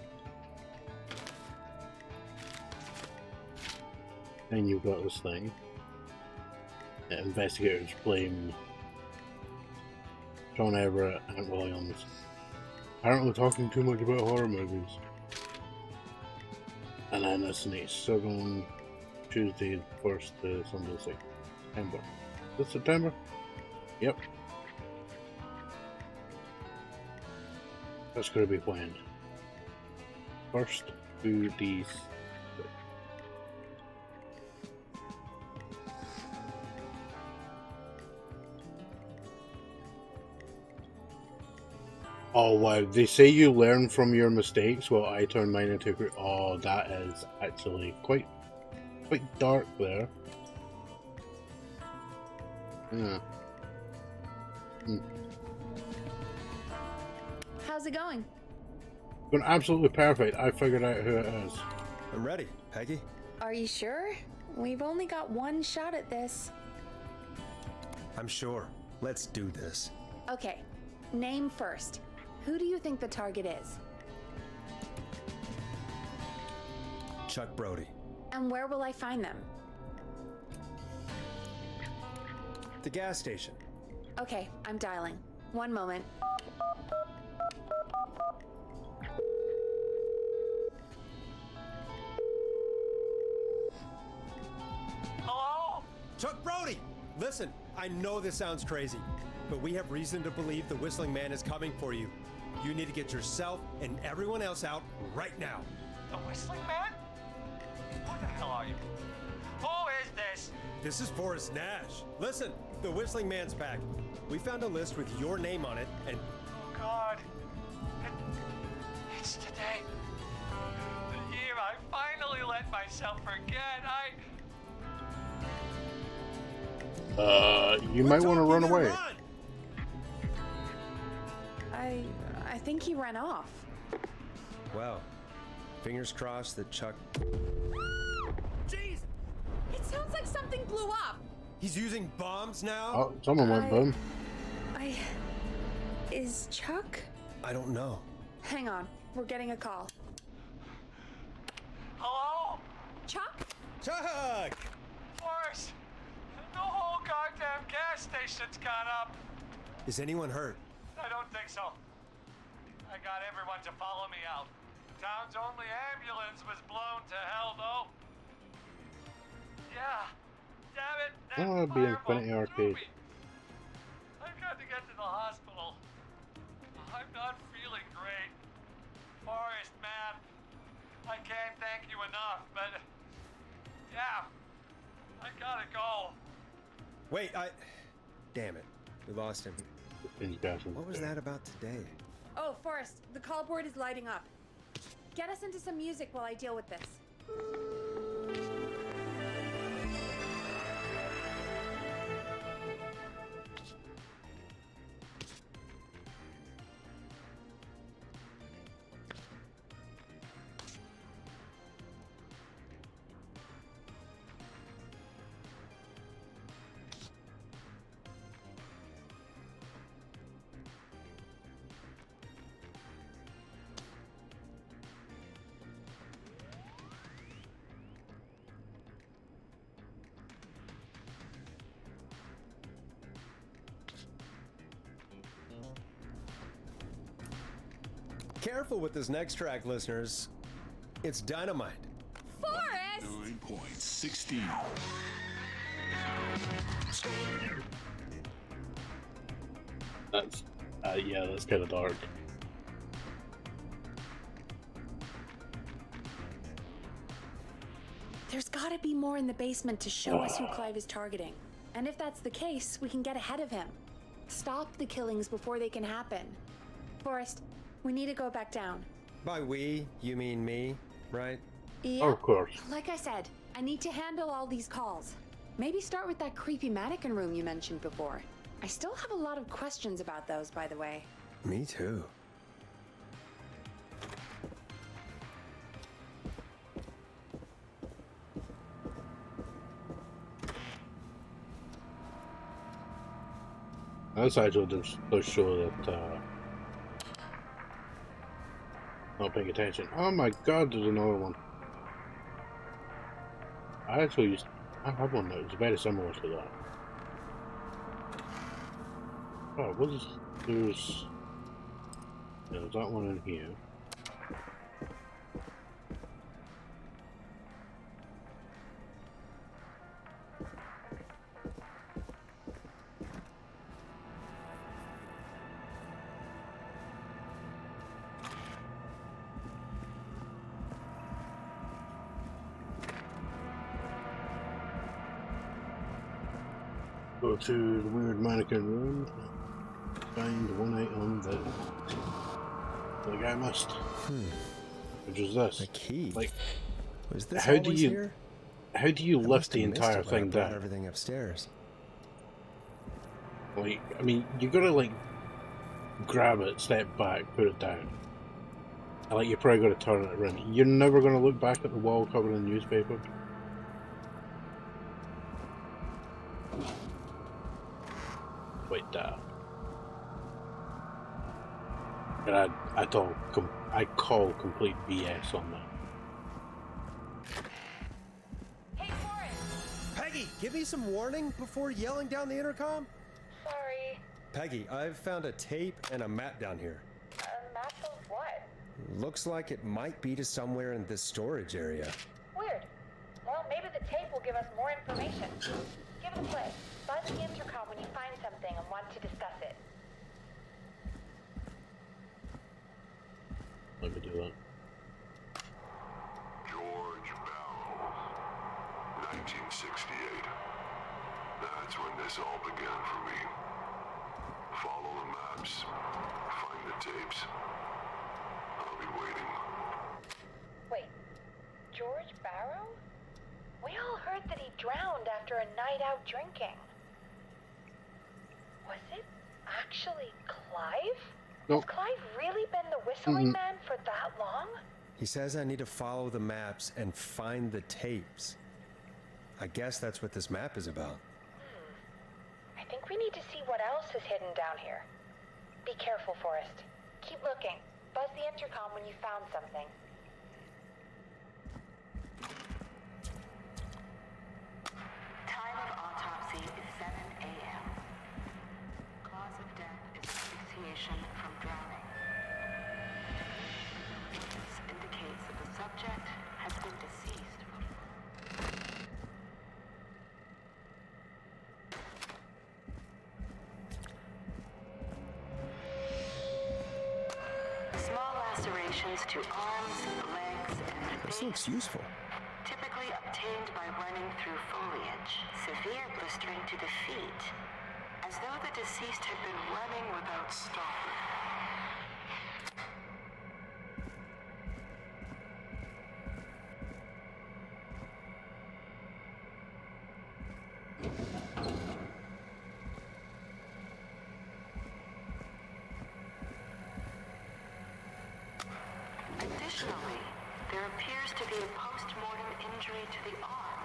Then you've got this thing. Investigators blame John Everett and Williams. Apparently talking too much about horror movies. And then this next 7 Tuesday 1st to Sunday 6th September. Is it September? Yep. That's going to be when? 1st to the 6th. Oh wow, they say you learn from your mistakes. Well, I turned mine into... Oh, that is actually quite dark there. Yeah. How's it going? Going absolutely perfect. I figured out who it is. I'm ready, Peggy. Are you sure? We've only got one shot at this. I'm sure. Let's do this. Okay, name first. Who do you think the target is? Chuck Brody. And where will I find them? The gas station. Okay, I'm dialing. One moment. Hello? Chuck Brody! Listen, I know this sounds crazy, but we have reason to believe the Whistling Man is coming for you. You need to get yourself and everyone else out right now. The Whistling Man? Who the hell are you? Who is this? This is Forrest Nash. Listen, the Whistling Man's back. We found a list with your name on it, and... Oh, God. It's today. The year I finally let myself forget. You might want to run away. I think he ran off. Well, fingers crossed that Chuck... Jeez! It sounds like something blew up. He's using bombs now? Oh, someone went boom. Is Chuck? I don't know. Hang on, we're getting a call. Hello? Chuck? Chuck! Forrest, the whole goddamn gas station's gone up. Is anyone hurt? I don't think so. I got everyone to follow me out. The town's only ambulance was blown to hell, though. Yeah. Damn it. I want to be Infinity Arcade. I've got to get to the hospital. I'm not feeling great. Forrest, man. I can't thank you enough, but... Yeah. I gotta go. Wait, Damn it. We lost him. What was that about today? Oh, Forrest, the call board is lighting up. Get us into some music while I deal with this. Careful with this next track, listeners. It's dynamite. Forrest! 9.16. That's, yeah, that's kind of dark. There's gotta be more in the basement to show us who Clive is targeting. And if that's the case, we can get ahead of him. Stop the killings before they can happen. Forrest, we need to go back down. By we, you mean me, right? Yeah. Of course. Like I said, I need to handle all these calls. Maybe start with that creepy mannequin room you mentioned before. I still have a lot of questions about those, by the way. Me too. That's actually does show that not paying attention. Oh my god, there's another one. I have one that was very similar to that. Oh, what is there's that one in here. Go to the weird mannequin room. Find one item that the guy missed. Which is this. A key. Like, was this how do always you here? how do you I lift must the have missed entire it when I thing brought down? Everything upstairs. Like, I mean, you gotta like grab it, step back, put it down. And like, you're probably gonna turn it around. You're never gonna look back at the wall covered in newspaper. Wait, and I call complete BS on that. Hey, Forrest! Peggy, give me some warning before yelling down the intercom. Sorry. Peggy, I've found a tape and a map down here. A map of what? Looks like it might be to somewhere in this storage area. Weird. Well, maybe the tape will give us more information. Give it a play. Buzz the intercom when you find something and want to discuss it. Let me do that. George Barrow, 1968. That's when this all began for me. Follow the maps, find the tapes. I'll be waiting. Wait, George Barrow? We all heard that he drowned after a night out drinking. Was it actually Clive? Nope. Has Clive really been the whistling man for that long? He says I need to follow the maps and find the tapes. I guess that's what this map is about. I think we need to see what else is hidden down here. Be careful, Forrest. Keep looking. Buzz the intercom when you found something. Time of autopsy is 7 a.m. Cause of death is asphyxiation from drowning. This indicates that the subject has been deceased. Small lacerations to arms, legs, and This face, looks useful. typically obtained by running through foliage. Severe blistering to the feet, as though the deceased had been running without stopping. Additionally, there appears to be a post-mortem injury to the arm.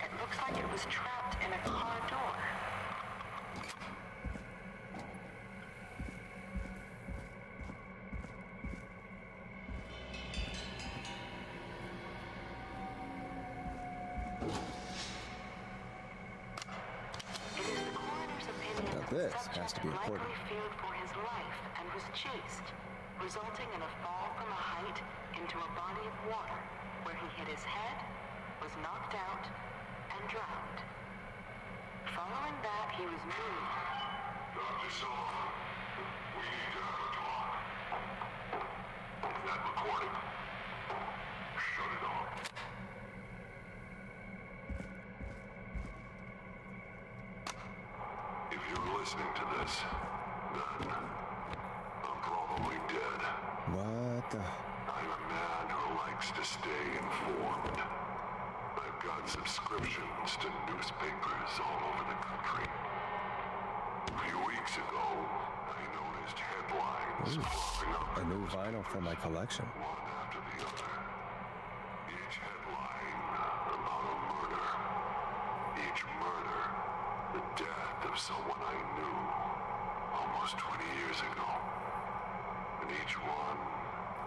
It looks like it was trapped in a car door. It is the coroner's opinion Now that the this subject has to be important. likely feared for his life and was chased, resulting in a fall from a height into a body of water, where he hit his head, was knocked out, and drowned. Following that, he was moved. Dr. Sullivan, we need to have a talk. That recording. Shut it off. If you're listening to this, then I'm probably dead. What the? I'm a man who likes to stay informed. I've got subscriptions to newspapers all over the country. A few weeks ago, I noticed headlines cropping up A new vinyl for my collection. one after the other. Each headline about a murder. Each murder, the death of someone I knew almost 20 years ago. And each one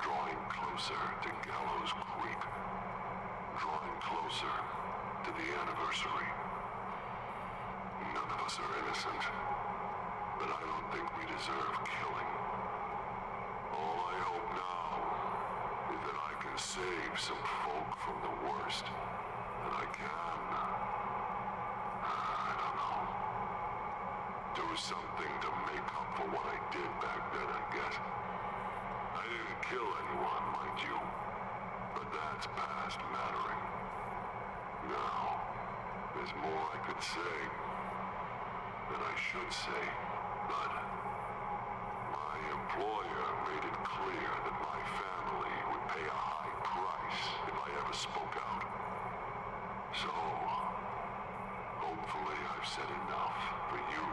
drawing closer to Gallows Creek. Drawing closer to the anniversary. None of us are innocent, but I don't think we deserve killing. All I hope now is that I can save some folk from the worst. And I can. I don't know. Do something to make up for what I did back then, I guess. I didn't kill anyone, mind you. But that's past mattering. Now, there's more I could say. That I should say. But my employer made it clear that my family would pay a high price if I ever spoke out. So, hopefully I've said enough for you,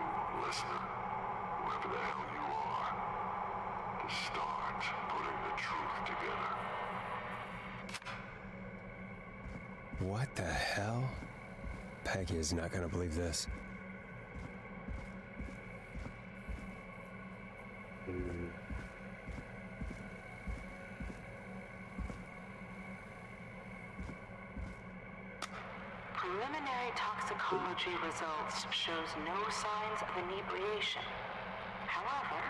listener, whoever the hell you are, to start putting the truth together. What the hell? Peggy is not gonna believe this. Preliminary toxicology results shows no signs of inebriation. However,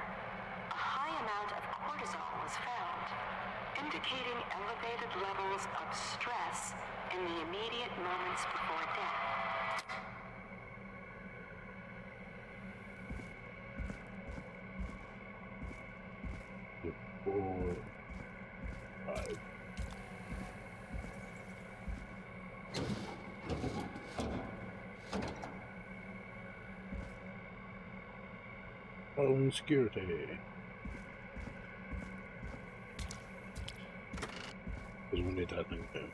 a high amount of cortisol was found, indicating elevated levels of stress in the immediate moments before death. Home security. Because we need that thing too.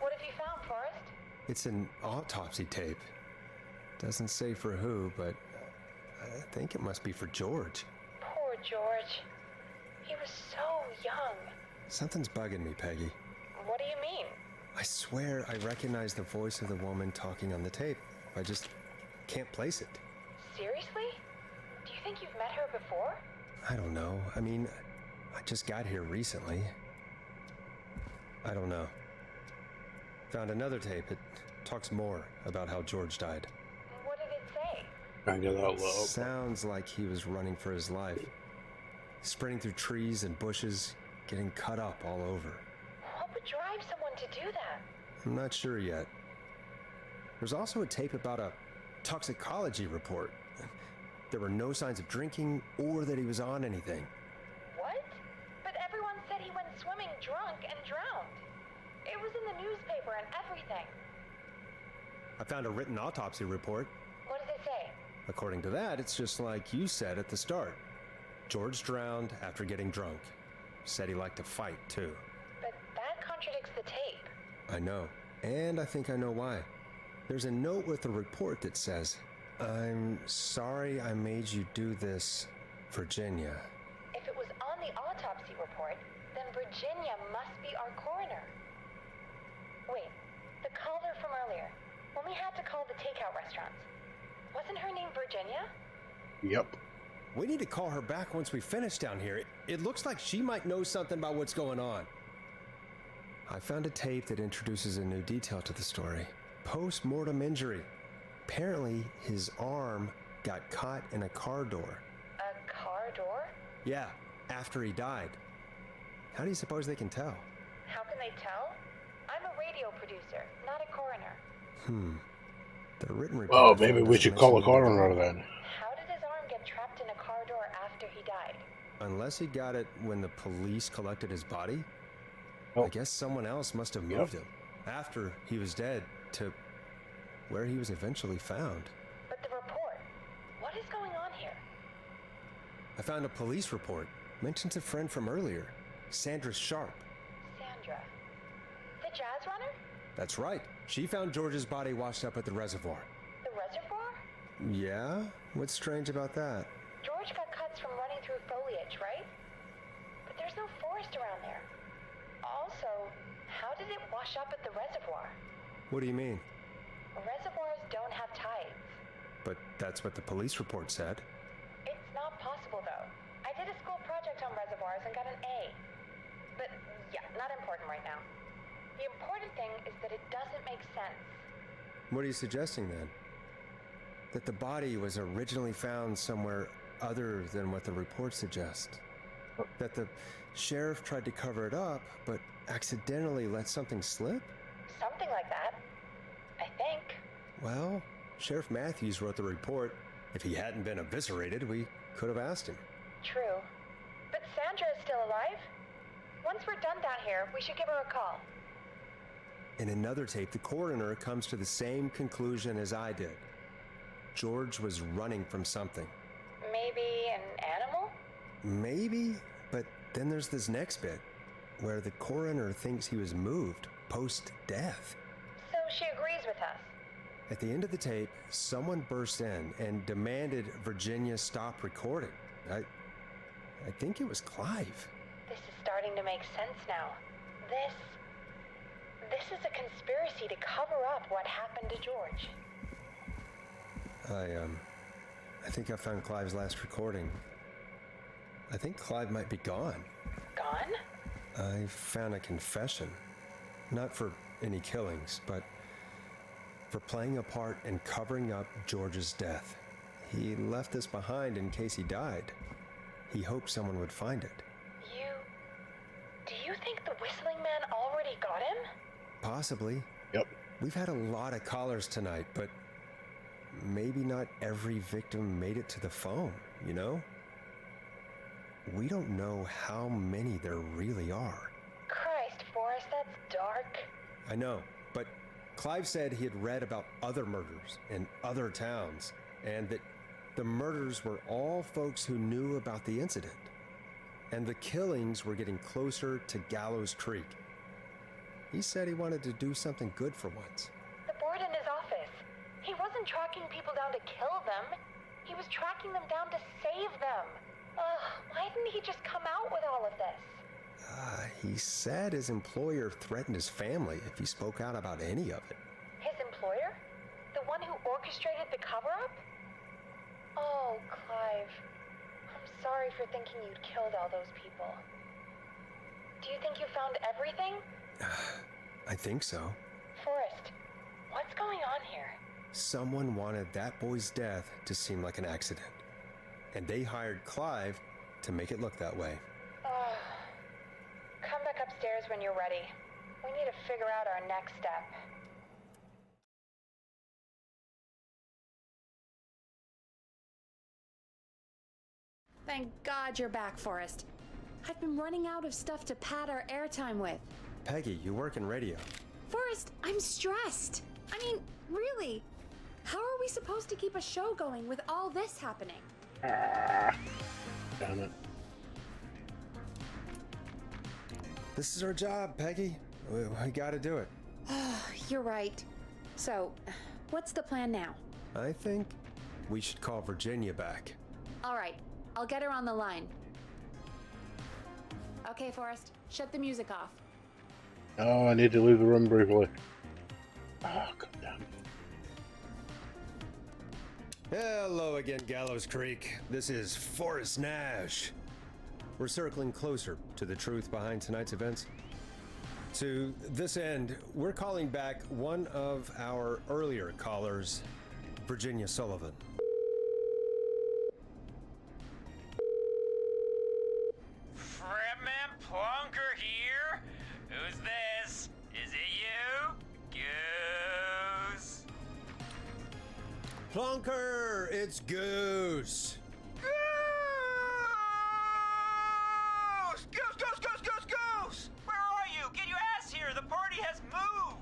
What have you found, Forrest? It's an autopsy tape. Doesn't say for who, but I think it must be for George. Poor George. He was so young. Something's bugging me, Peggy. What do you mean? I swear I recognize the voice of the woman talking on the tape. I just can't place it. Seriously? think you've met her before? I don't know. I mean, I just got here recently. I don't know. Found another tape. It talks more about how George died. What did it say? Trying to get that low. Sounds like he was running for his life. Sprinting through trees and bushes, getting cut up all over. What would drive someone to do that? I'm not sure yet. There's also a tape about a toxicology report. There were no signs of drinking or that he was on anything. What? But everyone said he went swimming drunk and drowned. It was in the newspaper and everything. I found a written autopsy report. What does it say? According to that, it's just like you said at the start. George drowned after getting drunk. Said he liked to fight, too. But that contradicts the tape. I know. And I think I know why. There's a note with the report that says, "I'm sorry I made you do this, Virginia." If it was on the autopsy report, then Virginia must be our coroner. Wait, the caller from earlier, when we had to call the takeout restaurants, wasn't her name Virginia? Yep. We need to call her back once we finish down here. It looks like she might know something about what's going on. I found a tape that introduces a new detail to the story. Post-mortem injury. Apparently, his arm got caught in a car door. A car door? Yeah, after he died. How do you suppose they can tell? How can they tell? I'm a radio producer, not a coroner. The written report. Oh, maybe we should call a coroner then. How did his arm get trapped in a car door after he died? Unless he got it when the police collected his body, I guess someone else must have moved him after he was dead to where he was eventually found. But the report, what is going on here? I found a police report. Mentions a friend from earlier, Sandra Sharp. Sandra. The jazz runner? That's right. She found George's body washed up at the reservoir. The reservoir? Yeah? What's strange about that? George got cuts from running through foliage, right? But there's no forest around there. Also, how did it wash up at the reservoir? What do you mean? Reservoirs don't have tides. But that's what the police report said. It's not possible, though. I did a school project on reservoirs and got an A. But, yeah, not important right now. The important thing is that it doesn't make sense. What are you suggesting then? That the body was originally found somewhere other than what the report suggests? That the sheriff tried to cover it up, but accidentally let something slip? Something like that. I think. Well, Sheriff Matthews wrote the report. If he hadn't been eviscerated, we could have asked him. True. But Sandra is still alive? Once we're done down here, we should give her a call. In another tape, the coroner comes to the same conclusion as I did. George was running from something. Maybe an animal? Maybe, but then there's this next bit, where the coroner thinks he was moved post-death. So she agrees with us. At the end of the tape, someone burst in and demanded Virginia stop recording. I think it was Clive. This is starting to make sense now. This is a conspiracy to cover up what happened to George. I think I found Clive's last recording. I think Clive might be gone. Gone? I found a confession. Not for any killings, but for playing a part in covering up George's death. He left this behind in case he died. He hoped someone would find it. Do you think the Whistling Man already got him? Possibly. Yep. We've had a lot of callers tonight, but maybe not every victim made it to the phone, you know? We don't know how many there really are. Christ, Forrest, that's dark. I know, but Clive said he had read about other murders in other towns, and that the murders were all folks who knew about the incident. And the killings were getting closer to Gallows Creek. He said he wanted to do something good for once. The board in his office. He wasn't tracking people down to kill them. He was tracking them down to save them. Why didn't he just come out with all of this? He said his employer threatened his family if he spoke out about any of it. His employer? The one who orchestrated the cover-up? Oh, Clive. sorry for thinking you'd killed all those people. Do you think you found everything? I think so. Forrest, what's going on here? Someone wanted that boy's death to seem like an accident. And they hired Clive to make it look that way. Come back upstairs when you're ready. We need to figure out our next step. Thank God you're back, Forrest. I've been running out of stuff to pad our airtime with. Peggy, you work in radio. Forrest, I'm stressed. I mean, really, how are we supposed to keep a show going with all this happening? Damn it. This is our job, Peggy. We gotta do it. You're right. So, what's the plan now? I think we should call Virginia back. All right, I'll get her on the line. Okay, Forrest, shut the music off. Oh, I need to leave the room briefly. Oh, god damn it. Hello again, Gallows Creek. This is Forrest Nash. We're circling closer to the truth behind tonight's events. To this end, we're calling back one of our earlier callers, Virginia Sullivan. Fredman Plunker here. Who's this? Is it you? Goose. Plunker, it's Goose. Goose! Where are you? Get your ass here. The party has moved.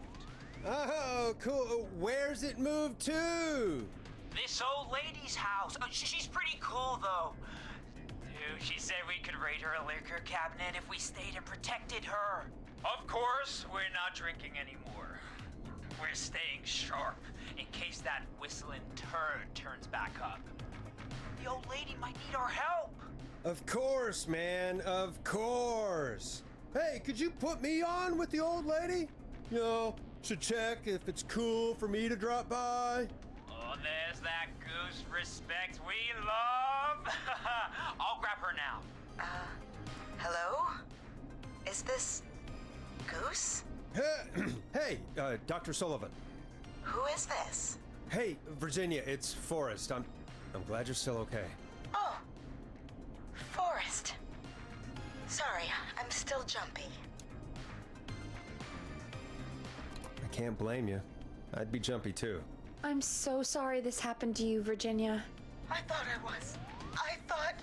Oh, cool. Where's it moved to? This old lady's house. Oh, she's pretty cool, though. Dude, she said we could raid her liquor cabinet if we stayed and protected her. Of course, we're not drinking anymore. We're staying sharp in case that whistling turd turns back up. The old lady might need our help. Of course, man. Of course. Hey, could you put me on with the old lady? You know, to check if it's cool for me to drop by. Oh, there's that Goose respect we love. I'll grab her now. Hello? Is this Goose? Hey, Dr. Sullivan. Who is this? Hey, Virginia, it's Forrest. I'm glad you're still okay. Oh, Forrest. Sorry, I'm still jumpy. I can't blame you. I'd be jumpy too. I'm so sorry this happened to you, Virginia. I thought I was. I thought...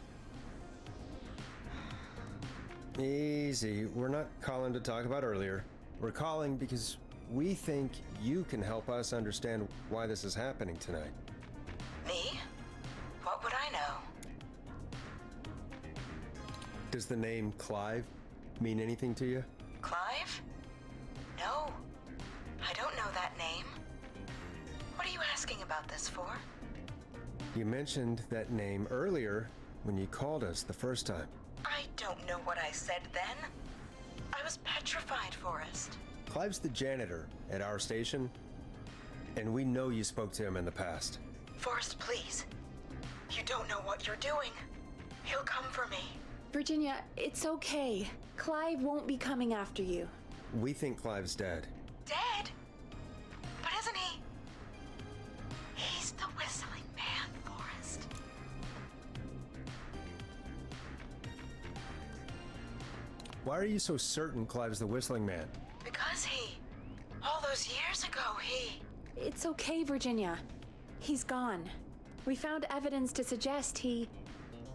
Easy. We're not calling to talk about earlier. We're calling because we think you can help us understand why this is happening tonight. Me? What would I know? Does the name Clive mean anything to you? Clive? No. I don't know that name. What are you asking about this for? You mentioned that name earlier when you called us the first time. I don't know what I said then. I was petrified, Forrest. Clive's the janitor at our station, and we know you spoke to him in the past. Forrest, please. You don't know what you're doing. He'll come for me. Virginia, it's okay. Clive won't be coming after you. We think Clive's dead. Dead? But isn't he? He's the whistling man, Forrest. Why are you so certain Clive's the whistling man? Because all those years ago, It's okay, Virginia. He's gone. We found evidence to suggest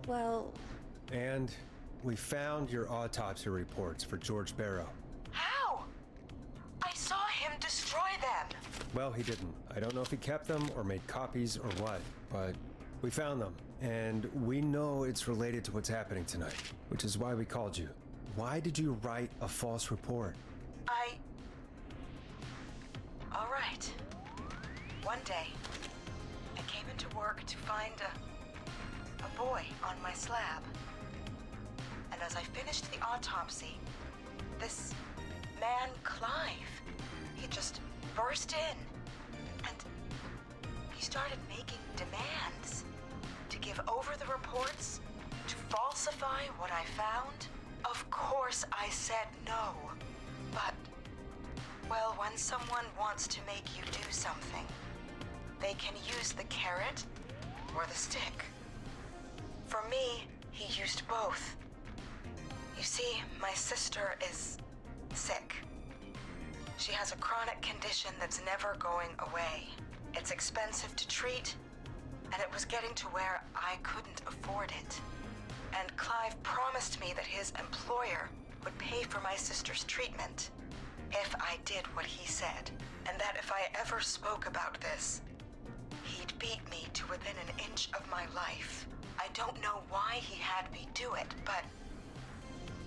well... And we found your autopsy reports for George Barrow. How? I saw him destroy them. Well, he didn't. I don't know if he kept them or made copies or what, but we found them. And we know it's related to what's happening tonight, which is why we called you. Why did you write a false report? All right. One day, I came into work to find a boy on my slab. And as I finished the autopsy, this man, Clive, he just burst in. And he started making demands to give over the reports, to falsify what I found? Of course I said no. But, well, when someone wants to make you do something, they can use the carrot or the stick. For me, he used both. You see, my sister is sick. She has a chronic condition that's never going away. It's expensive to treat, and it was getting to where I couldn't afford it. And Clive promised me that his employer would pay for my sister's treatment if I did what he said, and that if I ever spoke about this, he'd beat me to within an inch of my life. I don't know why he had me do it, but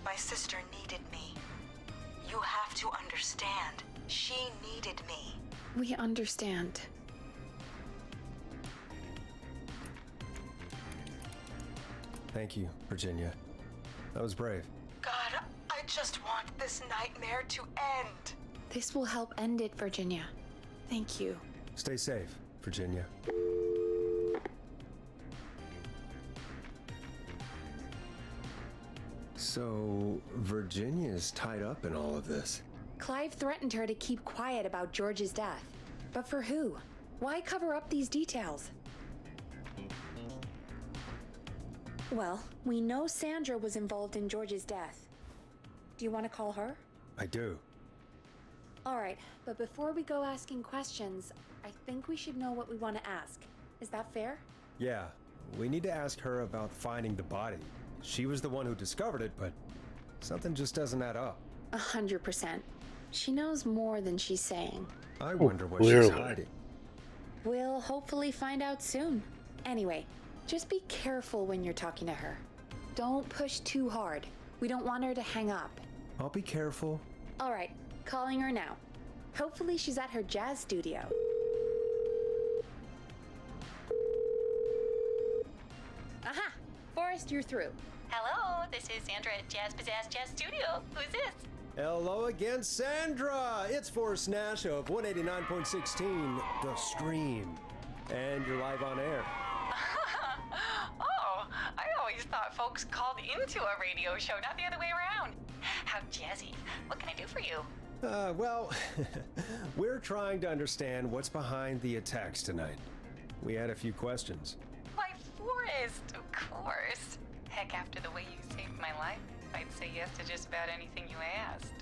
my sister needed me. You have to understand, she needed me. We understand. Thank you, Virginia. That was brave. God, I just want this nightmare to end. This will help end it, Virginia. Thank you. Stay safe, Virginia. So, Virginia's tied up in all of this. Clive threatened her to keep quiet about George's death. But for who? Why cover up these details? Well, we know Sandra was involved in George's death. Do you want to call her? I do. All right, but before we go asking questions, I think we should know what we want to ask. Is that fair? Yeah, we need to ask her about finding the body. She was the one who discovered it, but something just doesn't add up. 100%. She knows more than she's saying. I wonder what she's hiding. We'll hopefully find out soon. Anyway, just be careful when you're talking to her. Don't push too hard. We don't want her to hang up. I'll be careful. All right, calling her now. Hopefully she's at her jazz studio. Aha! Forrest, you're through. Hello, this is Sandra at Jazz Pizzazz Jazz Studio. Who's this? Hello again, Sandra! It's Forrest Nash of 189.16, The Scream. And you're live on air. Oh, I always thought folks called into a radio show, not the other way around. How jazzy. What can I do for you? Well, we're trying to understand what's behind the attacks tonight. We had a few questions. Why, Forrest, of course. Heck, after the way you saved my life, I'd say yes to just about anything you asked.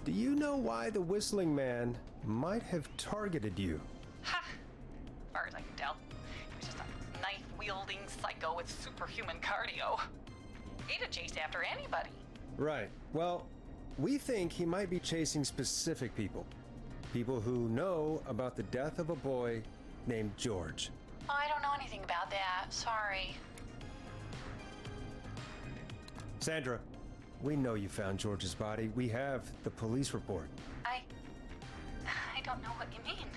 Do you know why the Whistling Man might have targeted you? Ha! As far as I can tell, he was just a knife-wielding psycho with superhuman cardio. He'd have chased after anybody. Right. Well, we think he might be chasing specific people. People who know about the death of a boy named George. I don't know anything about that. Sorry. Sandra, we know you found George's body. We have the police report. I don't know what you mean.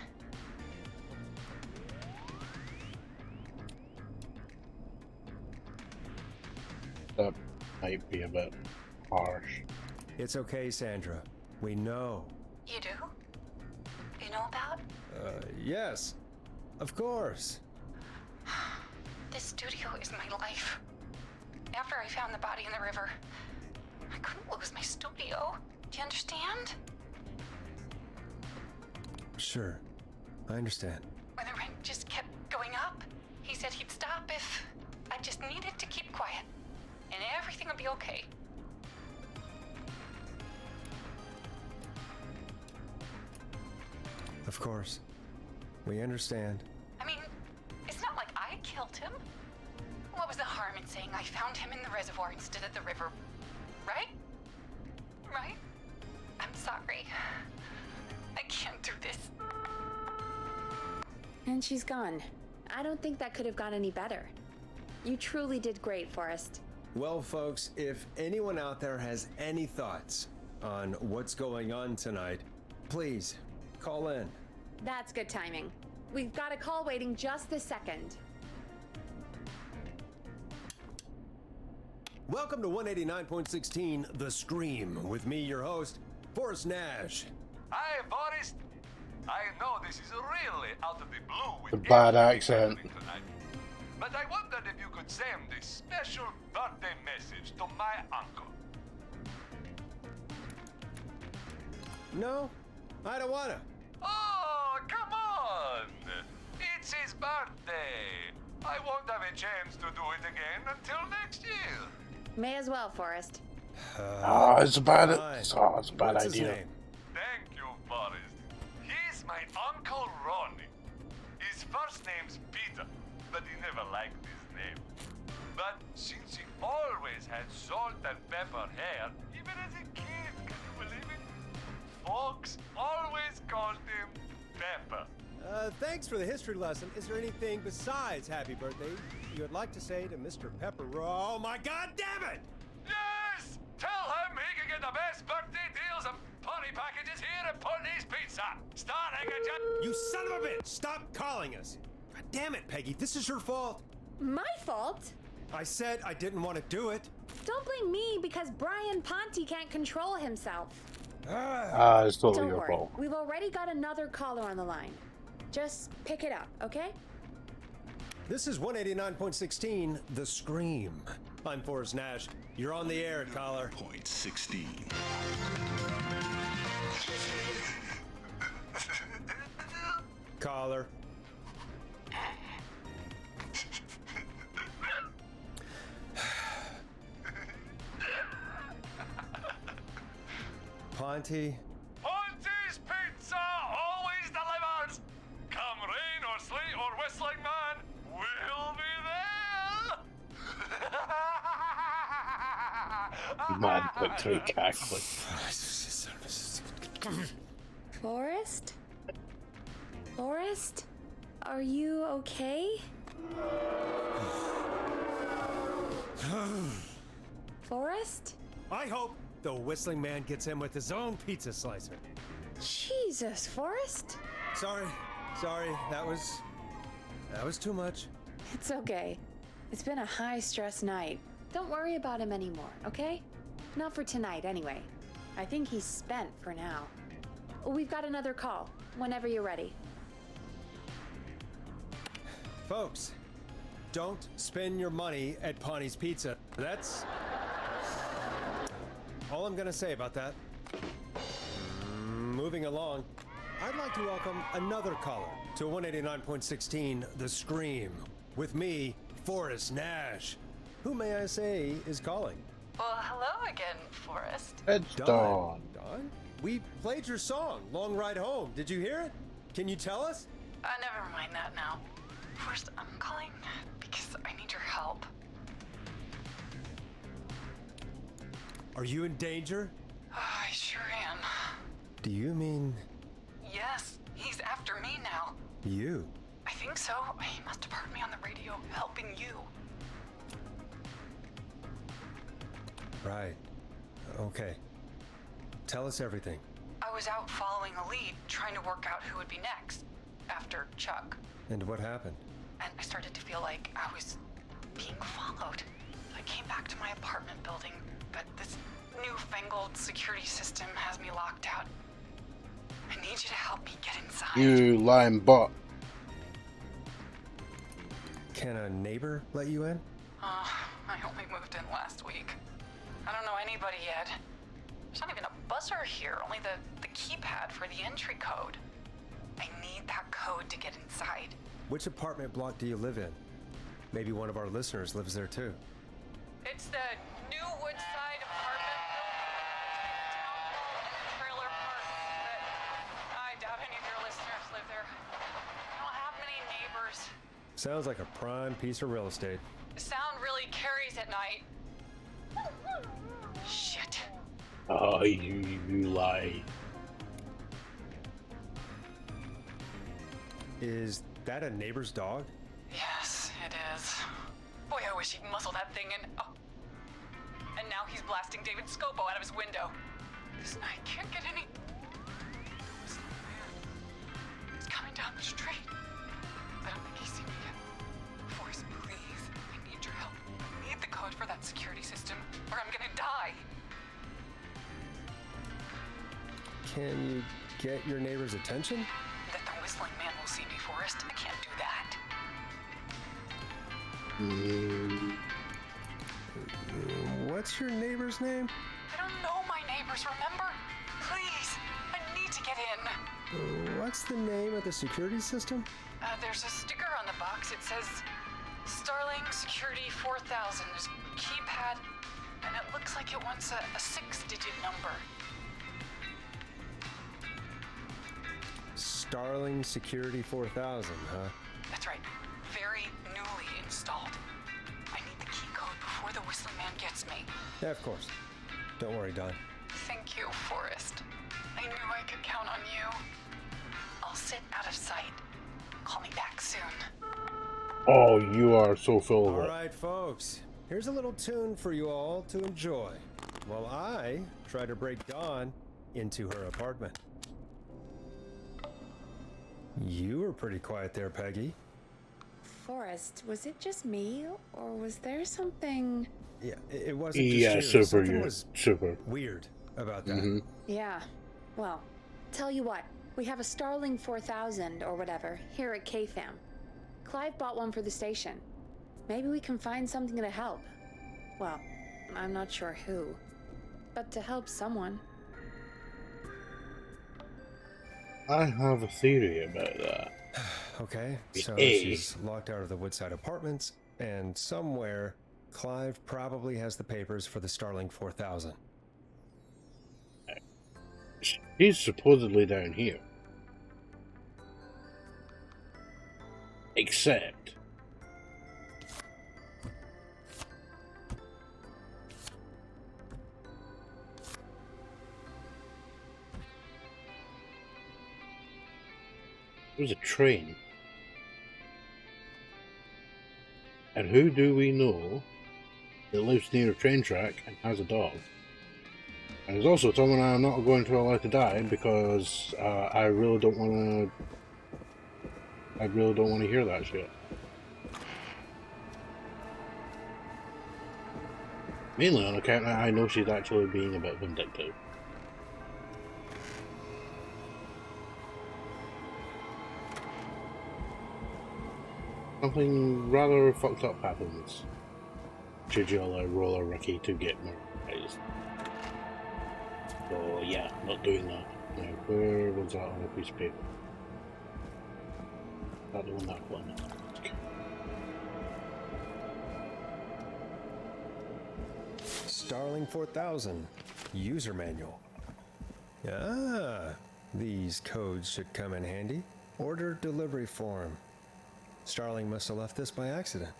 That might be a bit harsh. It's okay, Sandra. We know. You do? You know about? Yes. Of course. This studio is my life. After I found the body in the river, I couldn't lose my studio. Do you understand? Sure. I understand. When the rent just kept going up, he said he'd stop if I just needed to keep quiet. And everything would be okay. Of course. We understand. I mean, it's not like I killed him. What was the harm in saying I found him in the reservoir instead of the river? Right? Right? I'm sorry. I can't do this. And she's gone. I don't think that could have gone any better. You truly did great, Forrest. Well, folks, if anyone out there has any thoughts on what's going on tonight, please call in. That's good timing. We've got a call waiting just this second. Welcome to 189.16 The Scream with me, your host, Forrest Nash. Hi, Forrest. I know this is really out of the blue with The bad everything accent. happening tonight, but I wondered if you could send a special birthday message to my uncle. No, I don't wanna. Oh, come on! It's his birthday. I won't have a chance to do it again until next year. May as well, Forrest. It's a bad What's his idea. name? Thank you, Forrest. He's my Uncle Ronnie. His first name's Peter, but he never liked his name. But since he always had salt and pepper hair, even as a kid, can you believe it? Folks always called him Pepper. Thanks for the history lesson. Is there anything besides happy birthday you would like to say to Mr. Pepper? Oh my God, damn it! Yes! Tell him he can get the best birthday deals and party packages here at Putney's Pizza. Starting at just... You son of a bitch! Stop calling us! God damn it, Peggy, this is your fault. My fault? I said I didn't want to do it. Don't blame me because Brian Ponte can't control himself. It's totally Don't your worry, fault. we've already got another caller on the line. Just pick it up, okay? This is 189.16, The Scream. I'm Forrest Nash. You're on the air, caller. Point 16. Caller. Ponte. Ponte's Pizza always delivers. Come rain or sleet or whistling man, we'll be there. Man, quick three cackling. Forrest? Forrest? Are you okay? Forrest? I hope the whistling man gets in with his own pizza slicer. Jesus, Forrest? Sorry, that was too much. It's okay. It's been a high-stress night. Don't worry about him anymore, okay? Not for tonight, anyway. I think he's spent for now. We've got another call, whenever you're ready. Folks, don't spend your money at Ponte's Pizza. That's all I'm gonna say about that. Moving along, I'd like to welcome another caller to 189.16 The Scream. With me, Forrest Nash. Who may I say is calling? Well, hello again, Forrest. It's Dawn. Dawn? We played your song, Long Ride Home. Did you hear it? Can you tell us? Never mind that now. First, I'm calling because I need your help. Are you in danger? I sure am. Do you mean Yes, he's after me now. you? I think so. He must have heard me on the radio helping you. Right. Okay. Tell us everything. I was out following a lead, trying to work out who would be next after Chuck. And what happened? And I started to feel like I was being followed. I came back to my apartment building, but this newfangled security system has me locked out. I need you to help me get inside. You lying butt. Can a neighbor let you in? I only moved in last week. I don't know anybody yet. There's not even a buzzer here, only the keypad for the entry code. I need that code to get inside. Which apartment block do you live in? Maybe one of our listeners lives there too. It's the New Woodside apartment building, trailer park, but I doubt any of your listeners live there. I don't have many neighbors. Sounds like a prime piece of real estate. The sound really carries at night. Shit. Oh, you lie. Is that a neighbor's dog? Yes, it is. Boy, I wish he'd muzzle that thing and... Oh. And now he's blasting David Scopo out of his window. This night can't get any... This man. He's coming down the street. I don't think he's seen me yet. Forrest, please. I need your help. I need the code for that security system, or I'm gonna die. Can you get your neighbor's attention? What's your neighbor's name? I don't know my neighbors, remember? Please, I need to get in. What's the name of the security system? There's a sticker on the box. It says Starling Security 4000. There's a keypad, and it looks like it wants a 6-digit number. Starling Security 4000, huh? That's right. Very newly installed. I need the key code before the Whistling Man gets me. Yeah, of course. Don't worry, Don. Thank you, Forrest. I knew I could count on you. I'll sit out of sight. Call me back soon. Oh, you are so full of it. All right, folks. Here's a little tune for you all to enjoy while I try to break Dawn into her apartment. You were pretty quiet there, Peggy. Forrest, was it just me, or was there something... Yeah, it wasn't just Yeah, you. super. Something Yeah, was super. weird about that. Mm-hmm. Yeah, well, tell you what, we have a Starling 4000 or whatever here at KFAM. Clive bought one for the station. Maybe we can find something to help. Well, I'm not sure who, but to help someone. I have a theory about that. Okay, so Hey. she's locked out of the Woodside Apartments, and somewhere Clive probably has the papers for the Starling 4000. She's supposedly down here. Except... There's a train. And who do we know that lives near a train track and has a dog? And there's also someone I'm not going to allow to die because I really don't want to hear that shit. Mainly on account that I know she's actually being a bit vindictive. Something rather fucked up happens should you allow Roller Ricky to get murderized. So yeah, not doing that. Now, where was that on a piece of paper? That the one that one. Starling 4000 user manual. Ah, these codes should come in handy. Order delivery form. Starling must have left this by accident.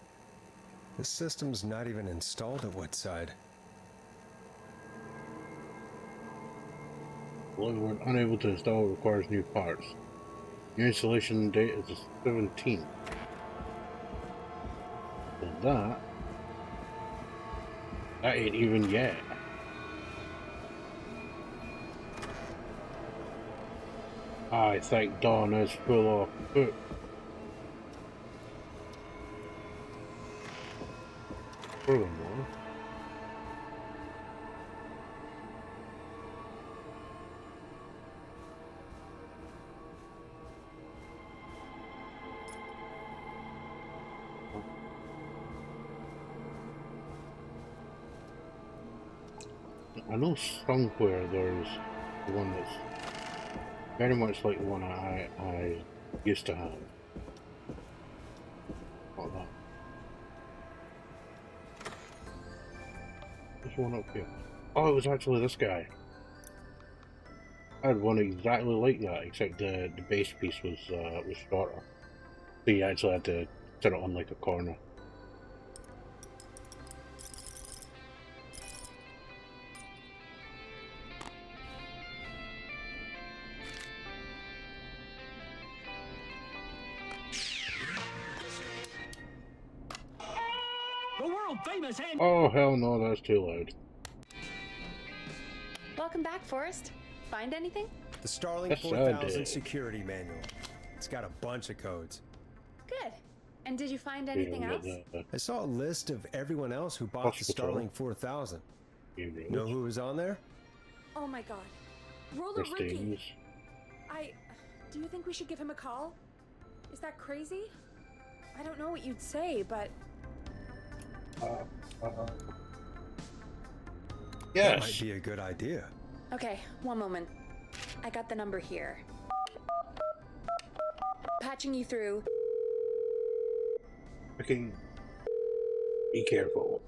This system's not even installed at Woodside. We're unable to install requires new parts. New installation date is the 17th. So that ain't even yet. I think Dawn is full of poop. Furthermore, I know somewhere there's one that's very much like the one I used to have. Not that. There's one up here. Oh, it was actually this guy. I had one exactly like that, except the base piece was shorter. So you actually had to set it on like a corner. The world famous and... Oh hell no, that's too loud. Welcome back, Forrest. Find anything? The Starling Yes, I 4000 did. security manual. It's got a bunch of codes. Good. And did you find anything else? I saw a list of everyone else who bought the Hospital. Starling 4000. Know who was on there? Oh my god. Roller Ricky. Christines. Do you think we should give him a call? Is that crazy? I don't know what you'd say, but That Yes. might be a good idea. Okay, one moment. I got the number here. Patching you through. Fucking be careful.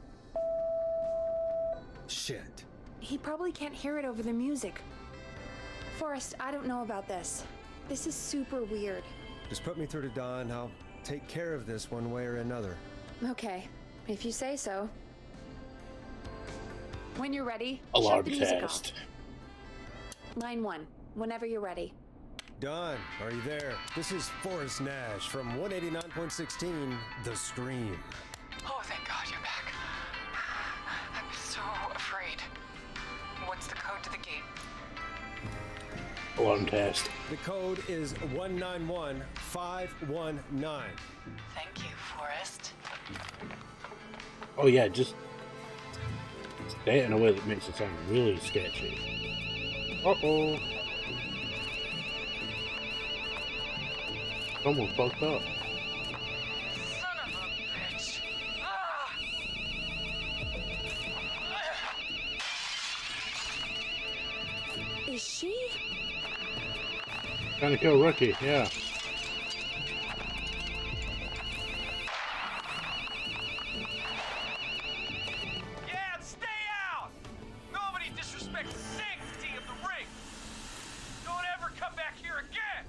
Shit. He probably can't hear it over the music. Forrest, I don't know about this. This is super weird. Just put me through to Don. I'll take care of this one way or another. Okay, if you say so. When you're ready, Alarm shut the music test. off. Line 1, whenever you're ready. Don, are you there? This is Forrest Nash from 189.16, The Scream. Oh, thank God you're back. I'm so afraid. What's the code to the gate? Alarm test. The code is 191519. Thank you, Forrest. Oh yeah, just say it in a way that makes it sound really sketchy. Uh-oh. Someone fucked up. Son of a bitch. Ah! Is she? Trying to kill Rookie, yeah. Yeah, stay out! Nobody disrespects the sanctity of the ring! Don't ever come back here again!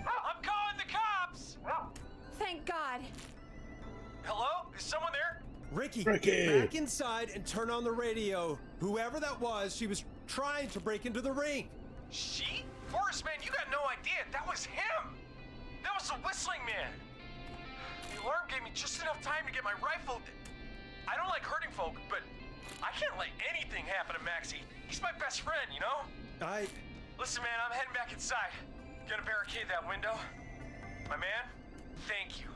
I'm calling the cops! Thank God. Hello? Is someone there? Ricky, Ricky! get back inside and turn on the radio. Whoever that was, she was trying to break into the ring. She? Forrest, man, you got no idea. That was him! That was the whistling man! The alarm gave me just enough time to get my rifle. I don't like hurting folk, but I can't let anything happen to Maxie. He's my best friend, you know? Listen, man, I'm heading back inside. Gonna barricade that window. My man, thank you.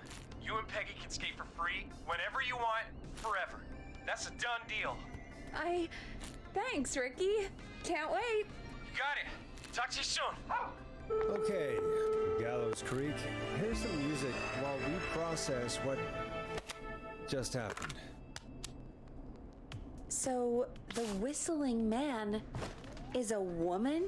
You and Peggy can skate for free whenever you want, forever. That's a done deal. Thanks, Ricky. Can't wait. You got it. Talk to you soon. Okay, Gallows Creek, here's some music while we process what just happened. So, the whistling man is a woman?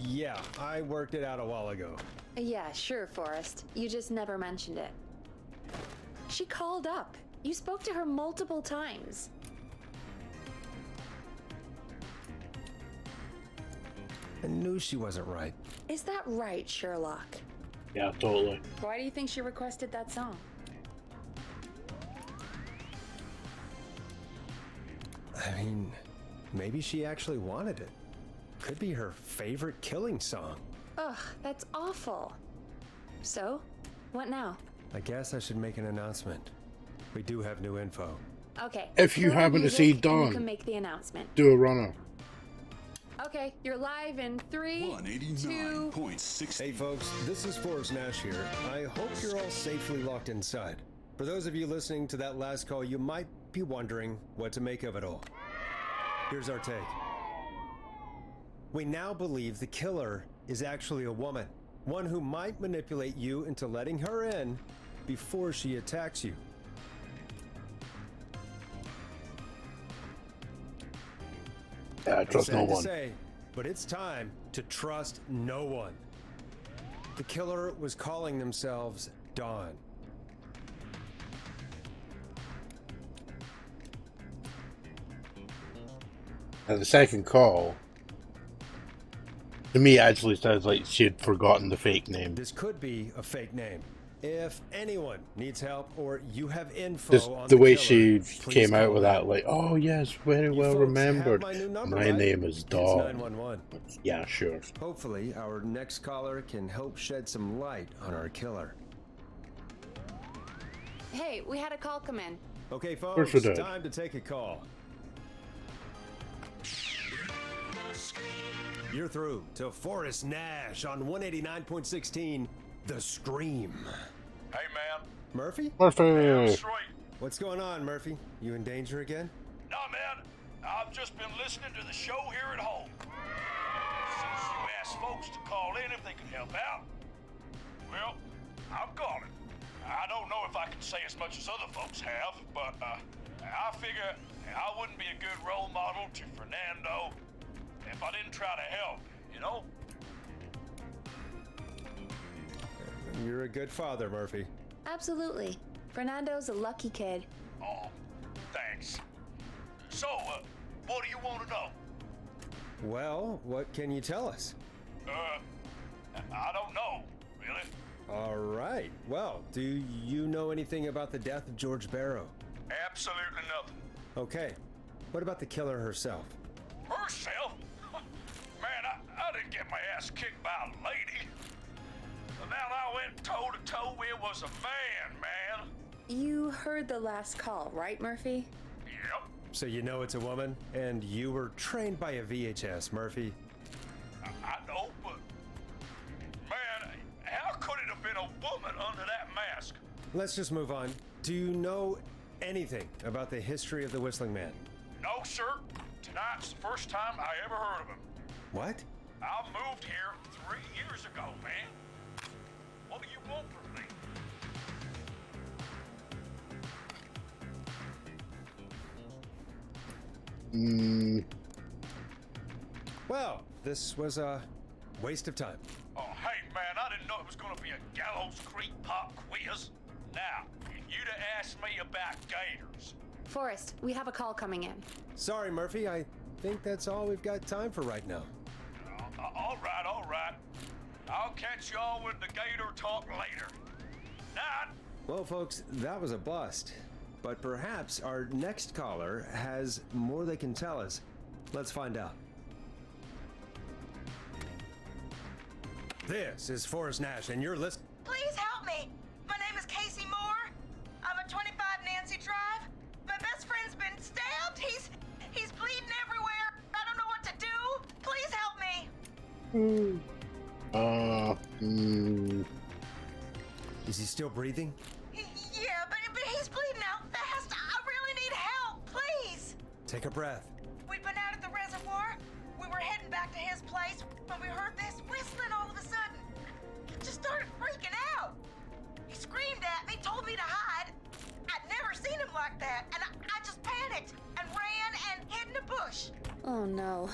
Yeah, I worked it out a while ago. Yeah, sure, Forrest. You just never mentioned it. She called up. You spoke to her multiple times. I knew she wasn't right. Is that right, Sherlock? Yeah, totally. Why do you think she requested that song? I mean, maybe she actually wanted it. Could be her favorite killing song. Ugh, that's awful. So, what now? I guess I should make an announcement. We do have new info. Okay. If you throw the happen to music see and Dawn, you can make the announcement. do a runner. Okay, you're live in 3, 2... 189.6. Hey folks, this is Forrest Nash here. I hope you're all safely locked inside. For those of you listening to that last call, you might be wondering what to make of it all. Here's our take. We now believe the killer is actually a woman. One who might manipulate you into letting her in before she attacks you. I trust no Sad to one. say, but it's time to trust no one. The killer was calling themselves Dawn. And the second call, to me, actually sounds like she'd forgotten the fake name. This could be a fake name. If anyone needs help or you have info Just on the way killer, she please came out call with me. that, like, oh yes, very well folks have remembered. my new number, My right? name is It's Dawn. 911. Yeah, sure. Hopefully, our next caller can help shed some light on our killer. Hey, we had a call come in. Okay, course folks, we did. time to take a call. You're through to Forrest Nash on 189.16, The Scream. Hey, man. Murphy? Murphy! Straight. What's going on, Murphy? You in danger again? Nah, man. I've just been listening to the show here at home. folks to call in if they could help out. Well, I'm calling. I don't know if I can say as much as other folks have, but I figure I wouldn't be a good role model to Fernando if I didn't try to help, you know? You're a good father, Murphy. Absolutely. Fernando's a lucky kid. Oh, thanks. So, what do you want to know? Well, what can you tell us? I don't know, really. All right. Well, do you know anything about the death of George Barrow? Absolutely nothing. Okay. What about the killer herself? Herself? Man, I didn't get my ass kicked by a lady. The man I went toe to toe with was a man. You heard the last call, right, Murphy? Yep. So you know it's a woman, and you were trained by a VHS, Murphy. I know, but man, how could it have been a woman under that mask? Let's just move on. Do you know anything about the history of the Whistling Man? No, sir. Tonight's the first time I ever heard of him. What? I moved here 3 years ago, man. What do you want from me? Well, this was a waste of time. Oh, hey, man, I didn't know it was going to be a Gallows Creek pop quiz. Now, if you'd have asked me about gators. Forrest, we have a call coming in. Sorry, Murphy. I think that's all we've got time for right now. All right. I'll catch y'all with the gator talk later. Night. Well, folks, that was a bust. But perhaps our next caller has more they can tell us. Let's find out. This is Forrest Nash, and you're listening. Please help me. My name is Casey Moore. I'm at 25 Nancy Drive. My best friend's been stabbed. He's bleeding everywhere. I don't know what to do. Please help me. Is he still breathing? Yeah, but he's bleeding out fast. I really need help. Please. Take a breath. We'd been out at the reservoir. We were heading back to his place when we heard this whistling all of a sudden. I just started freaking out. He screamed at me, told me to hide. I'd never seen him like that, and I just panicked and ran and hid in a bush. Oh no.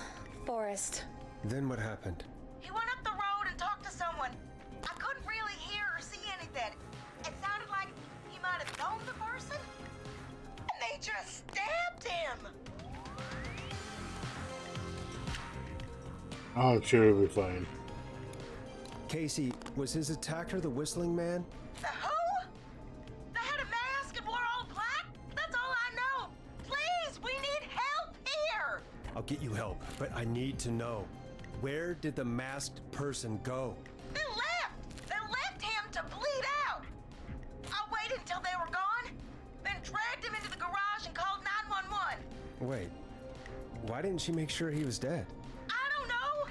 Forrest. Then what happened? He went up the road and talked to someone. I couldn't really hear or see anything. It sounded like he might have known the person, and they just stabbed him. I'm sure it'll be fine. Casey, was his attacker the Whistling Man? The who? They had a mask and wore all black? That's all I know. Please, we need help here. I'll get you help, but I need to know. Where did the masked person go? They left! They left him to bleed out! I waited until they were gone, then dragged him into the garage and called 911. Wait, why didn't she make sure he was dead? I don't know!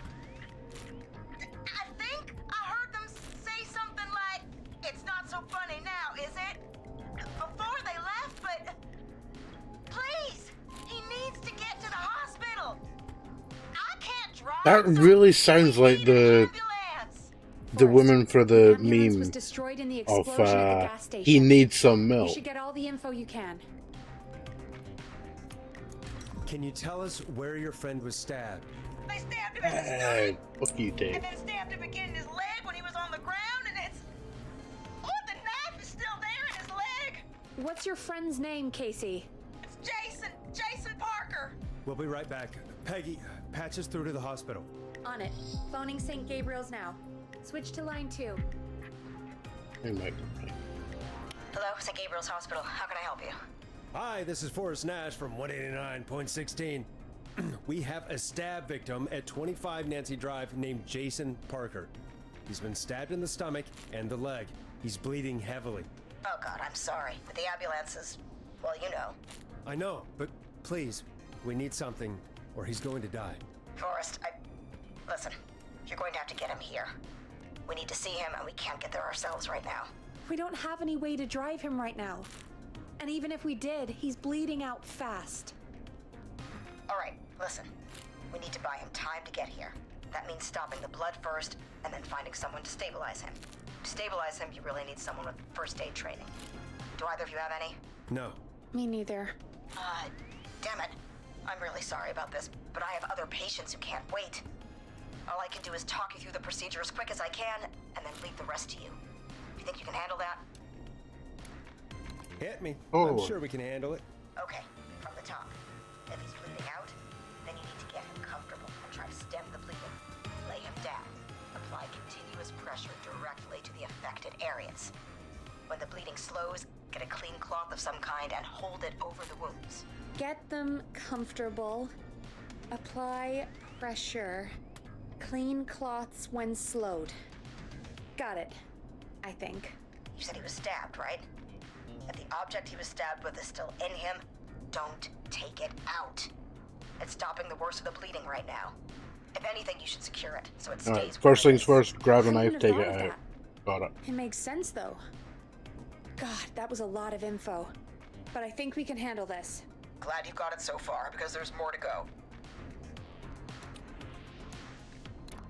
I think I heard them say something like, "It's not so funny now, is it?" before they left, but please, he needs to get to the hospital. I can't drive. That really sounds like the woman for the meme Was destroyed in the of explosion at the gas station. he needs some You milk. should get all the info you can. Can you tell us where your friend was stabbed? They stabbed him in the stomach, Fuck you, Dave. and then stabbed him again in his leg when he was on the ground, and it's... Oh, the knife is still there in his leg! What's your friend's name, Casey? It's Jason Parker! We'll be right back. Peggy, patch us through to the hospital. On it. Phoning St. Gabriel's now. Switch to line 2. Hey, Mike. Hello, St. Gabriel's Hospital. How can I help you? Hi, this is Forrest Nash from 189.16. We have a stab victim at 25 Nancy Drive named Jason Parker. He's been stabbed in the stomach and the leg. He's bleeding heavily. Oh, God, I'm sorry. But the ambulance is... well, you know. I know, but please, we need something or he's going to die. Forrest, listen, you're going to have to get him here. We need to see him, and we can't get there ourselves right now. We don't have any way to drive him right now. And even if we did, he's bleeding out fast. All right, listen. We need to buy him time to get here. That means stopping the blood first, and then finding someone to stabilize him. To stabilize him, you really need someone with first aid training. Do either of you have any? No. Me neither. Damn it. I'm really sorry about this, but I have other patients who can't wait. All I can do is talk you through the procedure as quick as I can, and then leave the rest to you. You think you can handle that? Hit me. Oh. I'm sure we can handle it. Okay, from the top. If he's bleeding out, then you need to get him comfortable and try to stem the bleeding. Lay him down. Apply continuous pressure directly to the affected areas. When the bleeding slows, get a clean cloth of some kind and hold it over the wounds. Get them comfortable. Apply pressure. Clean cloths when slowed. Got it. I think. You said he was stabbed, right? If the object he was stabbed with is still in him, don't take it out. It's stopping the worst of the bleeding right now. If anything, you should secure it so it stays. Alright, first things first, grab a I knife, wouldn't take have it thought of out. Got it. It makes sense though. God, that was a lot of info. But I think we can handle this. Glad you got it so far, because there's more to go.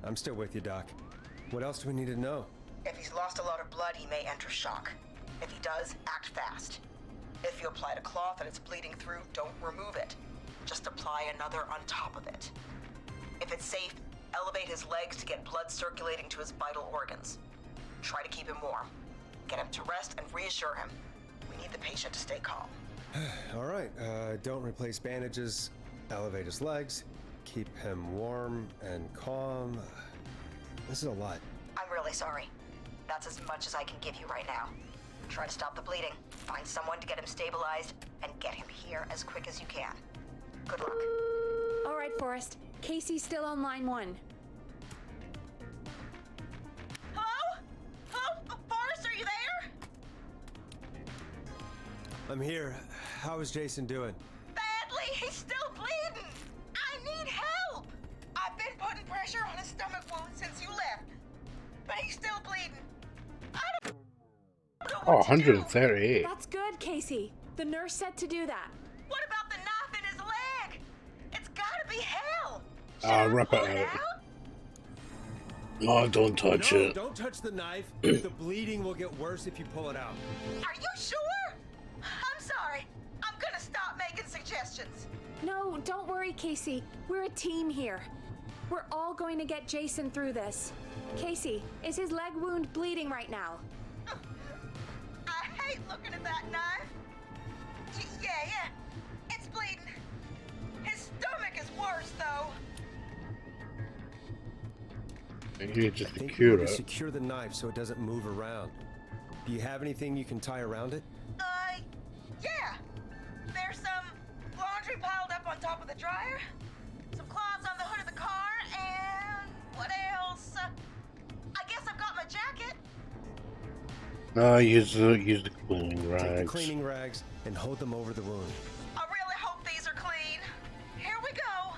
I'm still with you, Doc. What else do we need to know? If he's lost a lot of blood, he may enter shock. If he does, act fast. If you applied a cloth and it's bleeding through, don't remove it. Just apply another on top of it. If it's safe, elevate his legs to get blood circulating to his vital organs. Try to keep him warm. Get him to rest and reassure him. We need the patient to stay calm. All right, don't replace bandages. Elevate his legs. Keep him warm and calm. This is a lot. I'm really sorry. That's as much as I can give you right now. Try to stop the bleeding. Find someone to get him stabilized and get him here as quick as you can. Good luck. All right, Forrest. Casey's still on line 1. Hello? Hello? Forrest, are you there? I'm here. How is Jason doing? Badly. He's still bleeding. I need help. I've been putting pressure on his stomach wound since you left, but he's still bleeding. I don't know Oh, what to do. 138. That's good, Casey. The nurse said to do that. What about the knife in his leg? It's gotta be hell. Rip it out. Oh, don't touch No, it. don't touch the knife. The bleeding will get worse if you pull it out. Are you sure? I'm sorry. I'm gonna stop making suggestions. No, don't worry, Casey. We're a team here. We're all going to get Jason through this. Casey, is his leg wound bleeding right now? I hate looking at that knife. Yeah. It's bleeding. His stomach is worse, though. You need to I think we secure need to it. secure the knife so it doesn't move around. Do you have anything you can tie around it? Yeah. There's some laundry piled up on top of the dryer, some cloths on the hood of the car, and what else? I guess I've got my jacket. No, use the cleaning Take the rags. cleaning rags and hold them over the wound. I really hope these are clean. Here we go.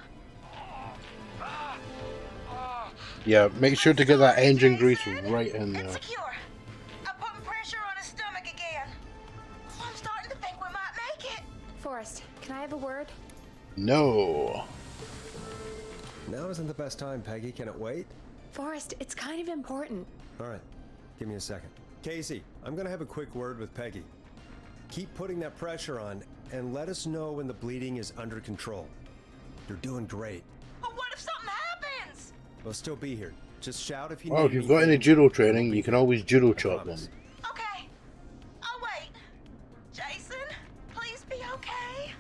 Yeah, make sure to get that engine grease right in there. Secure. I'm putting pressure on his stomach again. I'm starting to think we might make it. Forrest, can I have a word? No. Now isn't the best time, Peggy. Can it wait? Forrest, it's kind of important. All right, give me a second. Casey, I'm gonna have a quick word with Peggy. Keep putting that pressure on and let us know when the bleeding is under control. You're doing great. But what if something happens? We'll still be here. Just shout if you Well, need if you've got any anything. judo training, you can always judo chop them. Okay. I'll wait. Jason, please be okay.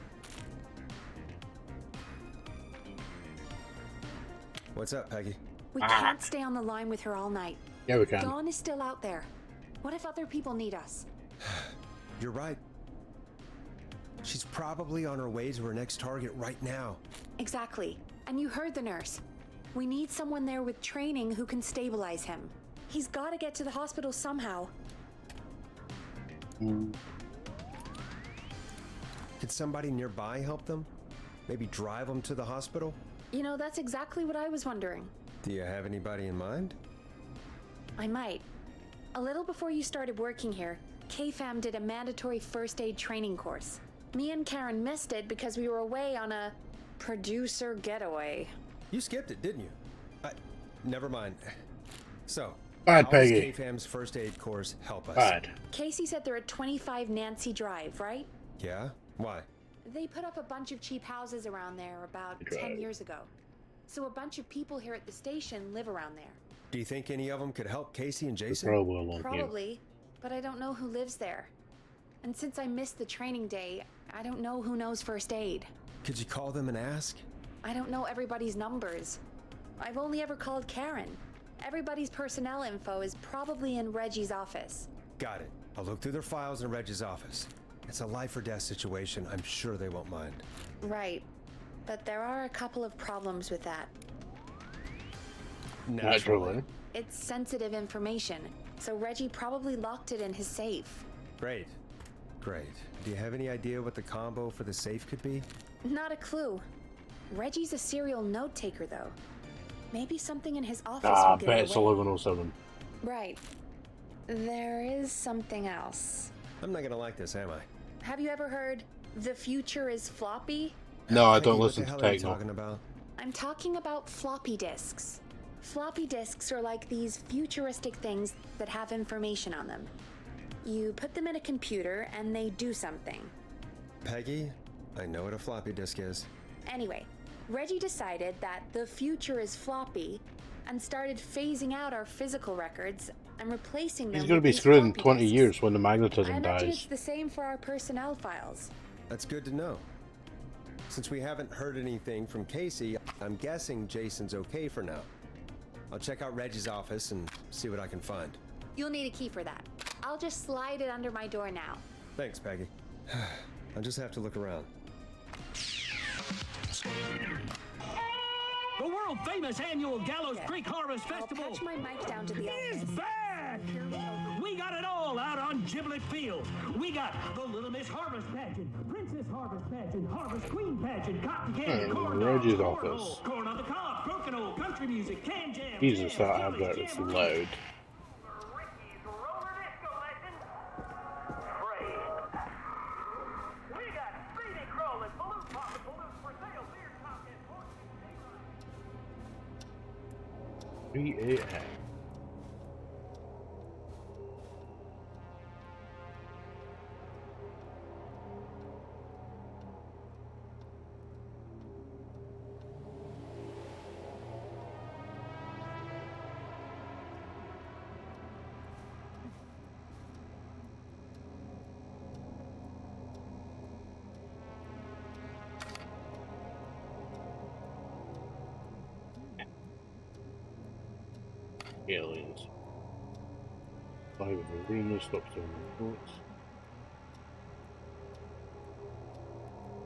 What's up, Peggy? We can't stay on the line with her all night. Yeah, we can. Dawn is still out there. What if other people need us? You're right. She's probably on her way to her next target right now. Exactly. And you heard the nurse. We need someone there with training who can stabilize him. He's got to get to the hospital somehow. Could somebody nearby help them? Maybe drive them to the hospital? You know, that's exactly what I was wondering. Do you have anybody in mind? I might. A little before you started working here, KFAM did a mandatory first aid training course. Me and Karen missed it because we were away on a producer getaway. You skipped it, didn't you? never mind. So, Bad, how does Peggy. K-Fam's first aid course help us? Bad. Casey said they're at 25 Nancy Drive, right? Yeah? Why? They put up a bunch of cheap houses around there about 10 years ago. So a bunch of people here at the station live around there. Do you think any of them could help Casey and Jason? Probably, but I don't know who lives there. And since I missed the training day, I don't know who knows first aid. Could you call them and ask? I don't know everybody's numbers. I've only ever called Karen. Everybody's personnel info is probably in Reggie's office. Got it. I'll look through their files in Reggie's office. It's a life or death situation. I'm sure they won't mind. Right. But there are a couple of problems with that. Naturally. It's sensitive information, so Reggie probably locked it in his safe. Great. Great. Do you have any idea what the combo for the safe could be? Not a clue. Reggie's a serial note taker, though. Maybe something in his office Ah, I will give bet it it's away. 1107. Right. There is something else. I'm not gonna like this, am I? Have you ever heard "the future is floppy"? No, I Peggy, don't what listen the to hell are you techno. talking about? I'm talking about floppy disks. Floppy disks are like these futuristic things that have information on them. You put them in a computer and they do something. Peggy, I know what a floppy disk is. Anyway, Reggie decided that the future is floppy and started phasing out our physical records and replacing them He's going to with be these screwed in floppy 20 disks. years when the I magnetism imagine it's dies. the same for our personnel files. That's good to know. Since we haven't heard anything from Casey, I'm guessing Jason's okay for now. I'll check out Reggie's office and see what I can find. You'll need a key for that. I'll just slide it under my door now. Thanks, Peggy. I'll just have to look around. The world famous annual Gallows Creek Harvest Festival I'll patch my mic down to the is office. back! We got it all out on Giblet Field. We got the Little Miss Harvest Pageant, Princess Harvest Pageant, Harvest Queen Pageant, Cotton Candy, Corn Dogs, Reggie's Cornhole, office. Corn on the Cob, Crokinole, Country Music, Can Jam, Jesus, Jam, that Jelly, advert is Jamboree. loud. We got Speedy Kroll and Balloon Pop and Balloons for sale, beer top and 3 a.m. Aliens. 5 of arena stops doing reports.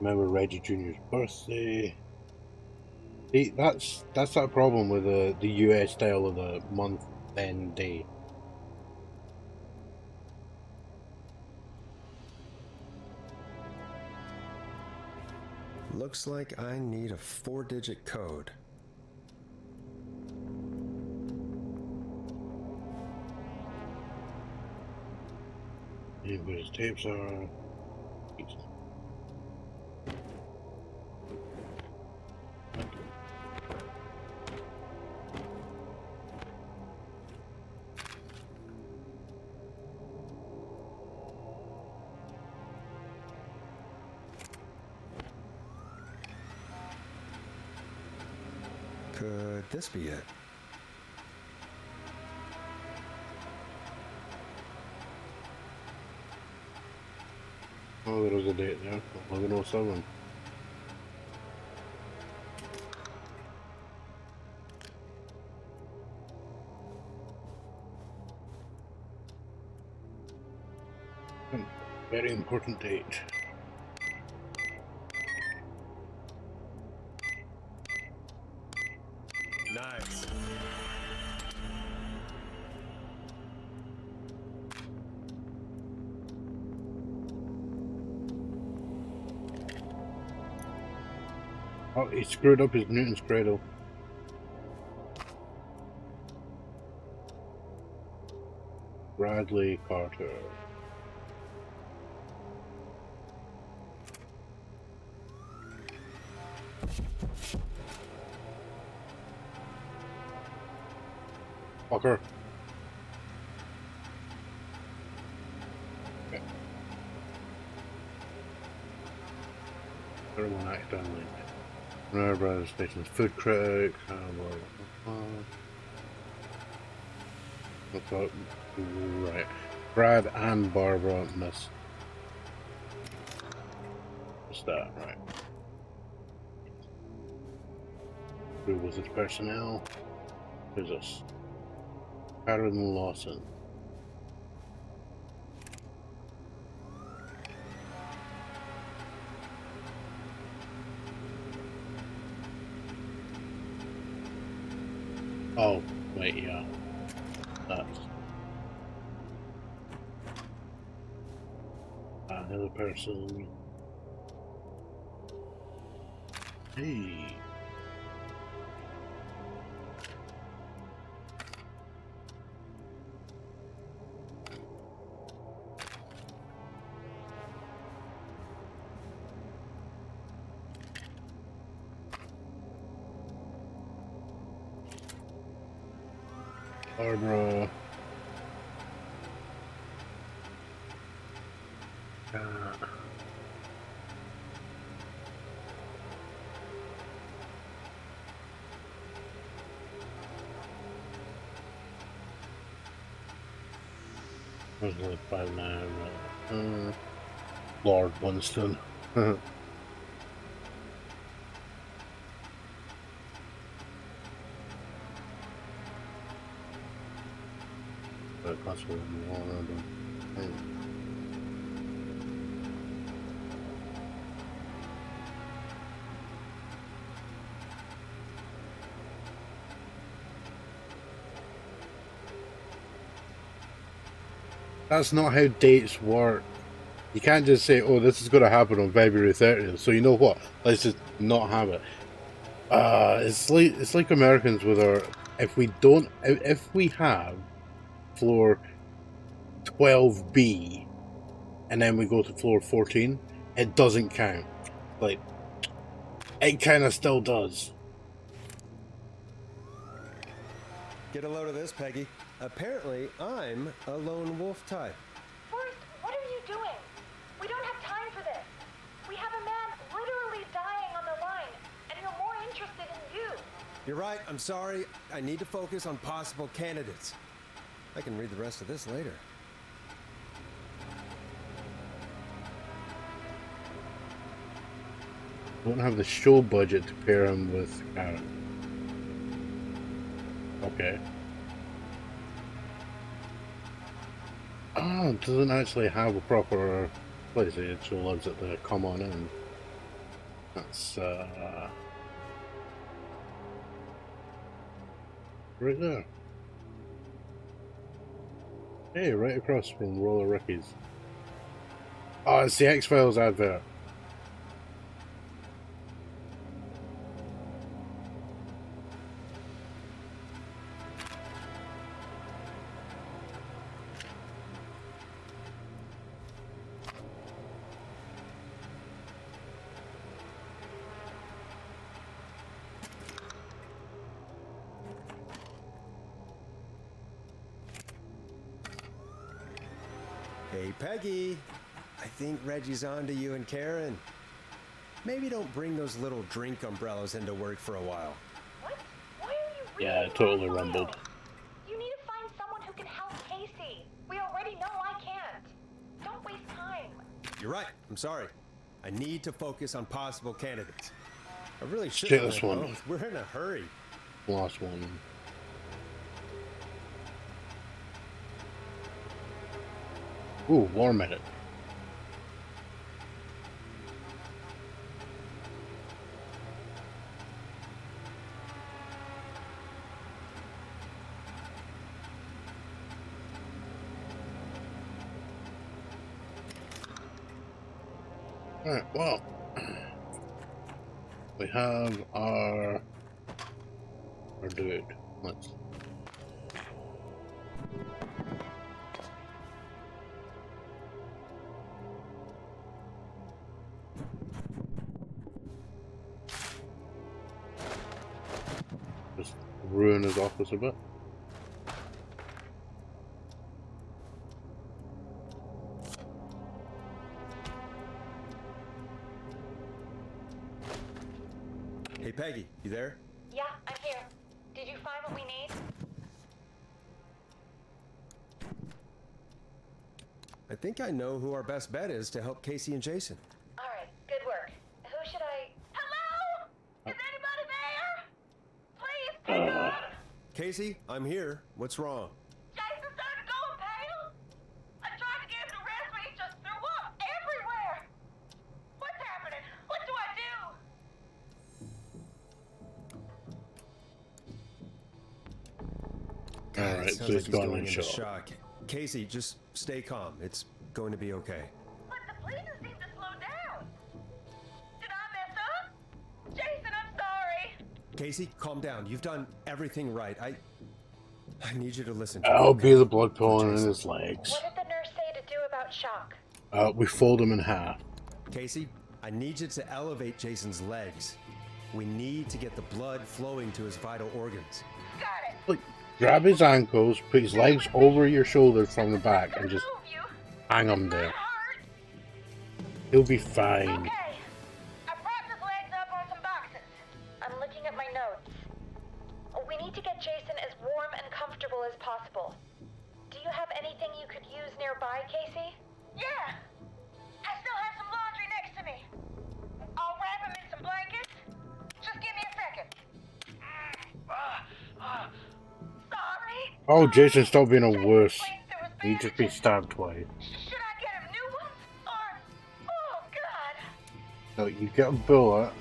Remember Reggie Jr.'s birthday. See, that's that problem with the US style of the month end day. Looks like I need a 4-digit code. See where his tapes are. Could this be it? Oh, there was a date there. 1107. Very important date. Nice. Oh, he screwed up his Newton's cradle. Bradley Carter. fucker. Okay. Everyone accidentally. Rare Brother Station's food critic. Right. Brad and Barbara miss. What's that? Right. Who was its personnel? Who's this? Karen Lawson. Oh, wait, yeah. That's another person. Hey. Barbara. Was like 5'9". Lord Winston. But possibly more than That's not how dates work. You can't just say, oh, this is going to happen on February 30th, so you know what? Let's just not have it. It's like Americans with our... If we have floor 12B and then we go to floor 14, it doesn't count. Like, it kind of still does. Get a load of this, Peggy. Apparently, I'm a lone wolf type. Forrest, what are you doing? We don't have time for this. We have a man literally dying on the line, and you're more interested in you. You're right, I'm sorry. I need to focus on possible candidates. I can read the rest of this later. Don't have the show budget to pair him with Karen. Okay. Oh, it doesn't actually have a proper place. It just loves it to come on in. That's right there. Hey, right across from Roller Ricky's. Oh, it's the X-Files advert. Hey, Peggy. I think Reggie's on to you and Karen. Maybe don't bring those little drink umbrellas into work for a while. What? Why are you really Yeah, it totally rumbled. You need to find someone who can help Casey. We already know I can't. Don't waste time. You're right. I'm sorry. I need to focus on possible candidates. I really should Get have this done one. both. We're in a hurry. Lost one. Ooh, War Medic. Alright, well, we have our dude. Let's just ruin his office a bit. Maggie, you there? Yeah, I'm here. Did you find what we need? I think I know who our best bet is to help Casey and Jason. All right, good work. Who should I... Hello? Is anybody there? Please, pick up! Casey, I'm here. What's wrong? Jason started going pale. I tried to get him to rest, but he just threw up everywhere. What's happening? What do I do? Alright, Sounds so like he's he's gone going in into shock. shock. Casey, just stay calm. It's going to be okay. But the bleeding seemed to slow down. Did I mess up? Jason, I'm sorry. Casey, calm down. You've done everything right. I need you to listen to I'll me. be the blood pulling in his legs. What did the nurse say to do about shock? We fold him in half. Casey, I need you to elevate Jason's legs. We need to get the blood flowing to his vital organs. Got it. Like, grab his ankles, put his legs over your shoulder from the back, and just hang him there. He'll be fine. Okay. I propped his legs up on some boxes. I'm looking at my notes. We need to get Jason as warm and comfortable as possible. Do you have anything you could use nearby, Casey? Yeah. I still have some laundry next to me. I'll wrap him in some blankets. Just give me a second. Sorry. Oh, Jason, stop being a wuss. You just be stabbed twice. Should I get him new ones? Or... Oh, God. No, you get a bullet,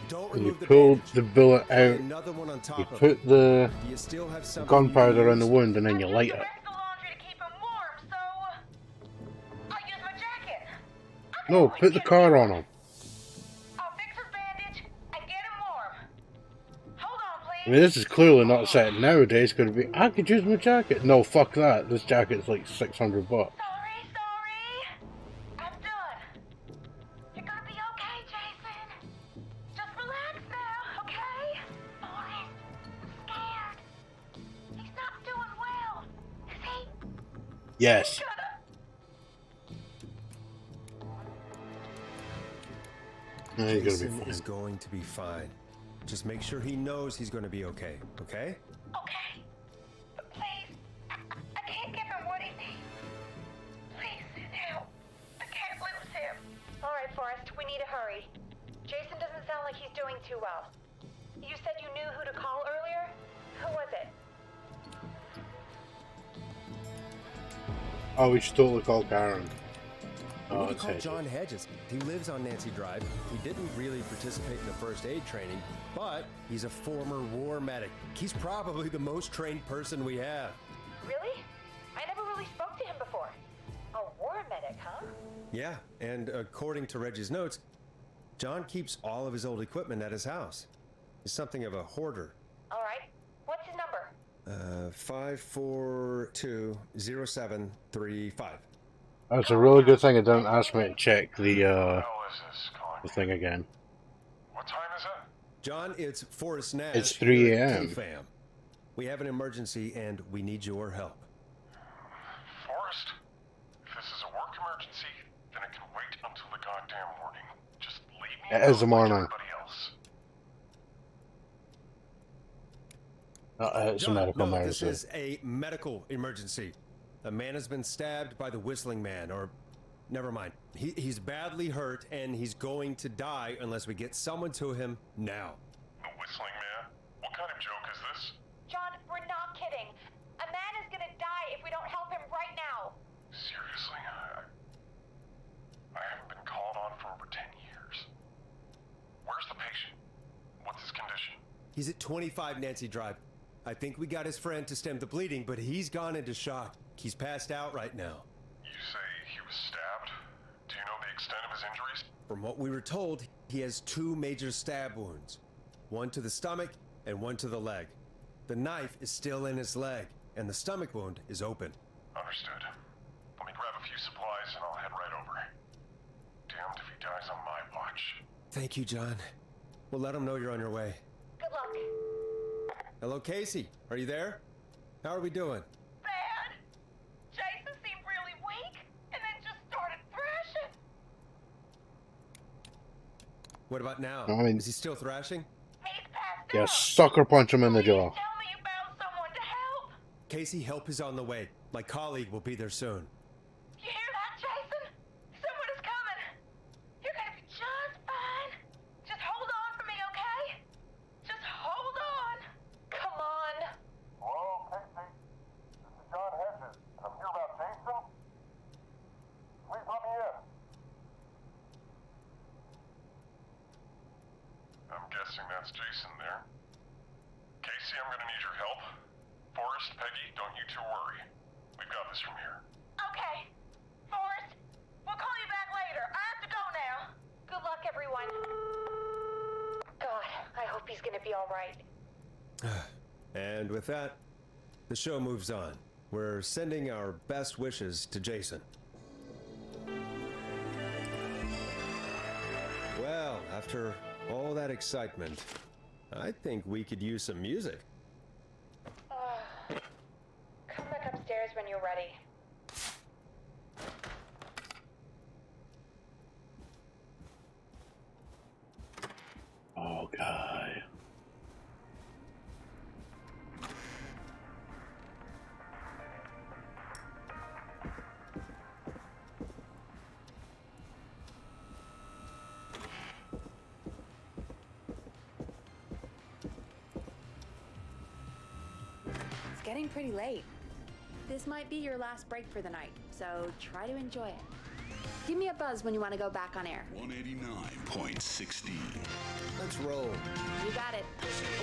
Don't and you remove the pull bandage. the bullet out, Another one on top you of put it. the Do you still have something gunpowder in the use? wound, and then you light it. I'll use my jacket. No, put the car on him. I'll fix his bandage and get him warm. Hold on, please. I mean, this is clearly not set nowadays. Going to be, I could use my jacket. No, fuck that. This jacket's like $600. Sorry. I'm done. You're gonna be okay, Jason. Just relax now, okay? Boris, I'm scared. He's not doing well. Is he? Yes. No, he's gonna Jason be fine. is going to be fine. Just make sure he knows he's going to be okay. Okay? Okay. But please, I can't give him what he needs. Please, help. I can't lose him. All right, Forrest, we need to hurry. Jason doesn't sound like he's doing too well. You said you knew who to call earlier? Who was it? Oh, we should totally call Karen. We Oh, need to it's call Hedges. John Hedges. He lives on Nancy Drive. He didn't really participate in the first aid training, but he's a former war medic. He's probably the most trained person we have. Really? I never really spoke to him before. A war medic, huh? Yeah, and according to Reggie's notes, John keeps all of his old equipment at his house. He's something of a hoarder. All right. What's his number? 5420735. That's a really good thing. It didn't ask me to check the thing again. What time is it? John, it's Forrest Nash. It's 3 here at a.m.. KFAM. We have an emergency and we need your help. Forrest, if this is a work emergency, then it can wait until the goddamn morning. Just leave me It is the alone like morning. everybody else. It's a John, medical no, emergency. this is a medical emergency. A man has been stabbed by the Whistling Man, or never mind. He's badly hurt and he's going to die unless we get someone to him now. The Whistling Man? What kind of joke is this? John, we're not kidding. A man is gonna die if we don't help him right now. Seriously? I haven't been called on for over 10 years. Where's the patient? What's his condition? He's at 25 Nancy Drive. I think we got his friend to stem the bleeding, but he's gone into shock. He's passed out right now. You say he was stabbed? Do you know the extent of his injuries? From what we were told, he has 2 major stab wounds. One to the stomach and one to the leg. The knife is still in his leg, and the stomach wound is open. Understood. Let me grab a few supplies and I'll head right over. Damned if he dies on my watch. Thank you, John. We'll let him know you're on your way. Good luck. Hello, Casey. Are you there? How are we doing? Bad. Jason seemed really weak and then just started thrashing. What about now? I mean- Is he still thrashing? Yeah, sucker punch him in the jaw. Casey, help is on the way. My colleague will be there soon. You hear that, Jason? Someone is coming. You're gonna be just fine. Just hold on for me, okay? Just hold on. Come on. Hello, Casey. This is John Hedges. I'm here about Jason. Please let me in. I'm guessing that's Jason there. Casey, I'm gonna need your help. Forrest, Peggy, don't you two worry. We've got this from here. Okay. Forrest, we'll call you back later. I have to go now. Good luck, everyone. God, I hope he's gonna be all right. And with that, the show moves on. We're sending our best wishes to Jason. Well, after all that excitement, I think we could use some music. Come back upstairs when you're ready. Oh, guy. It's getting pretty late. This might be your last break for the night, so try to enjoy it. Give me a buzz when you want to go back on air. 189.16. Let's roll. You got it.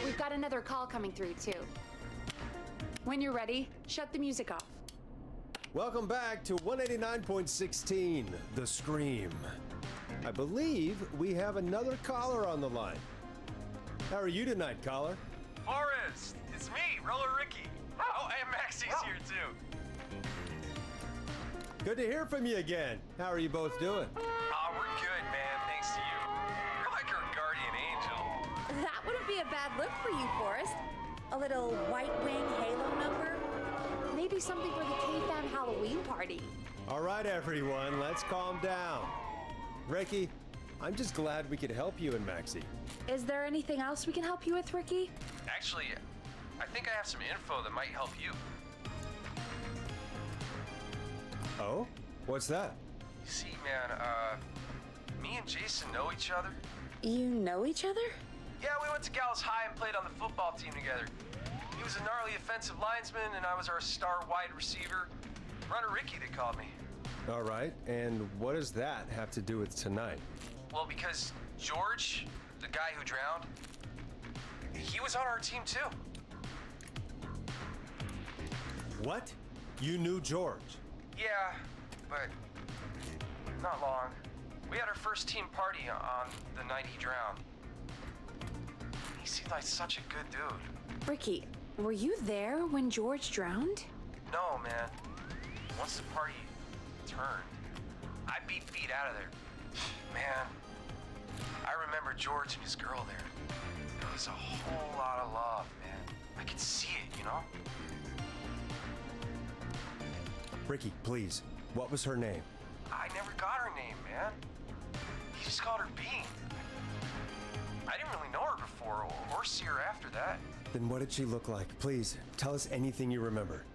We've got another call coming through, too. When you're ready, shut the music off. Welcome back to 189.16, The Scream. I believe we have another caller on the line. How are you tonight, caller? Forrest, it's me, Roller Ricky. Oh, and Maxie's here too. Good to hear from you again. How are you both doing? Oh, we're good, man. Thanks to you. You're like our guardian angel. That wouldn't be a bad look for you, Forrest. A little White Wing Halo number? Maybe something for the K-Fan Halloween party. All right, everyone, let's calm down. Ricky, I'm just glad we could help you and Maxie. Is there anything else we can help you with, Ricky? Actually, I think I have some info that might help you. Oh? What's that? You see, man, me and Jason know each other. You know each other? Yeah, we went to Gallows High and played on the football team together. He was a gnarly offensive linesman, and I was our star wide receiver. Runner Ricky, they called me. All right, and what does that have to do with tonight? Well, because George, the guy who drowned, he was on our team too. What? You knew George? Yeah, but not long. We had our first team party on the night he drowned. He seemed like such a good dude. Ricky, were you there when George drowned? No, man. Once the party turned, I beat feet out of there. Man, I remember George and his girl there. There was a whole lot of love, man. I could see it, you know? Ricky, please, what was her name? I never got her name, man. He just called her Bean. I didn't really know her before or see her after that. Then what did she look like? Please, tell us anything you remember.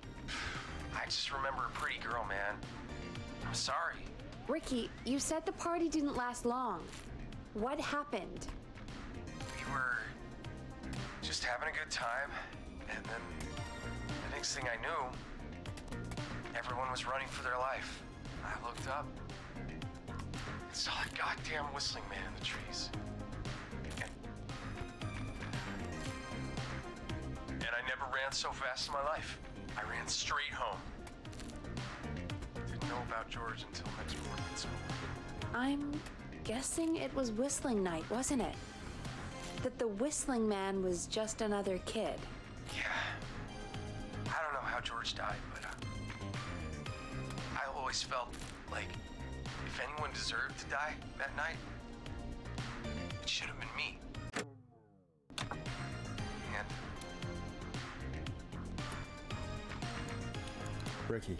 I just remember a pretty girl, man. I'm sorry. Ricky, you said the party didn't last long. What happened? We were just having a good time, and then the next thing I knew, everyone was running for their life. I looked up and saw that goddamn whistling man in the trees. And I never ran so fast in my life. I ran straight home. Didn't know about George until next morning. So. I'm guessing it was whistling night, wasn't it? That the whistling man was just another kid. Yeah. I don't know how George died, but I always felt like if anyone deserved to die that night, it should have been me. And Ricky,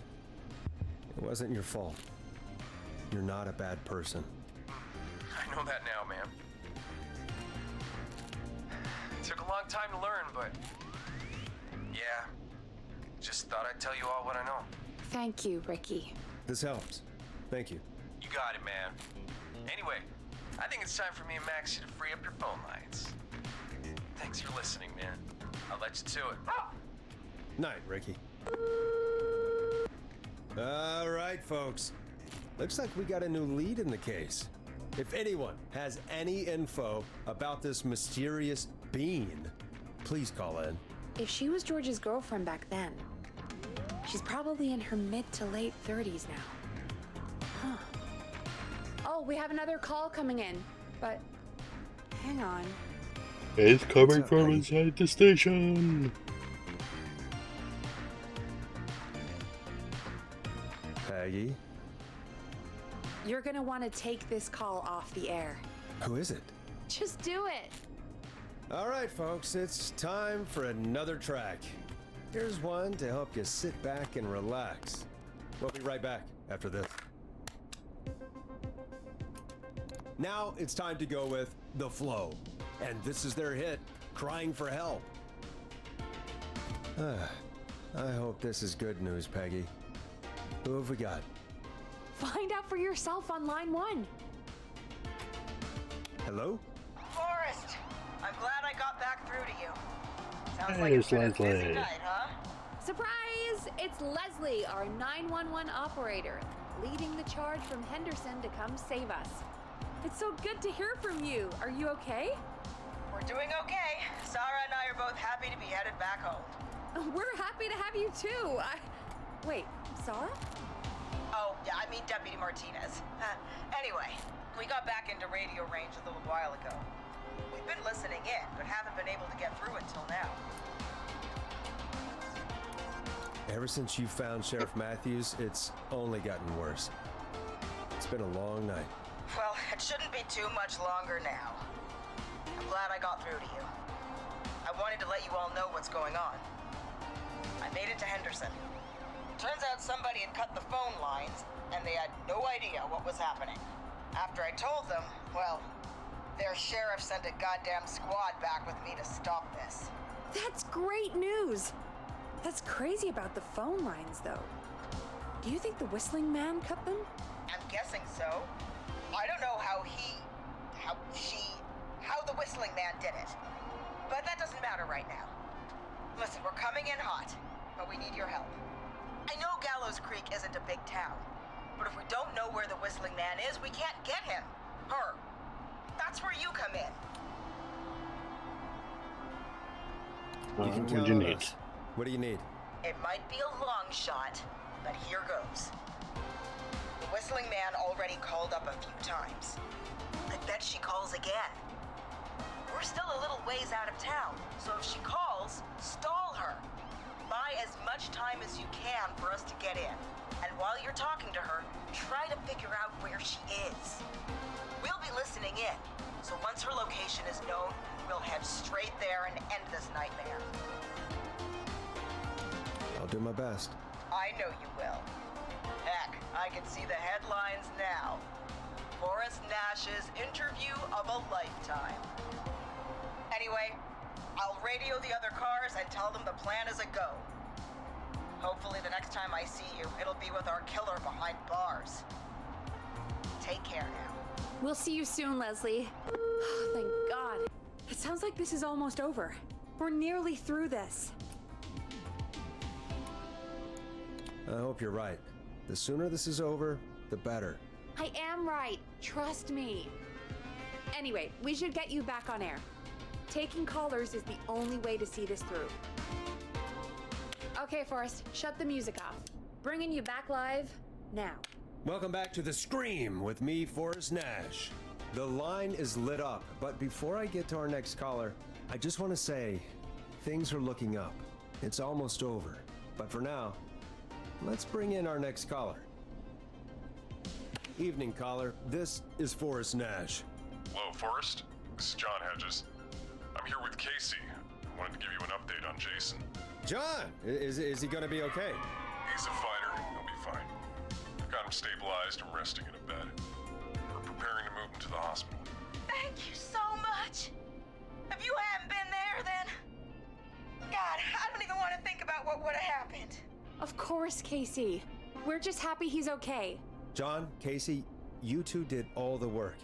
it wasn't your fault. You're not a bad person. I know that now, man. Took a long time to learn, but yeah, just thought I'd tell you all what I know. Thank you, Ricky. This helps. Thank you. You got it, man. Anyway, I think it's time for me and Maxie to free up your phone lines. Thanks for listening, man. I'll let you to it. Night, Ricky. All right, folks. Looks like we got a new lead in the case. If anyone has any info about this mysterious being, please call in. If she was George's girlfriend back then, she's probably in her mid to late 30s now. Huh. Oh, we have another call coming in, but hang on. It's coming from inside the station. Peggy? You're gonna want to take this call off the air. Who is it? Just do it. All right, folks, it's time for another track. Here's one to help you sit back and relax. We'll be right back after this. Now it's time to go with The Flow. And this is their hit, Crying for Help. I hope this is good news, Peggy. Who have we got? Find out for yourself on line 1. Hello? Forrest, I'm glad I got back through to you. Sounds Hey, like it's been a Leslie. busy night, huh? Surprise! It's Leslie, our 911 operator, leading the charge from Henderson to come save us. It's so good to hear from you. Are you okay? We're doing okay. Sarah and I are both happy to be headed back home. We're happy to have you too. Wait, Sarah? Oh, yeah, I mean Deputy Martinez. Anyway, we got back into radio range a little while ago. We've been listening in, but haven't been able to get through until now. Ever since you found Sheriff Matthews, it's only gotten worse. It's been a long night. Well, it shouldn't be too much longer now. I'm glad I got through to you. I wanted to let you all know what's going on. I made it to Henderson. Turns out somebody had cut the phone lines, and they had no idea what was happening. After I told them, well, their sheriff sent a goddamn squad back with me to stop this. That's great news. That's crazy about the phone lines, though. Do you think the Whistling Man cut them? I'm guessing so. I don't know how the Whistling Man did it. But that doesn't matter right now. Listen, we're coming in hot, but we need your help. I know Gallows Creek isn't a big town, but if we don't know where the Whistling Man is, we can't get him. Her. That's where you come in. You can What count do you on need? us. What do you need? It might be a long shot, but here goes. The Whistling Man already called up a few times. I bet she calls again. We're still a little ways out of town, so if she calls, stall her. Buy as much time as you can for us to get in. And while you're talking to her, try to figure out where she is. We'll be listening in, so once her location is known, we'll head straight there and end this nightmare. I'll do my best. I know you will. Heck, I can see the headlines now. Forrest Nash's interview of a lifetime. Anyway, I'll radio the other cars and tell them the plan is a go. Hopefully the next time I see you, it'll be with our killer behind bars. Take care now. We'll see you soon, Leslie. Thank God. It sounds like this is almost over. We're nearly through this. I hope you're right. The sooner this is over, the better. I am right. Trust me. Anyway, we should get you back on air. Taking callers is the only way to see this through. Okay, Forrest, shut the music off. Bringing you back live now. Welcome back to The Scream with me, Forrest Nash. The line is lit up, but before I get to our next caller, I just want to say things are looking up. It's almost over. But for now, let's bring in our next caller. Evening, caller. This is Forrest Nash. Hello, Forrest. This is John Hedges. I'm here with Casey. I wanted to give you an update on Jason. John! Is he gonna be okay? He's a fighter. He'll be fine. I've got him stabilized and resting in a bed. We're preparing to move him to the hospital. Thank you so much. If you hadn't been there, God, I don't even want to think about what would have happened. Of course, Casey. We're just happy he's okay. John, Casey, you two did all the work.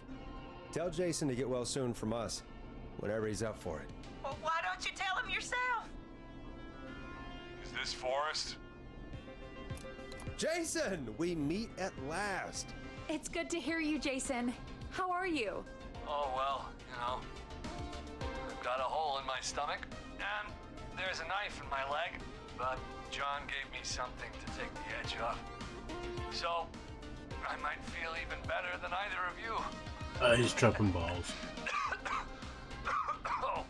Tell Jason to get well soon from us, whenever he's up for it. Well, why don't you tell him yourself? Is this Forrest? Jason, we meet at last. It's good to hear you, Jason. How are you? Oh, well, you know, I've got a hole in my stomach, and there's a knife in my leg, but John gave me something to take the edge off. So, I might feel even better than either of you. He's tripping balls. Oh.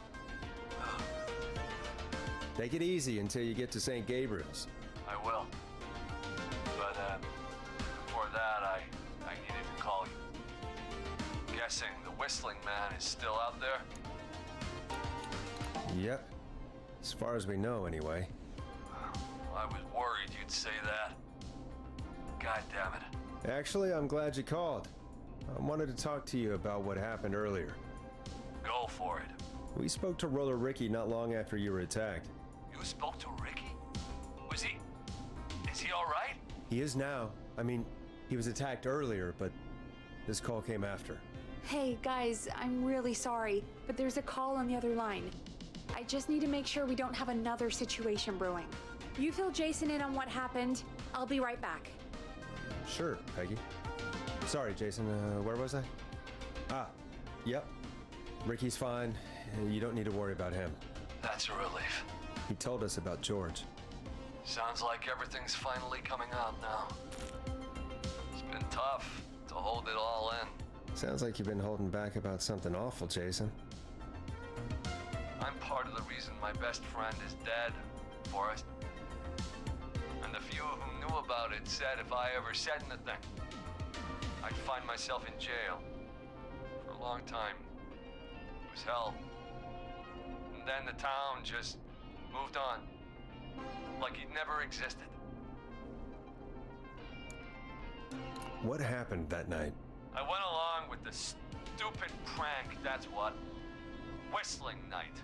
Take it easy until you get to St. Gabriel's. I will. But, before that, I needed to call you. Guessing the Whistling Man is still out there? Yep. As far as we know, anyway. I was worried you'd say that. God damn it. Actually, I'm glad you called. I wanted to talk to you about what happened earlier. Go for it. We spoke to Roller Ricky not long after you were attacked. You spoke to Ricky? Is he alright? He is now. I mean, he was attacked earlier, but this call came after. Hey, guys, I'm really sorry, but there's a call on the other line. I just need to make sure we don't have another situation brewing. You fill Jason in on what happened. I'll be right back. Sure, Peggy. Sorry, Jason, where was I? Yep. Ricky's fine. You don't need to worry about him. That's a relief. He told us about George. Sounds like everything's finally coming out now. It's been tough to hold it all in. Sounds like you've been holding back about something awful, Jason. I'm part of the reason my best friend is dead, Forrest. And the few who knew about it said if I ever said anything, I'd find myself in jail. For a long time. It was hell. And then the town just moved on. Like he'd never existed. What happened that night? I went along with the stupid prank, that's what. Whistling night.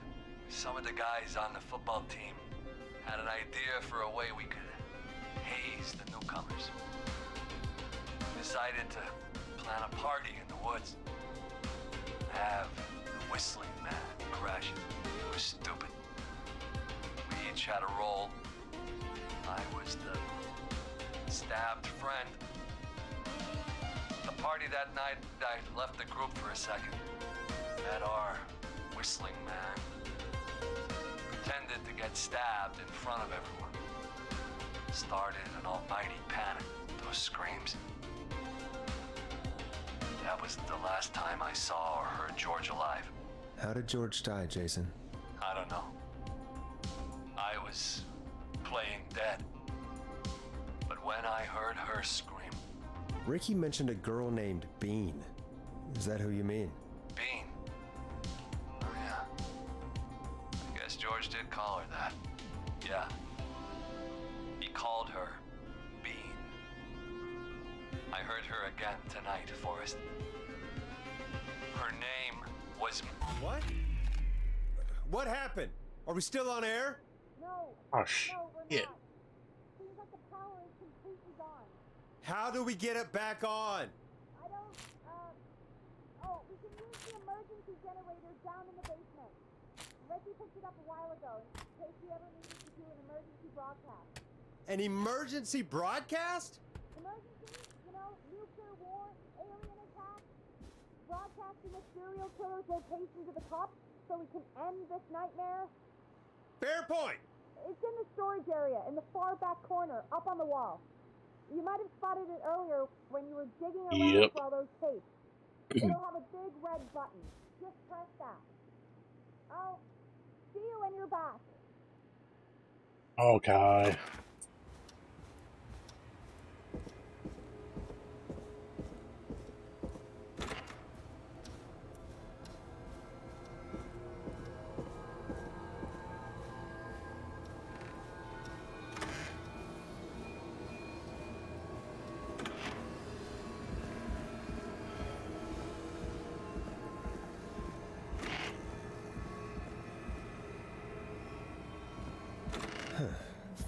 Some of the guys on the football team had an idea for a way we could haze the newcomers. Decided to plan a party in the woods. Have the Whistling Man crash it. It was stupid. We each had a role. I was the stabbed friend. The party that night, I left the group for a second. Met our Whistling Man. Pretended to get stabbed in front of everyone. Started an almighty panic. Those screams. That was the last time I saw or heard George alive. How did George die, Jason? I don't know. I was playing dead. But when I heard her scream... Ricky mentioned a girl named Bean. Is that who you mean? Bean? Oh, yeah. I guess George did call her that. Yeah. He called her Bean. I heard her again tonight, Forrest. Her name was... What? What happened? Are we still on air? No. Oh, shit. Seems like the power is completely gone. How do we get it back on? I don't, we can use the emergency generator down in the basement. Reggie picked it up a while ago in case you ever needed to do an emergency broadcast. An emergency broadcast? Emergency? You know, nuclear war, alien attack, broadcasting a serial killer's location to the cops so we can end this nightmare. Fair point. It's in the storage area in the far back corner, up on the wall. You might have spotted it earlier when you were digging around for all those tapes. It'll have a big red button. Just press that. I'll see you when you're back. Okay.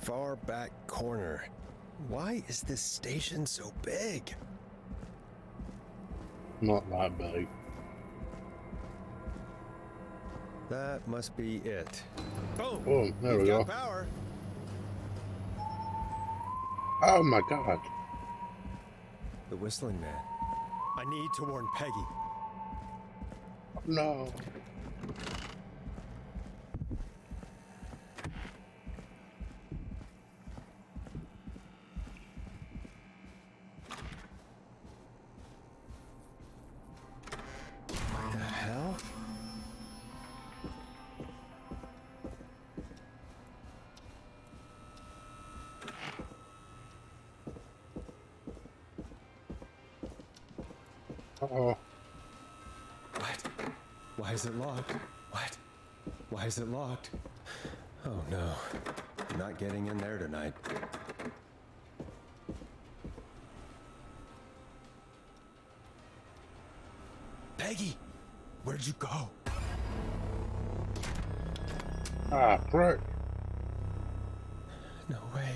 far back corner. Why is this station so big? Not that big. That must be it. Oh, there we got go. Power. Oh my god. The Whistling Man. I need to warn Peggy. No. What the hell? Uh-oh. What? Why is it locked? What? Why is it locked? Oh no. I'm not getting in there tonight. Peggy! Where'd you go? Ah, frick. No way.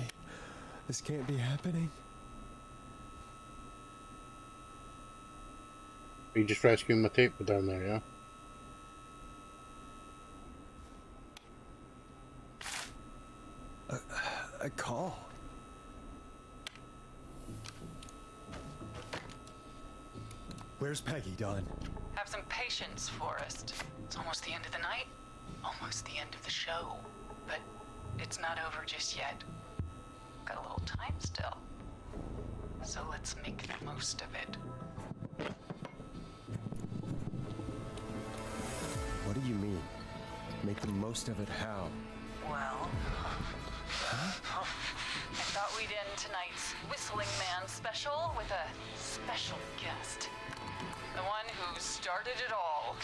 This can't be happening. You just rescuing my tape down there, yeah? A call. Where's Peggy, Don? Have some patience, Forrest. It's almost the end of the night, almost the end of the show. But it's not over just yet. Got a little time still. So let's make the most of it. What do you mean? Make the most of it how? Well, I thought we'd end tonight's Whistling Man special with a special guest. The one who started it all.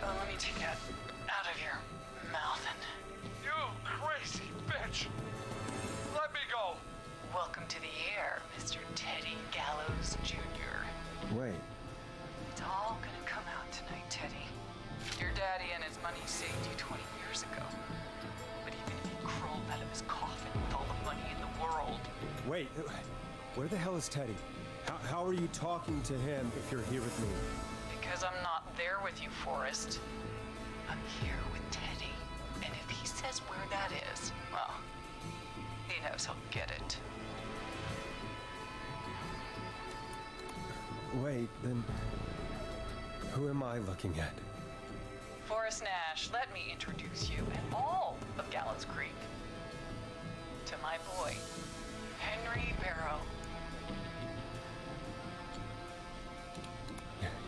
Let me take that out of your mouth and... You crazy bitch! Let me go! Welcome to the air, Mr. Teddy Gallows Jr. Wait. It's all gonna come out tonight, Teddy. Your daddy and his money saved you 20 years ago. But even if he crawled out of his coffin with all the money in the world... Wait, where the hell is Teddy? How are you talking to him if you're here with me? Because I'm not there with you, Forrest. I'm here with Teddy. And if he says where that is, well, he knows he'll get it. Wait, then who am I looking at? Forrest Nash, let me introduce you and all of Gallows Creek to my boy, Henry Barrow.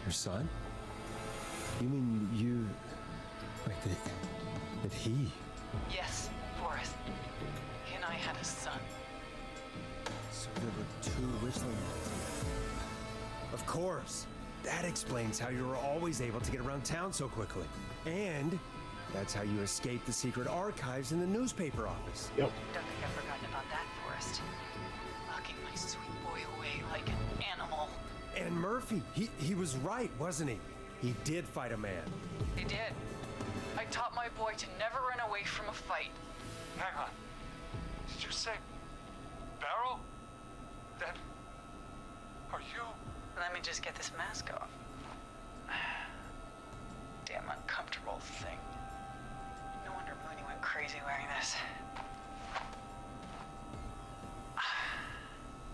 Your son? You mean you... Wait, that he... Yes, Forrest. He and I had a son. So there were two Whistling Men. Of course. That explains how you were always able to get around town so quickly. And that's how you escaped the secret archives in the newspaper office. Yep. Don't think I've forgotten about that, Forrest. Locking my sweet boy away like an animal. And Murphy, he was right, wasn't he? He did fight a man. He did. I taught my boy to never run away from a fight. Hang on. Did you say Barrow? Then are you? Let me just get this mask off. Damn uncomfortable thing. No wonder Mooney went crazy wearing this.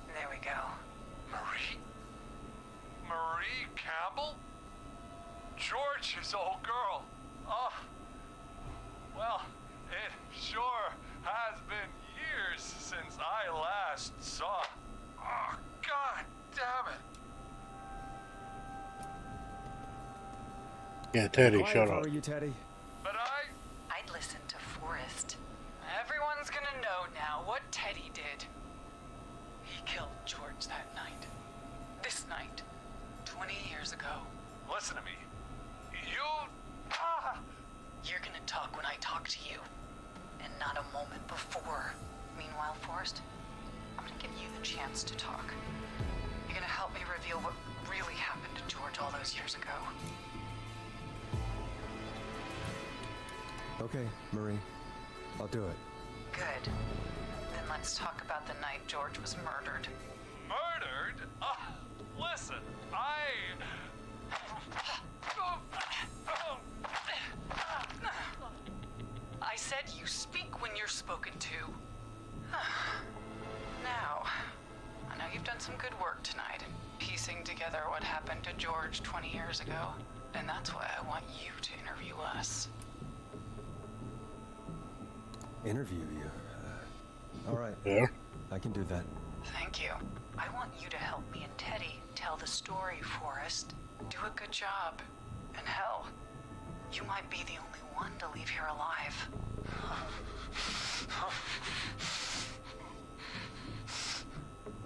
There we go. Marie Campbell? George's old girl. Oh, well, it sure has been years since I last saw. Oh, God damn it. Yeah, Teddy, Quiet, shut how up. are you, Teddy? But I'd listen to Forrest. Everyone's gonna know now what Teddy did. He killed George that night. This night. 20 years ago. Listen to me. You're gonna talk when I talk to you. And not a moment before. Meanwhile, Forrest, I'm gonna give you the chance to talk. You're gonna help me reveal what really happened to George all those years ago. Okay, Marie. I'll do it. Good. let's talk about the night George was murdered. Murdered? Listen, I said you speak when you're spoken to. Now, I know you've done some good work tonight in piecing together what happened to George 20 years ago, and that's why I want you to interview us. Interview you? All right. Yeah. I can do that. Thank you. I want you to help me and Teddy tell the story, Forrest. Do a good job. And hell, you might be the only one to leave here alive.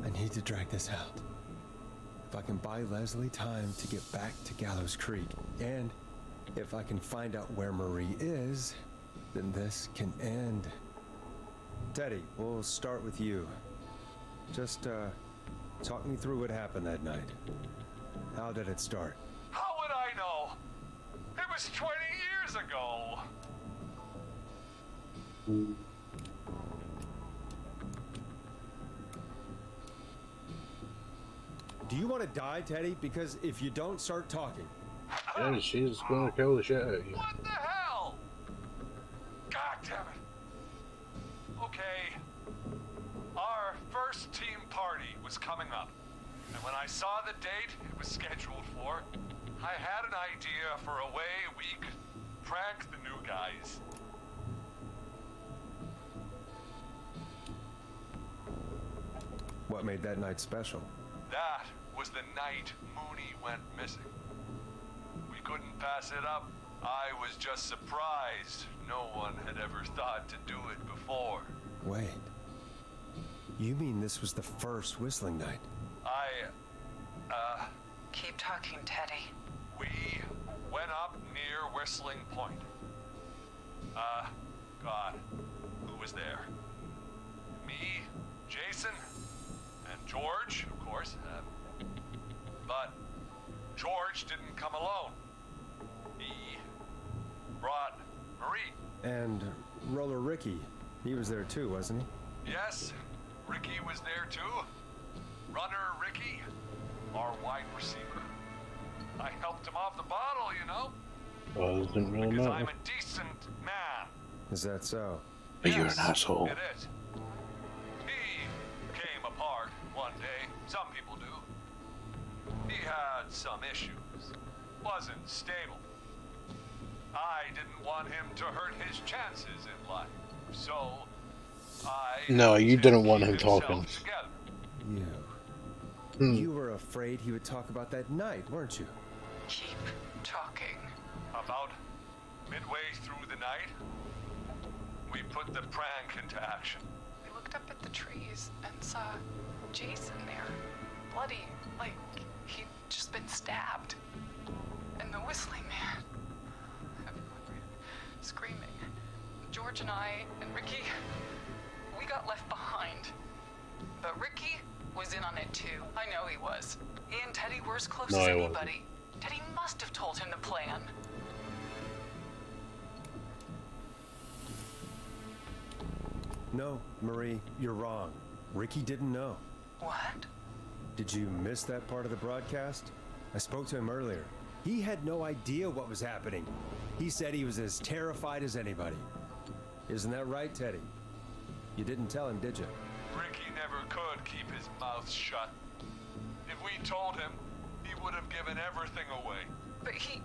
I need to drag this out. If I can buy Leslie time to get back to Gallows Creek, and if I can find out where Marie is, then this can end. Teddy, we'll start with you. Just, talk me through what happened that night. How did it start? how would I know? It was 20 years ago. Do you want to die, Teddy? Because if you don't start talking... Yeah, she's gonna kill the shit out of you. What the hell? God damn it. Okay. Our first team party was coming up. And when I saw the date it was scheduled for, I had an idea for a way we could prank the new guys. What made that night special? That was the night Mooney went missing. We couldn't pass it up. I was just surprised no one had ever thought to do it before. Wait. You mean this was the first whistling night? Keep talking, Teddy. We went up near Whistling Point. God, who was there? Me, Jason, and George, of course. But George didn't come alone. He brought Marie. And Roller Ricky, he was there too, wasn't he? Yes, Ricky was there too. Runner Ricky, our wide receiver. I helped him off the bottle, you know. Well, it didn't really Because matter. I'm a decent man. Is that so? But you're an asshole. It is. He came apart one day. Some people do. He had some issues. Wasn't stable. I didn't want him to hurt his chances in life. So, I... No, you didn't want him himself talking. together. You were afraid he would talk about that night, weren't you? Keep talking. About midway through the night, we put the prank into action. We looked up at the trees and saw Jason there, bloody, like he'd just been stabbed. And the whistling man, screaming. George and I and Ricky, we got left behind. But Ricky was in on it too. I know he was. He and Teddy were as close No, as he wasn't. anybody. Teddy must have told him the plan. No, Marie, you're wrong. Ricky didn't know. What? Did you miss that part of the broadcast? I spoke to him earlier. He had no idea what was happening. He said he was as terrified as anybody. Isn't that right, Teddy? You didn't tell him, did you? Ricky never could keep his mouth shut. If we told him, he would have given everything away. But he,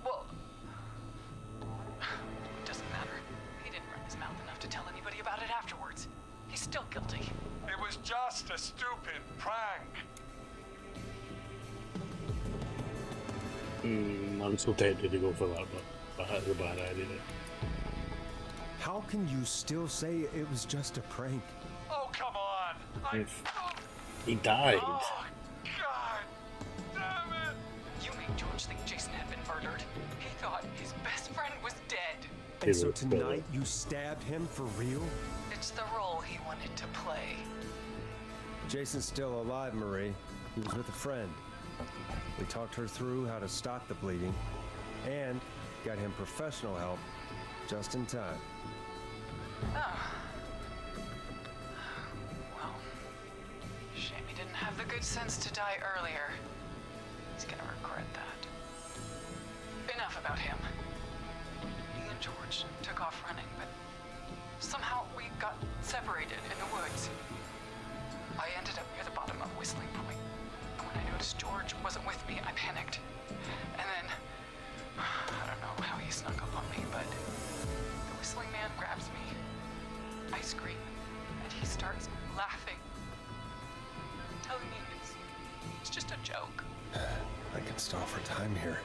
well, it doesn't matter. He didn't run his mouth enough to tell anybody about it afterwards. He's still guilty. It was just a stupid prank. I'm still tempted to go for that, but that's a bad idea. How can you still say it was just a prank? Oh, come on. He died. Oh, God damn it. You made George think Jason had been murdered. He thought his best friend was dead. And so tonight you stabbed him for real? It's the role he wanted to play. Jason's still alive, Marie. He was with a friend. We talked her through how to stop the bleeding and got him professional help just in time. Oh. good sense to die earlier. He's gonna regret that. Enough about him. Me and George took off running, but somehow we got separated in the woods. I ended up near the bottom of Whistling Point, and when I noticed George wasn't with me, I panicked. And then, I don't know how he snuck up on me, but the Whistling Man grabs me. I scream, and he starts laughing, telling me it's just a joke. I can stall for time here.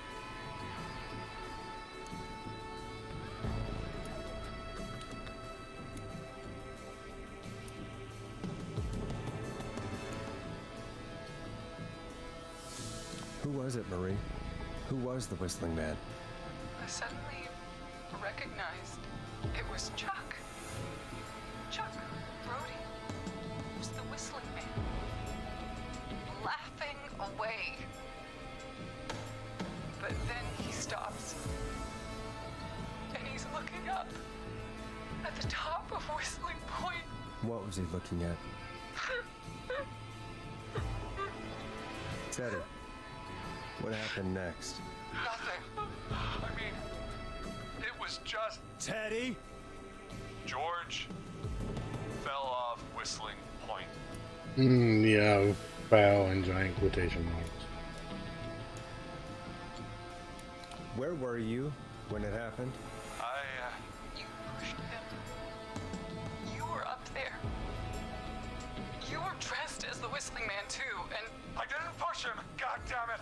Who was it, Marie? Who was the Whistling Man? I suddenly recognized it was Chuck. Chuck Brody was the Whistling Man, laughing away. But then he stops, and he's looking up at the top of Whistling Point. What was he looking at? Teddy, what happened next? Nothing. I mean, it was just... Teddy? George fell off Whistling Point. Yeah, fell in giant quotation marks. Where were you when it happened? You pushed him. You were up there. You were dressed as the Whistling Man, too, and... I didn't push him, God damn it!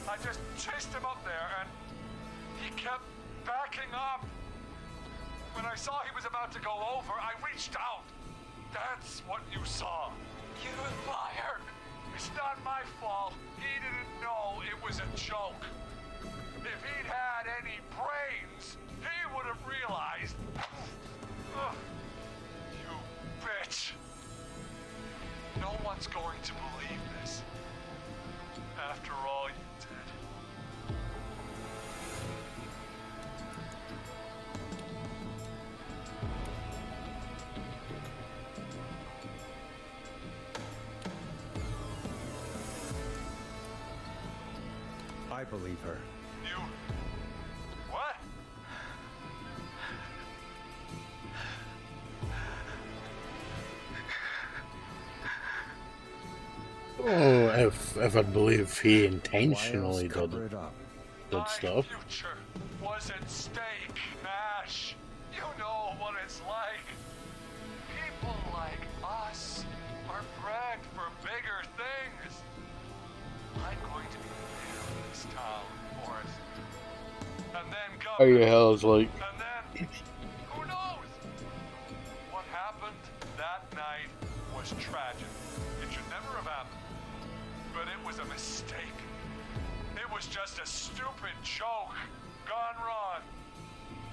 I just chased him up there, and he kept backing up. When I saw he was about to go over, I reached out. That's what you saw. You liar! It's not my fault. He didn't know it was a joke. If he'd had any brains, he would have realized. Ugh. You bitch. No one's going to believe this. After all you did. I believe her. You... What? Oh, if I believe he intentionally did stuff. Future was at stake, Nash. You know what it's like. People like us are bred for bigger things. I'm going to be mayor of this town, Forrest. And then How governor. the hell is like... And then, who knows? What happened that night was tragic. It should never have happened. But it was a mistake. It was just a stupid joke gone wrong.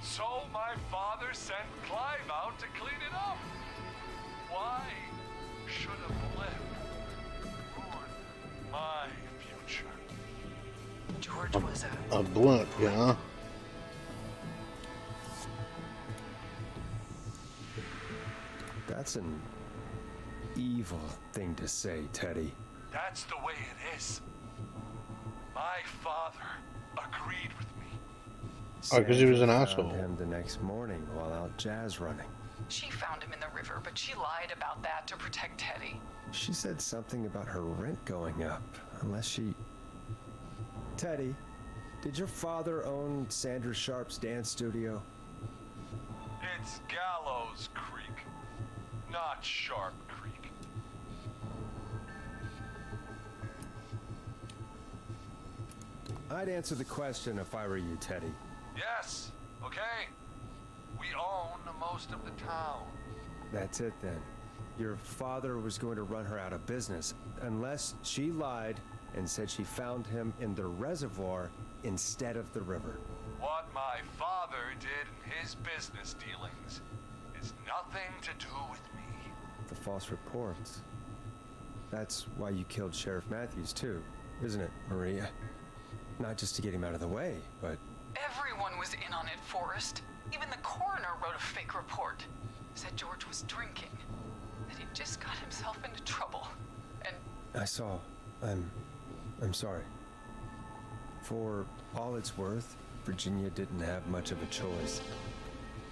So my father sent Clive out to clean it up. Why should a blip ruin my future? George was a blunt, yeah. That's an evil thing to say, Teddy. That's the way it is. My father agreed with me. Oh, because he was an Sandra asshole. found him the next morning while out jazz running. She found him in the river, but she lied about that to protect Teddy. She said something about her rent going up, unless she... Teddy, did your father own Sandra Sharp's dance studio? It's Gallows Creek, not Sharp Creek. I'd answer the question if I were you, Teddy. Yes, okay. We own most of the town. That's it then. Your father was going to run her out of business, unless she lied and said she found him in the reservoir instead of the river. What my father did in his business dealings is nothing to do with me. The false reports. That's why you killed Sheriff Matthews too, isn't it, Maria? Not just to get him out of the way, but... Everyone was in on it, Forrest. Even the coroner wrote a fake report. Said George was drinking. That he'd just got himself into trouble. And I saw. I'm sorry. For all it's worth, Virginia didn't have much of a choice.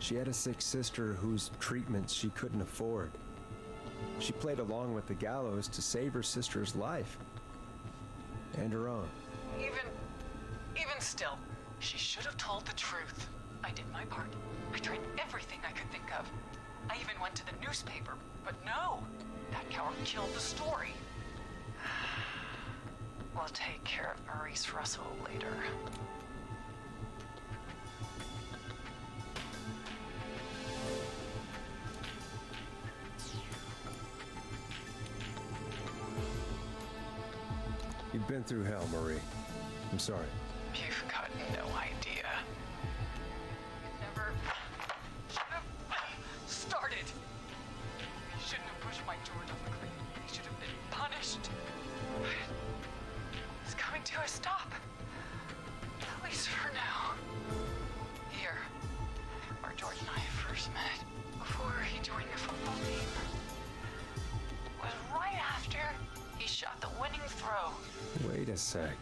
She had a sick sister whose treatment she couldn't afford. She played along with the gallows to save her sister's life. And her own. Even still, she should have told the truth. I did my part. I tried everything I could think of. I even went to the newspaper, but no! That coward killed the story. We'll take care of Maurice Russell later. You've been through hell, Marie. I'm sorry. You've got no idea. Never should have started. He shouldn't have pushed my George off the cliff. He should have been punished. It's coming to a stop. At least for now. Here, where George and I first met, before he joined the football team, was right after he shot the winning throw. Wait a sec.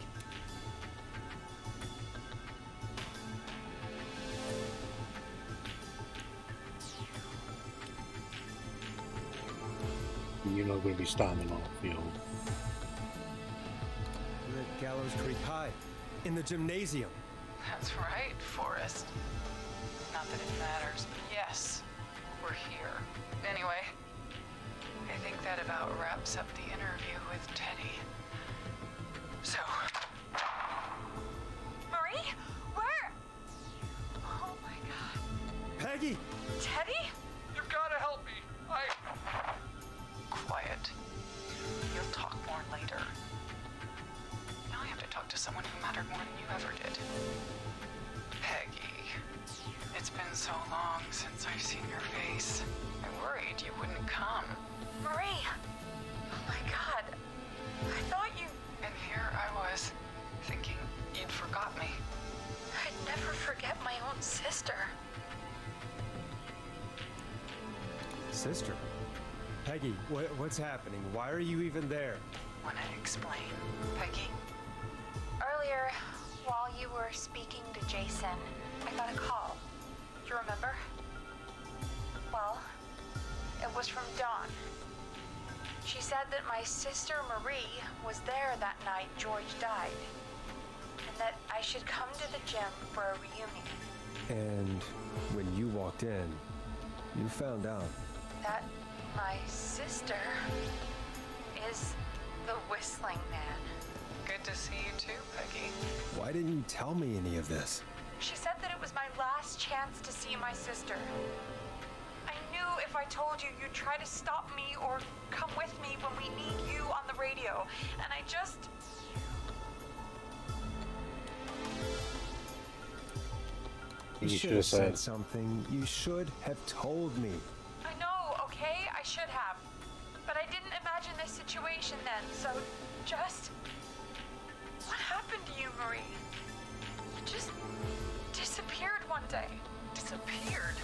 You're not going to be standing on the field. We're at Gallows Creek High, in the gymnasium. That's right, Forrest. Not that it matters, but yes, we're here. Anyway, I think that about wraps up the interview with Teddy. So... Marie? Where? Oh my god. Peggy! Teddy? You've gotta help me. Quiet. You'll talk more later. Now I have to talk to someone who mattered more than you ever did. Peggy. It's been so long since I've seen your face. I worried you wouldn't come. Marie! Oh my god. I thought you... And here I was, thinking you'd forgot me. I'd never forget my own sister. Sister? Peggy, what's happening? Why are you even there? Wanna explain, Peggy? Earlier, while you were speaking to Jason, I got a call. Do you remember? Well, it was from Dawn. She said that my sister Marie was there that night George died, and that I should come to the gym for a reunion. And when you walked in, you found out That my sister is the Whistling Man. Good to see you too, Peggy. Why didn't you tell me any of this? She said that it was my last chance to see my sister. I knew if I told you, you'd try to stop me or come with me when we need you on the radio. And I just... You should have said something. You should have told me. I know, okay? I should have. But I didn't imagine this situation then, so just... What happened to you, Marie? You just disappeared one day. Disappeared?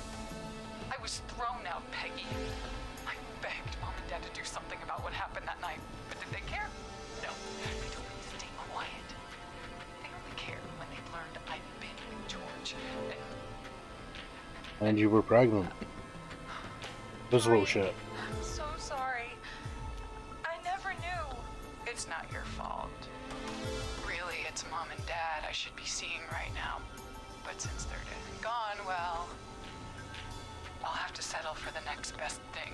I was thrown out, Peggy. I begged Mom and Dad to do something about what happened that night, but did they care? No, they told me to stay quiet. They only cared when they learned I'd been with George. And you were pregnant. This little shit. I'm so sorry. I never knew. It's not your fault. Really, it's Mom and Dad I should be seeing right now. But since they're dead and gone, well, I'll have to settle for the next best thing.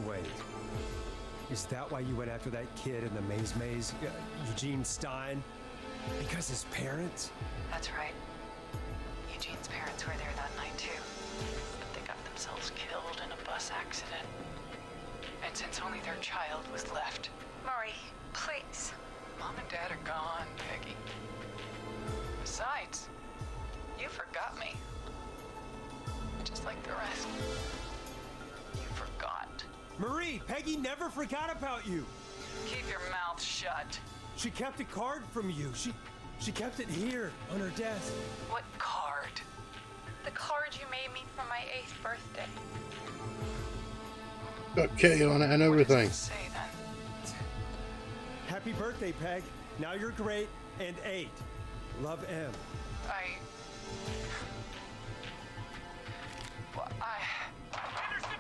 Wait. Is that why you went after that kid in the maze? Eugene Stein? Because his parents? That's right. Eugene's parents were there that night too. But they got themselves killed in a bus accident. And since only their child was left... Marie, please. Mom and Dad are gone, Peggy. Besides, you forgot me. Just like the rest. You forgot. Marie, Peggy never forgot about you. Keep your mouth shut. She kept a card from you. She kept it here on her desk. What card? The card you made me for my 8th birthday. Got Kitty on it and everything. Say then. Happy birthday, Peg. Now you're great and 8. Love, M.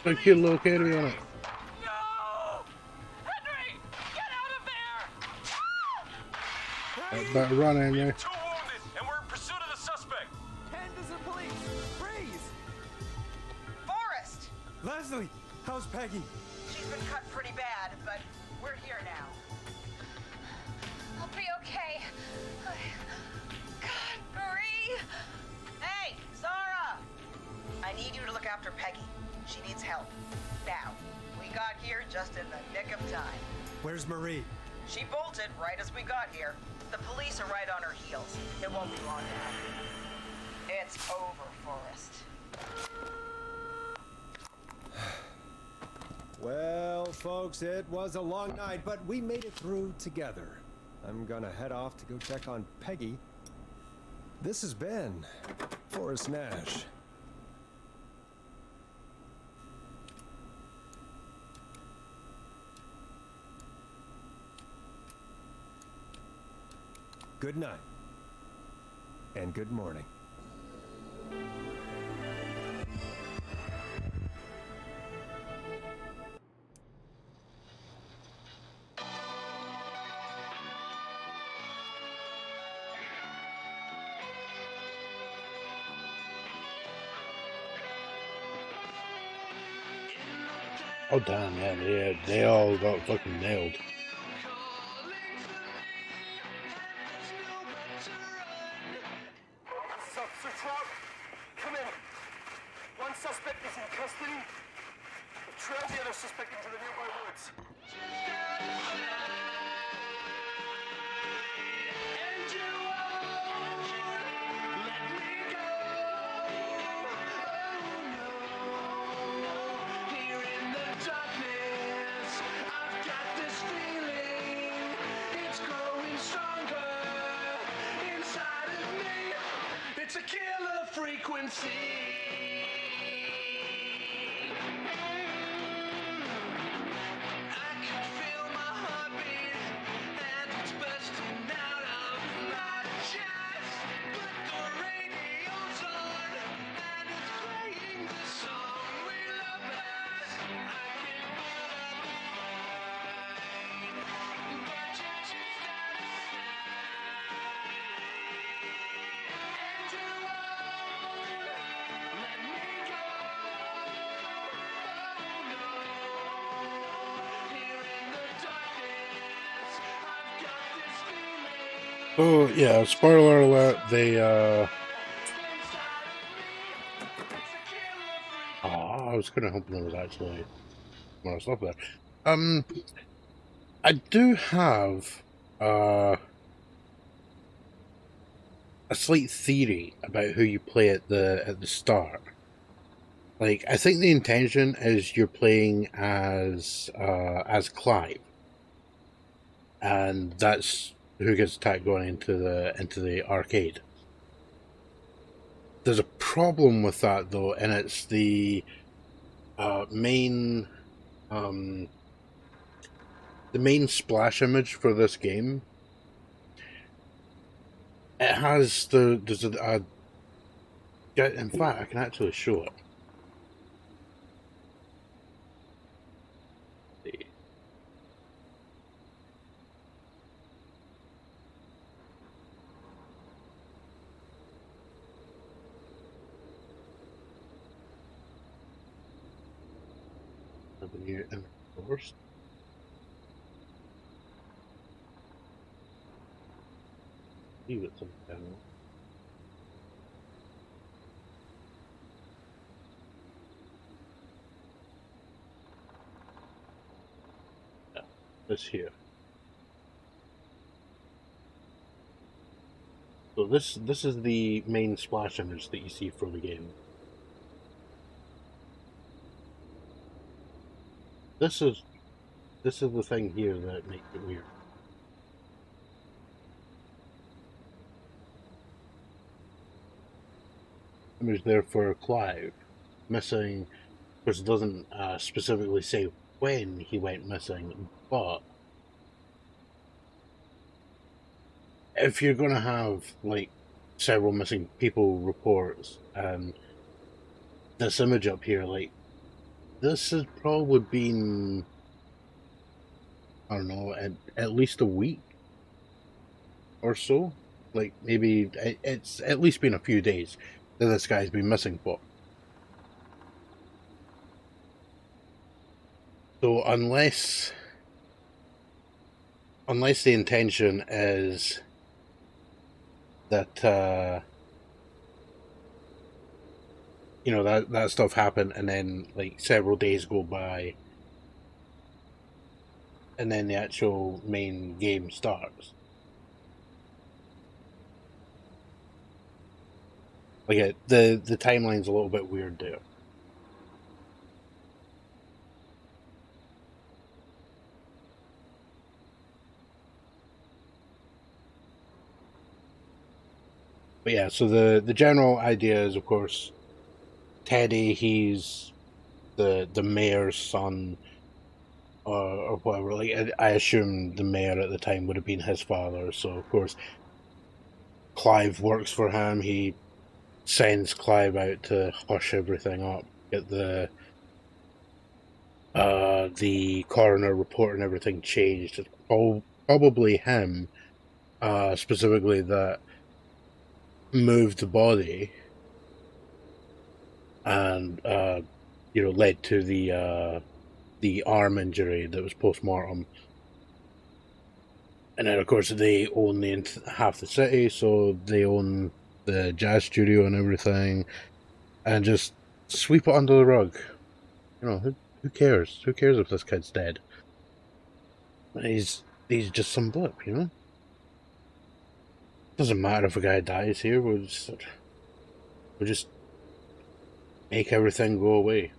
Got cute little Kitty on it. Better run in there. Two wounded, and we're in pursuit of the suspect. Henderson police, freeze! Forrest! Leslie, how's Peggy? She's been cut pretty bad, but we're here now. I'll be okay. God, Marie! Hey, Zara! I need you to look after Peggy. She needs help. Now, we got here just in the nick of time. Where's Marie? She bolted right as we got here. The police are right on her heels. It won't be long now. It's over, Forrest. Well, folks, it was a long night, but we made it through together. I'm gonna head off to go check on Peggy. This has been Forrest Nash. Good night. And good morning. Oh damn, yeah, they all got fucking nailed. Officer Trout, come in. One suspect is in custody. Trail the other suspect into the nearby woods. It's a killer frequency. I can feel my heartbeat and it's bursting out of my chest. But the radio's on and it's playing the song we love best. I can feel the but you just gotta Oh yeah, spoiler alert, they oh, I was kinda hoping there was actually more stuff there. I do have a slight theory about who you play at the start. Like, I think the intention is you're playing as Clive, and that's who gets attacked going into the arcade. There's a problem with that though, and it's the main splash image for this game. It has there's a in fact I can actually show it. Here in first. Leave it some down. Yeah, this here. So this is the main splash image that you see for the game. This is the thing here that makes it weird. Image there for Clive, missing, because it doesn't specifically say when he went missing, but if you're going to have like several missing people reports and this image up here, like this has probably been, I don't know, at least a week or so. Like maybe it's at least been a few days that this guy's been missing for. So unless the intention is that you know, that stuff happened and then like several days go by and then the actual main game starts. Like the timeline's a little bit weird there. But yeah, so the general idea is, of course, Teddy, he's the mayor's son, or whatever. Like I assume the mayor at the time would have been his father. So of course, Clive works for him. He sends Clive out to hush everything up, get the coroner report and everything changed. It's probably him, specifically, that moved the body and you know, led to the arm injury that was post-mortem. And then of course they own half the city, so they own the jazz studio and everything, and just sweep it under the rug. You know, who cares? Who cares if this kid's dead? He's just some blip, you know? Doesn't matter if a guy dies here, we'll just make everything go away.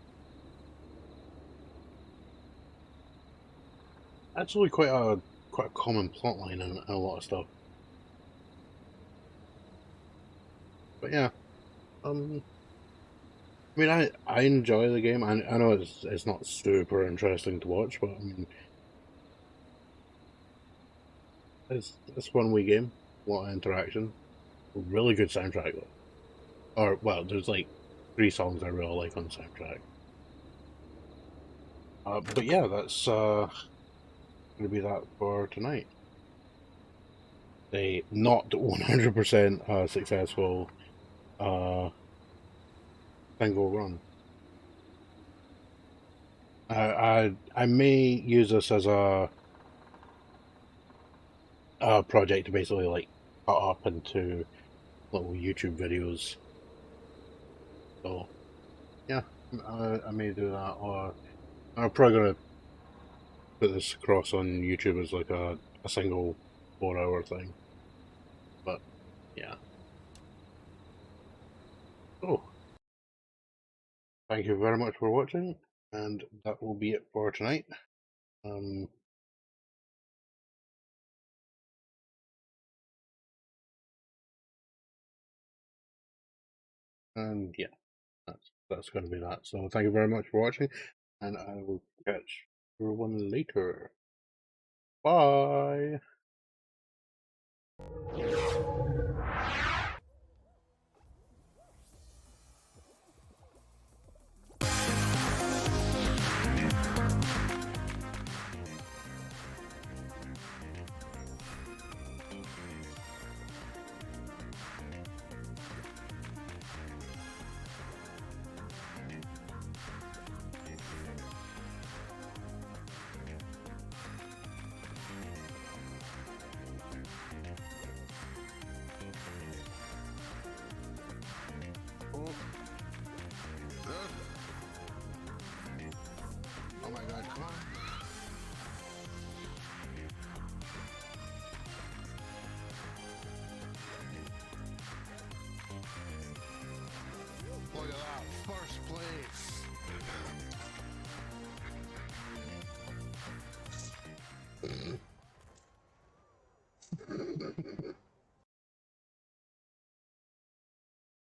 Actually quite a common plotline in a lot of stuff. But yeah, I mean, I enjoy the game. I know it's not super interesting to watch, but I mean, it's one wee game, a lot of interaction, really good soundtrack though. Or well, there's like 3 songs I really like on the soundtrack. But yeah, that's gonna be that for tonight. A not 100% successful single run. I may use this as a project to basically like cut up into little YouTube videos. So yeah, I may do that, or I'm probably gonna put this across on YouTube as like a single 4-hour thing. But yeah. Oh, thank you very much for watching, and that will be it for tonight. And yeah, that's going to be that. So thank you very much for watching, and I will catch everyone later. Bye.